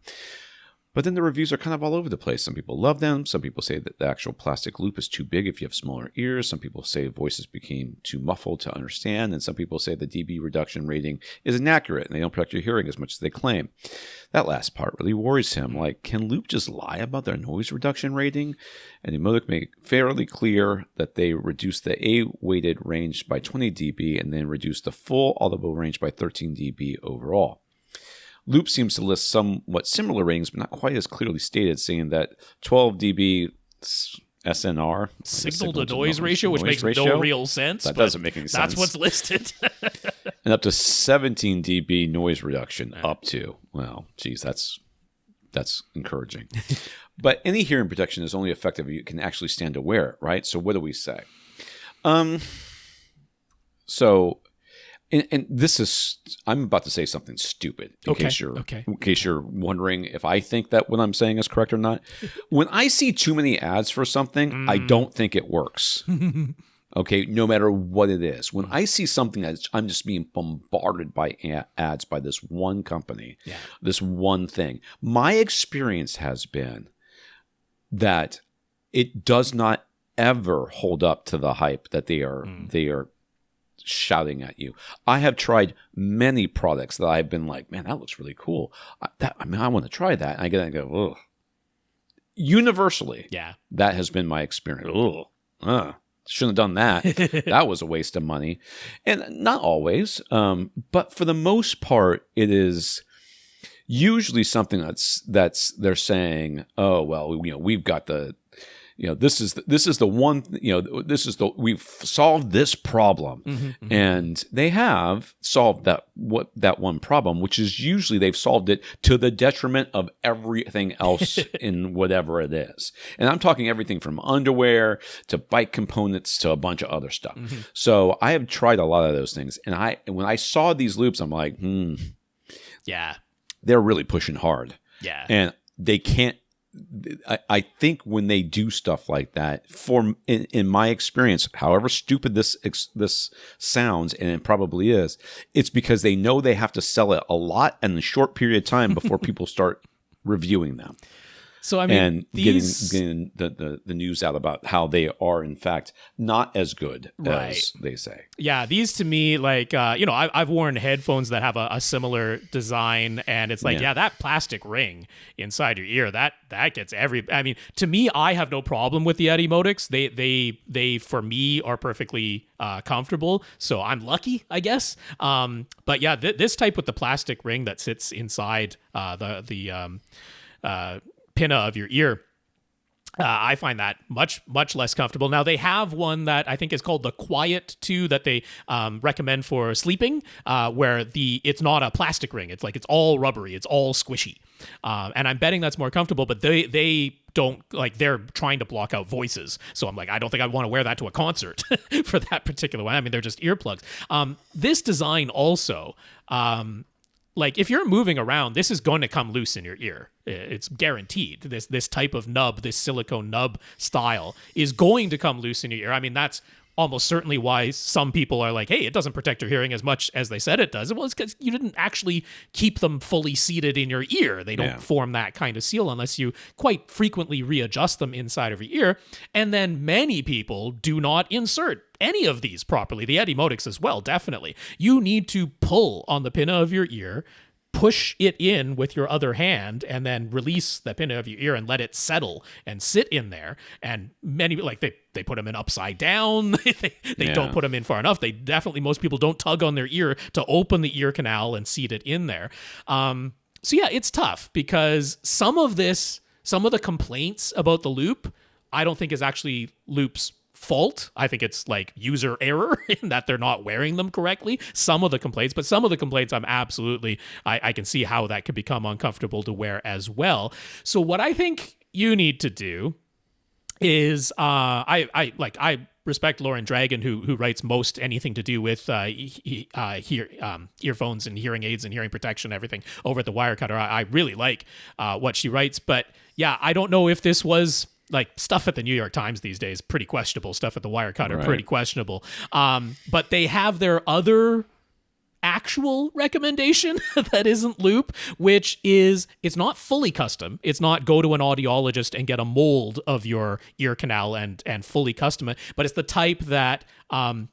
But then the reviews are kind of all over the place. Some people love them. Some people say that the actual plastic loop is too big if you have smaller ears. Some people say voices became too muffled to understand. And some people say the dB reduction rating is inaccurate and they don't protect your hearing as much as they claim. That last part really worries him. Like, can Loop just lie about their noise reduction rating? And Etymotic made fairly clear that they reduced the A-weighted range by 20 dB and then reduced the full audible range by 13 dB overall. Loop seems to list somewhat similar ratings, but not quite as clearly stated, saying that 12 dB SNR, signal to noise ratio, which makes no real sense. That doesn't make any sense. That's what's listed. And up to 17 dB noise reduction, up to. Well, geez, that's encouraging. But any hearing protection is only effective if you can actually stand to wear it, right? So what do we say? And this is, I'm about to say something stupid in case you're wondering if I think that what I'm saying is correct or not. When I see too many ads for something, I don't think it works. Okay, no matter what it is. When I see something that I'm just being bombarded by ads by this one company, this one thing, my experience has been that it does not ever hold up to the hype that they are shouting at you. I have tried many products that I've been like, man, that looks really cool. I want to try that. And I get it and go, ugh. Universally, that has been my experience. Shouldn't have done that. That was a waste of money. And not always, but for the most part, it is usually something that's they're saying, oh, well, we've got the, this is the one, we've solved this problem. And they have solved that one problem, which is usually they've solved it to the detriment of everything else in whatever it is. And I'm talking everything from underwear to bike components to a bunch of other stuff. So I have tried a lot of those things. And when I saw these loops, I'm like, they're really pushing hard. Yeah. And they can't I think when they do stuff like that, in my experience, however stupid this sounds, and it probably is, it's because they know they have to sell it a lot in a short period of time before people start reviewing them. So I mean, and getting the news out about how they are in fact not as good as they say. Yeah, these to me, like I've worn headphones that have a similar design, and it's like, that plastic ring inside your ear that gets I mean, to me, I have no problem with the Etymotics. They for me are perfectly comfortable, so I'm lucky, I guess. But yeah, this type with the plastic ring that sits inside the pinna of your ear, I find that much less comfortable. Now they have one that I think is called the Quiet 2 that they recommend for sleeping, where it's not a plastic ring. It's all rubbery. It's all squishy, and I'm betting that's more comfortable. But they don't, like, they're trying to block out voices. So I'm like, I don't think I'd want to wear that to a concert for that particular one. I mean, they're just earplugs. This design also. Like, if you're moving around, this is going to come loose in your ear. It's guaranteed. This type of nub, this silicone nub style, is going to come loose in your ear. I mean, that's almost certainly why some people are like, hey, it doesn't protect your hearing as much as they said it does. Well, it's because you didn't actually keep them fully seated in your ear. They don't form that kind of seal unless you quite frequently readjust them inside of your ear. And then many people do not insert any of these properly. The Etymotics as well, definitely. You need to pull on the pinna of your ear, push it in with your other hand, and then release the pinna of your ear and let it settle and sit in there. And many, like, they put them in upside down. they don't put them in far enough. Most people don't tug on their ear to open the ear canal and seat it in there. So yeah, it's tough because some of the complaints about the Loop, I don't think is actually Loop's fault. I think it's like user error in that they're not wearing them correctly. Some of the complaints I'm absolutely, I can see how that could become uncomfortable to wear as well. So what I think you need to do is, I respect Lauren Dragon, who writes most anything to do with earphones and hearing aids and hearing protection, everything over at the Wirecutter. I really like what she writes, but yeah, I don't know if this was, like, stuff at the New York Times these days, pretty questionable. Stuff at the Wirecutter, pretty questionable. But they have their other actual recommendation that isn't Loop, which is, it's not fully custom. It's not go to an audiologist and get a mold of your ear canal and fully custom it, but it's the type that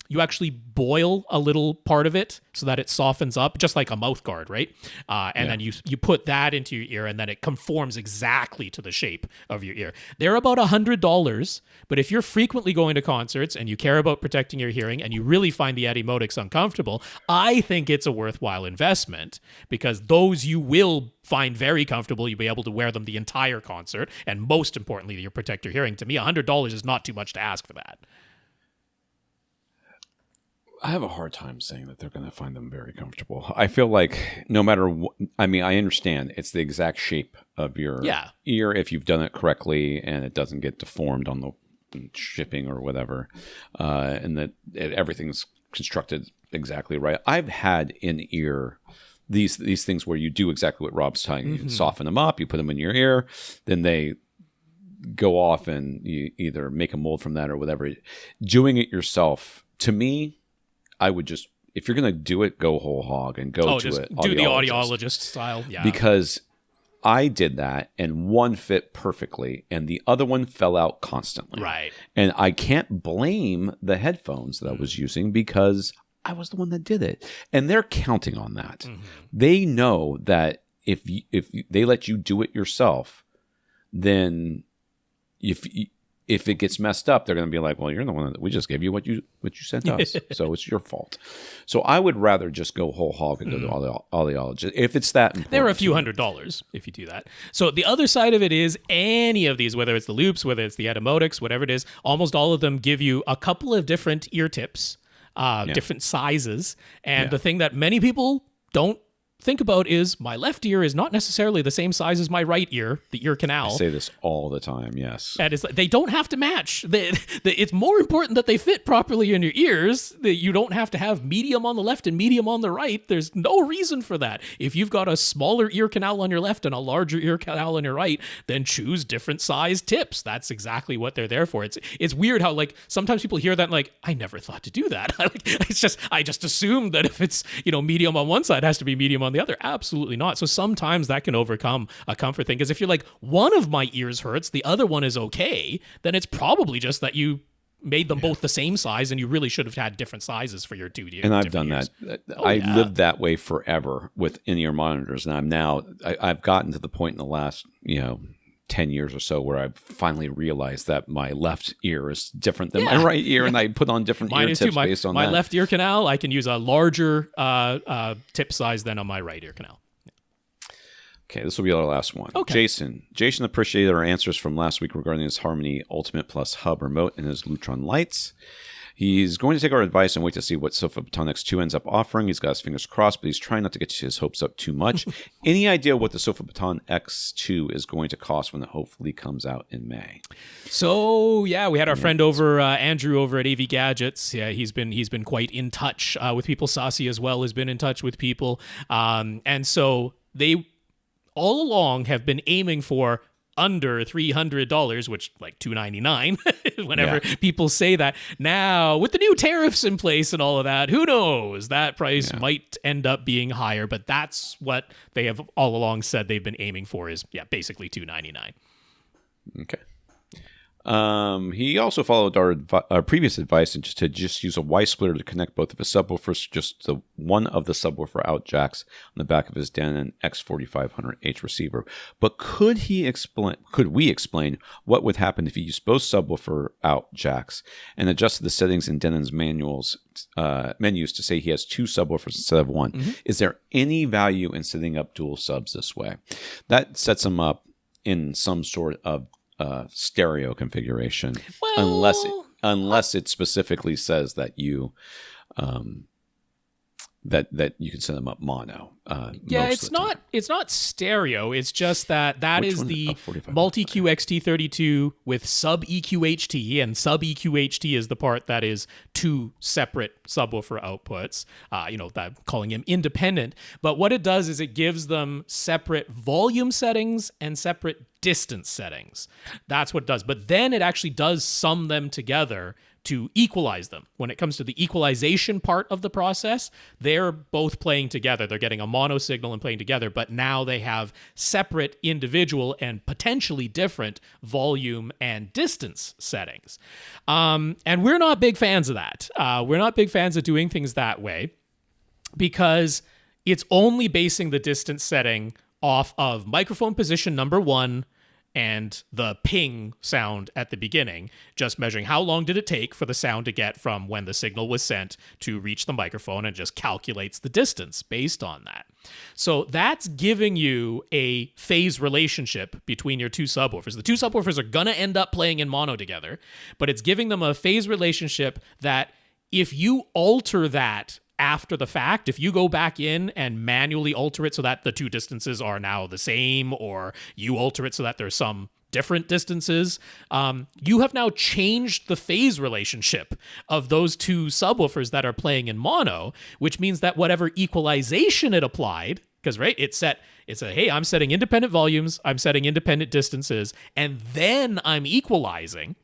you actually boil a little part of it so that it softens up, just like a mouth guard, right? And then you put that into your ear, and then it conforms exactly to the shape of your ear. They're about $100, but if you're frequently going to concerts and you care about protecting your hearing and you really find the Etymotics uncomfortable, I think it's a worthwhile investment, because those you will find very comfortable. You'll be able to wear them the entire concert, and most importantly, you'll protect your hearing. To me, $100 is not too much to ask for that. I have a hard time saying that they're going to find them very comfortable. I feel like no matter what, I mean, I understand it's the exact shape of your ear if you've done it correctly and it doesn't get deformed on the shipping or whatever, and that everything's constructed exactly right. I've had in ear these things where you do exactly what Rob's telling you. You soften them up, you put them in your ear, then they go off and you either make a mold from that or whatever. Doing it yourself, to me, I would just, if you're going to do it, go whole hog and go to it. Do the audiologist style. Yeah. Because I did that and one fit perfectly and the other one fell out constantly. Right. And I can't blame the headphones that I was using because I was the one that did it. And they're counting on that. Mm-hmm. They know that if they let you do it yourself, then if it gets messed up, they're going to be like, well, you're the one that we just gave you what you sent us. So it's your fault. So I would rather just go whole hog and go to audiologist if it's that important. There are a few $100 if you do that. So the other side of it is any of these, whether it's the Loops, whether it's the Etymotics, whatever it is, almost all of them give you a couple of different ear tips, different sizes. And the thing that many people don't think about is my left ear is not necessarily the same size as my right ear, the ear canal. I say this all the time, yes. And they don't have to match. It's more important that they fit properly in your ears. That you don't have to have medium on the left and medium on the right. There's no reason for that. If you've got a smaller ear canal on your left and a larger ear canal on your right, then choose different size tips. That's exactly what they're there for. It's weird how like sometimes people hear that and like, I never thought to do that. I just assumed that if it's, medium on one side, it has to be medium on the other. Absolutely not. So sometimes that can overcome a comfort thing. Because if you're like, one of my ears hurts, the other one is okay, then it's probably just that you made them both the same size and you really should have had different sizes for your two ears. And I've done that. I lived that way forever with in-ear monitors. And I've gotten to the point in the last, 10 years or so where I've finally realized that my left ear is different than my right ear, and I put on different ear tips based on that. My left ear canal, I can use a larger tip size than on my right ear canal. Okay, this will be our last one. Okay. Jason appreciated our answers from last week regarding his Harmony Ultimate Plus Hub remote and his Lutron lights. He's going to take our advice and wait to see what Sofa Baton X2 ends up offering. He's got his fingers crossed, but he's trying not to get his hopes up too much. Any idea what the Sofa Baton X2 is going to cost when it hopefully comes out in May? So, we had our friend over, Andrew over at AV Gadgets. Yeah, he's been quite in touch with people. Sasi as well has been in touch with people. And so they all along have been aiming for under $300, which like $299 whenever people say that. Now, with the new tariffs in place and all of that, who knows? That price might end up being higher, but that's what they have all along said they've been aiming for is, basically $299. Okay. He also followed our previous advice and to use a Y splitter to connect both of his subwoofers, just one of the subwoofer out jacks on the back of his Denon X4500H receiver. But could we explain what would happen if he used both subwoofer out jacks and adjusted the settings in Denon's menus to say he has two subwoofers instead of one? Mm-hmm. Is there any value in setting up dual subs this way? That sets him up in some sort of stereo configuration, unless it specifically says that you that you can set them up mono. It's not stereo. It's just that is the multi-Q XT32 with sub EQHT, and sub EQHT is the part that is two separate subwoofer outputs. That calling him independent. But what it does is it gives them separate volume settings and separate distance settings. That's what it does. But then it actually does sum them together to equalize them. When it comes to the equalization part of the process, they're both playing together. They're getting a mono signal and playing together, but now they have separate individual and potentially different volume and distance settings. And we're not big fans of that. We're not big fans of doing things that way because it's only basing the distance setting off of microphone position number 1 and the ping sound at the beginning, just measuring how long did it take for the sound to get from when the signal was sent to reach the microphone, and just calculates the distance based on that. So that's giving you a phase relationship between your two subwoofers. The two subwoofers are going to end up playing in mono together, but it's giving them a phase relationship that if you alter that after the fact, if you go back in and manually alter it so that the two distances are now the same, or you alter it so that there's some different distances, you have now changed the phase relationship of those two subwoofers that are playing in mono, which means that whatever equalization it applied, because it's a, hey, I'm setting independent volumes, I'm setting independent distances, and then I'm equalizing.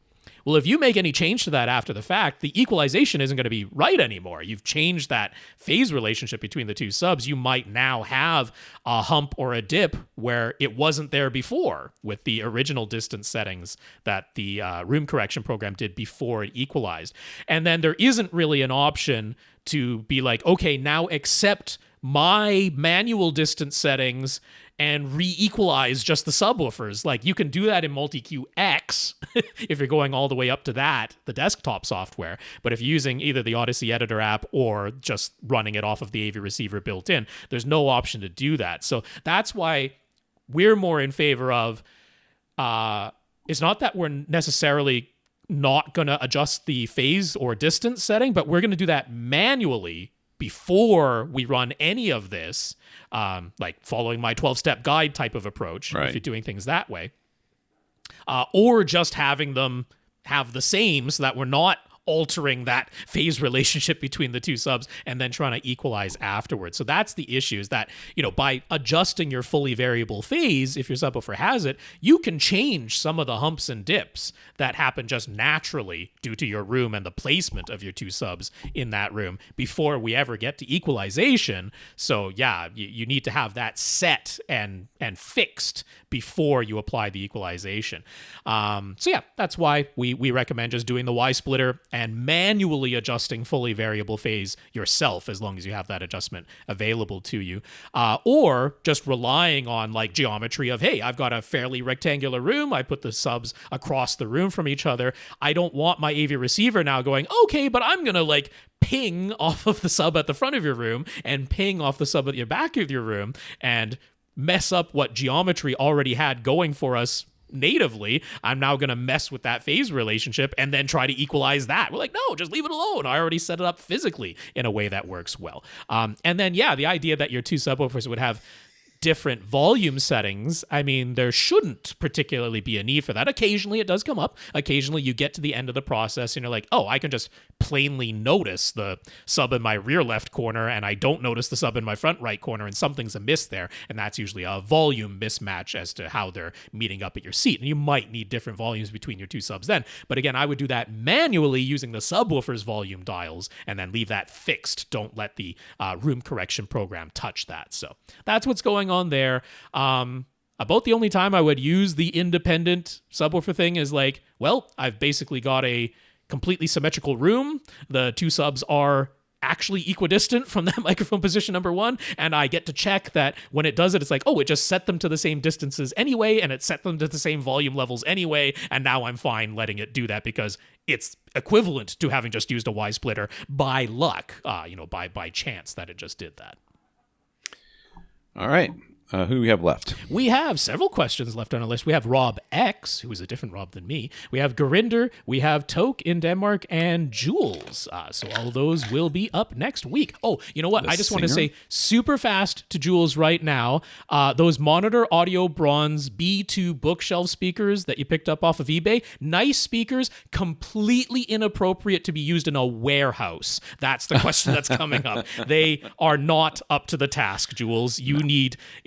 Well, if you make any change to that after the fact, the equalization isn't going to be right anymore. You've changed that phase relationship between the two subs. You might now have a hump or a dip where it wasn't there before with the original distance settings that the room correction program did before it equalized. And then there isn't really an option to be like, okay, now accept my manual distance settings and re-equalize just the subwoofers. Like, you can do that in multi-Q X if you're going all the way up to that, the desktop software. But if you're using either the Odyssey Editor app or just running it off of the AV receiver built in, there's no option to do that. So that's why we're more in favor of, it's not that we're necessarily not going to adjust the phase or distance setting, but we're going to do that manually before we run any of this, like following my 12-step guide type of approach, if you're doing things that way, or just having them have the same so that we're not altering that phase relationship between the two subs and then trying to equalize afterwards. So that's the issue, is that, by adjusting your fully variable phase, if your subwoofer has it, you can change some of the humps and dips that happen just naturally due to your room and the placement of your two subs in that room before we ever get to equalization. So yeah, you need to have that set and fixed before you apply the equalization. So yeah, that's why we recommend just doing the Y splitter and manually adjusting fully variable phase yourself, as long as you have that adjustment available to you, or just relying on like geometry of, hey, I've got a fairly rectangular room, I put the subs across the room from each other. I don't want my AV receiver now going, okay, but I'm gonna like ping off of the sub at the front of your room and ping off the sub at your back of your room and mess up what geometry already had going for us natively. I'm now going to mess with that phase relationship and then try to equalize that. We're like, no, just leave it alone. I already set it up physically in a way that works well. And then, yeah, the idea that your two subwoofers would have different volume settings, I mean, there shouldn't particularly be a need for that. Occasionally it does come up. Occasionally you get to the end of the process and you're like, oh, I can just plainly notice the sub in my rear left corner and I don't notice the sub in my front right corner, and something's amiss there. And that's usually a volume mismatch as to how they're meeting up at your seat. And you might need different volumes between your two subs then. But again, I would do that manually using the subwoofer's volume dials and then leave that fixed. Don't let the room correction program touch that. So that's what's going on there. About the only time I would use the independent subwoofer thing is like, well, I've basically got a completely symmetrical room. The two subs are actually equidistant from that microphone position number one, and I get to check that when it does it, it's like, oh, it just set them to the same distances anyway, and it set them to the same volume levels anyway, and now I'm fine letting it do that because it's equivalent to having just used a Y splitter by luck, by chance that it just did that. All right. Who do we have left? We have several questions left on our list. We have Rob X, who is a different Rob than me. We have Gurinder. We have Toke in Denmark, and Jules. So all those will be up next week. Oh, you know what? I just want to say super fast to Jules right now. Those Monitor Audio Bronze B2 bookshelf speakers that you picked up off of eBay, nice speakers, completely inappropriate to be used in a warehouse. That's the question that's coming up. They are not up to the task, Jules.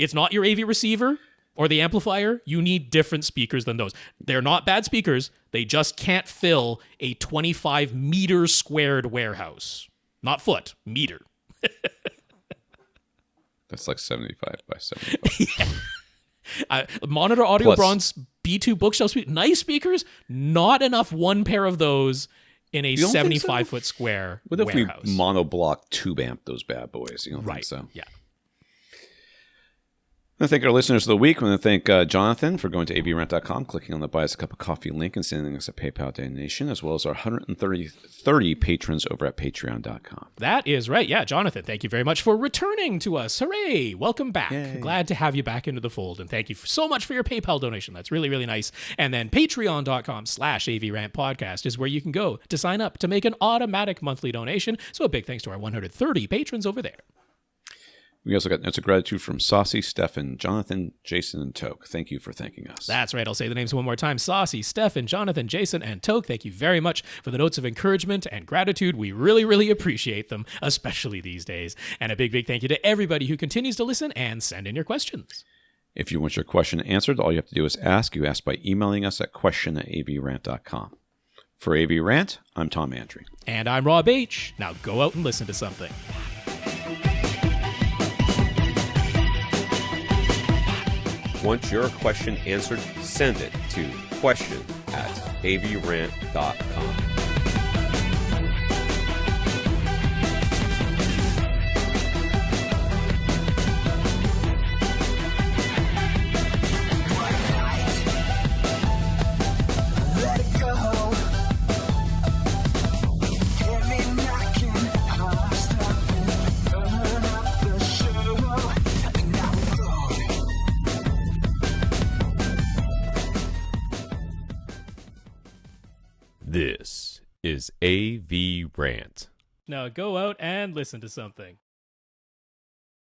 It's not your AV receiver or the amplifier. You need different speakers than those. They're not bad speakers. They just can't fill a 25 meter squared warehouse. Not foot, meter. That's like 75 by 75. Yeah. Monitor Audio Bronze B2 bookshelf speakers, nice speakers, not enough one pair of those in a 75-foot square warehouse. What if we monoblock tube amp those bad boys? You don't think so? Yeah. I want to thank our listeners of the week. I want to thank Jonathan for going to avrant.com, clicking on the Buy Us a Cup of Coffee link, and sending us a PayPal donation, as well as our 130 patrons over at patreon.com. That is right. Yeah, Jonathan, thank you very much for returning to us. Hooray! Welcome back. Yay. Glad to have you back into the fold, and thank you so much for your PayPal donation. That's really, really nice. And then patreon.com/AVRant podcast is where you can go to sign up to make an automatic monthly donation. So a big thanks to our 130 patrons over there. We also got notes of gratitude from Sasi, Stefan, Jonathan, Jason, and Toke. Thank you for thanking us. That's right. I'll say the names one more time. Sasi, Stefan, Jonathan, Jason, and Toke. Thank you very much for the notes of encouragement and gratitude. We really, really appreciate them, especially these days. And a big, big thank you to everybody who continues to listen and send in your questions. If you want your question answered, all you have to do is ask. You ask by emailing us at question@avrant.com. For AVRant, I'm Tom Antry. And I'm Rob H. Now go out and listen to something. Want your question answered? Send it to question@avrant.com. This is AVRant. Now go out and listen to something.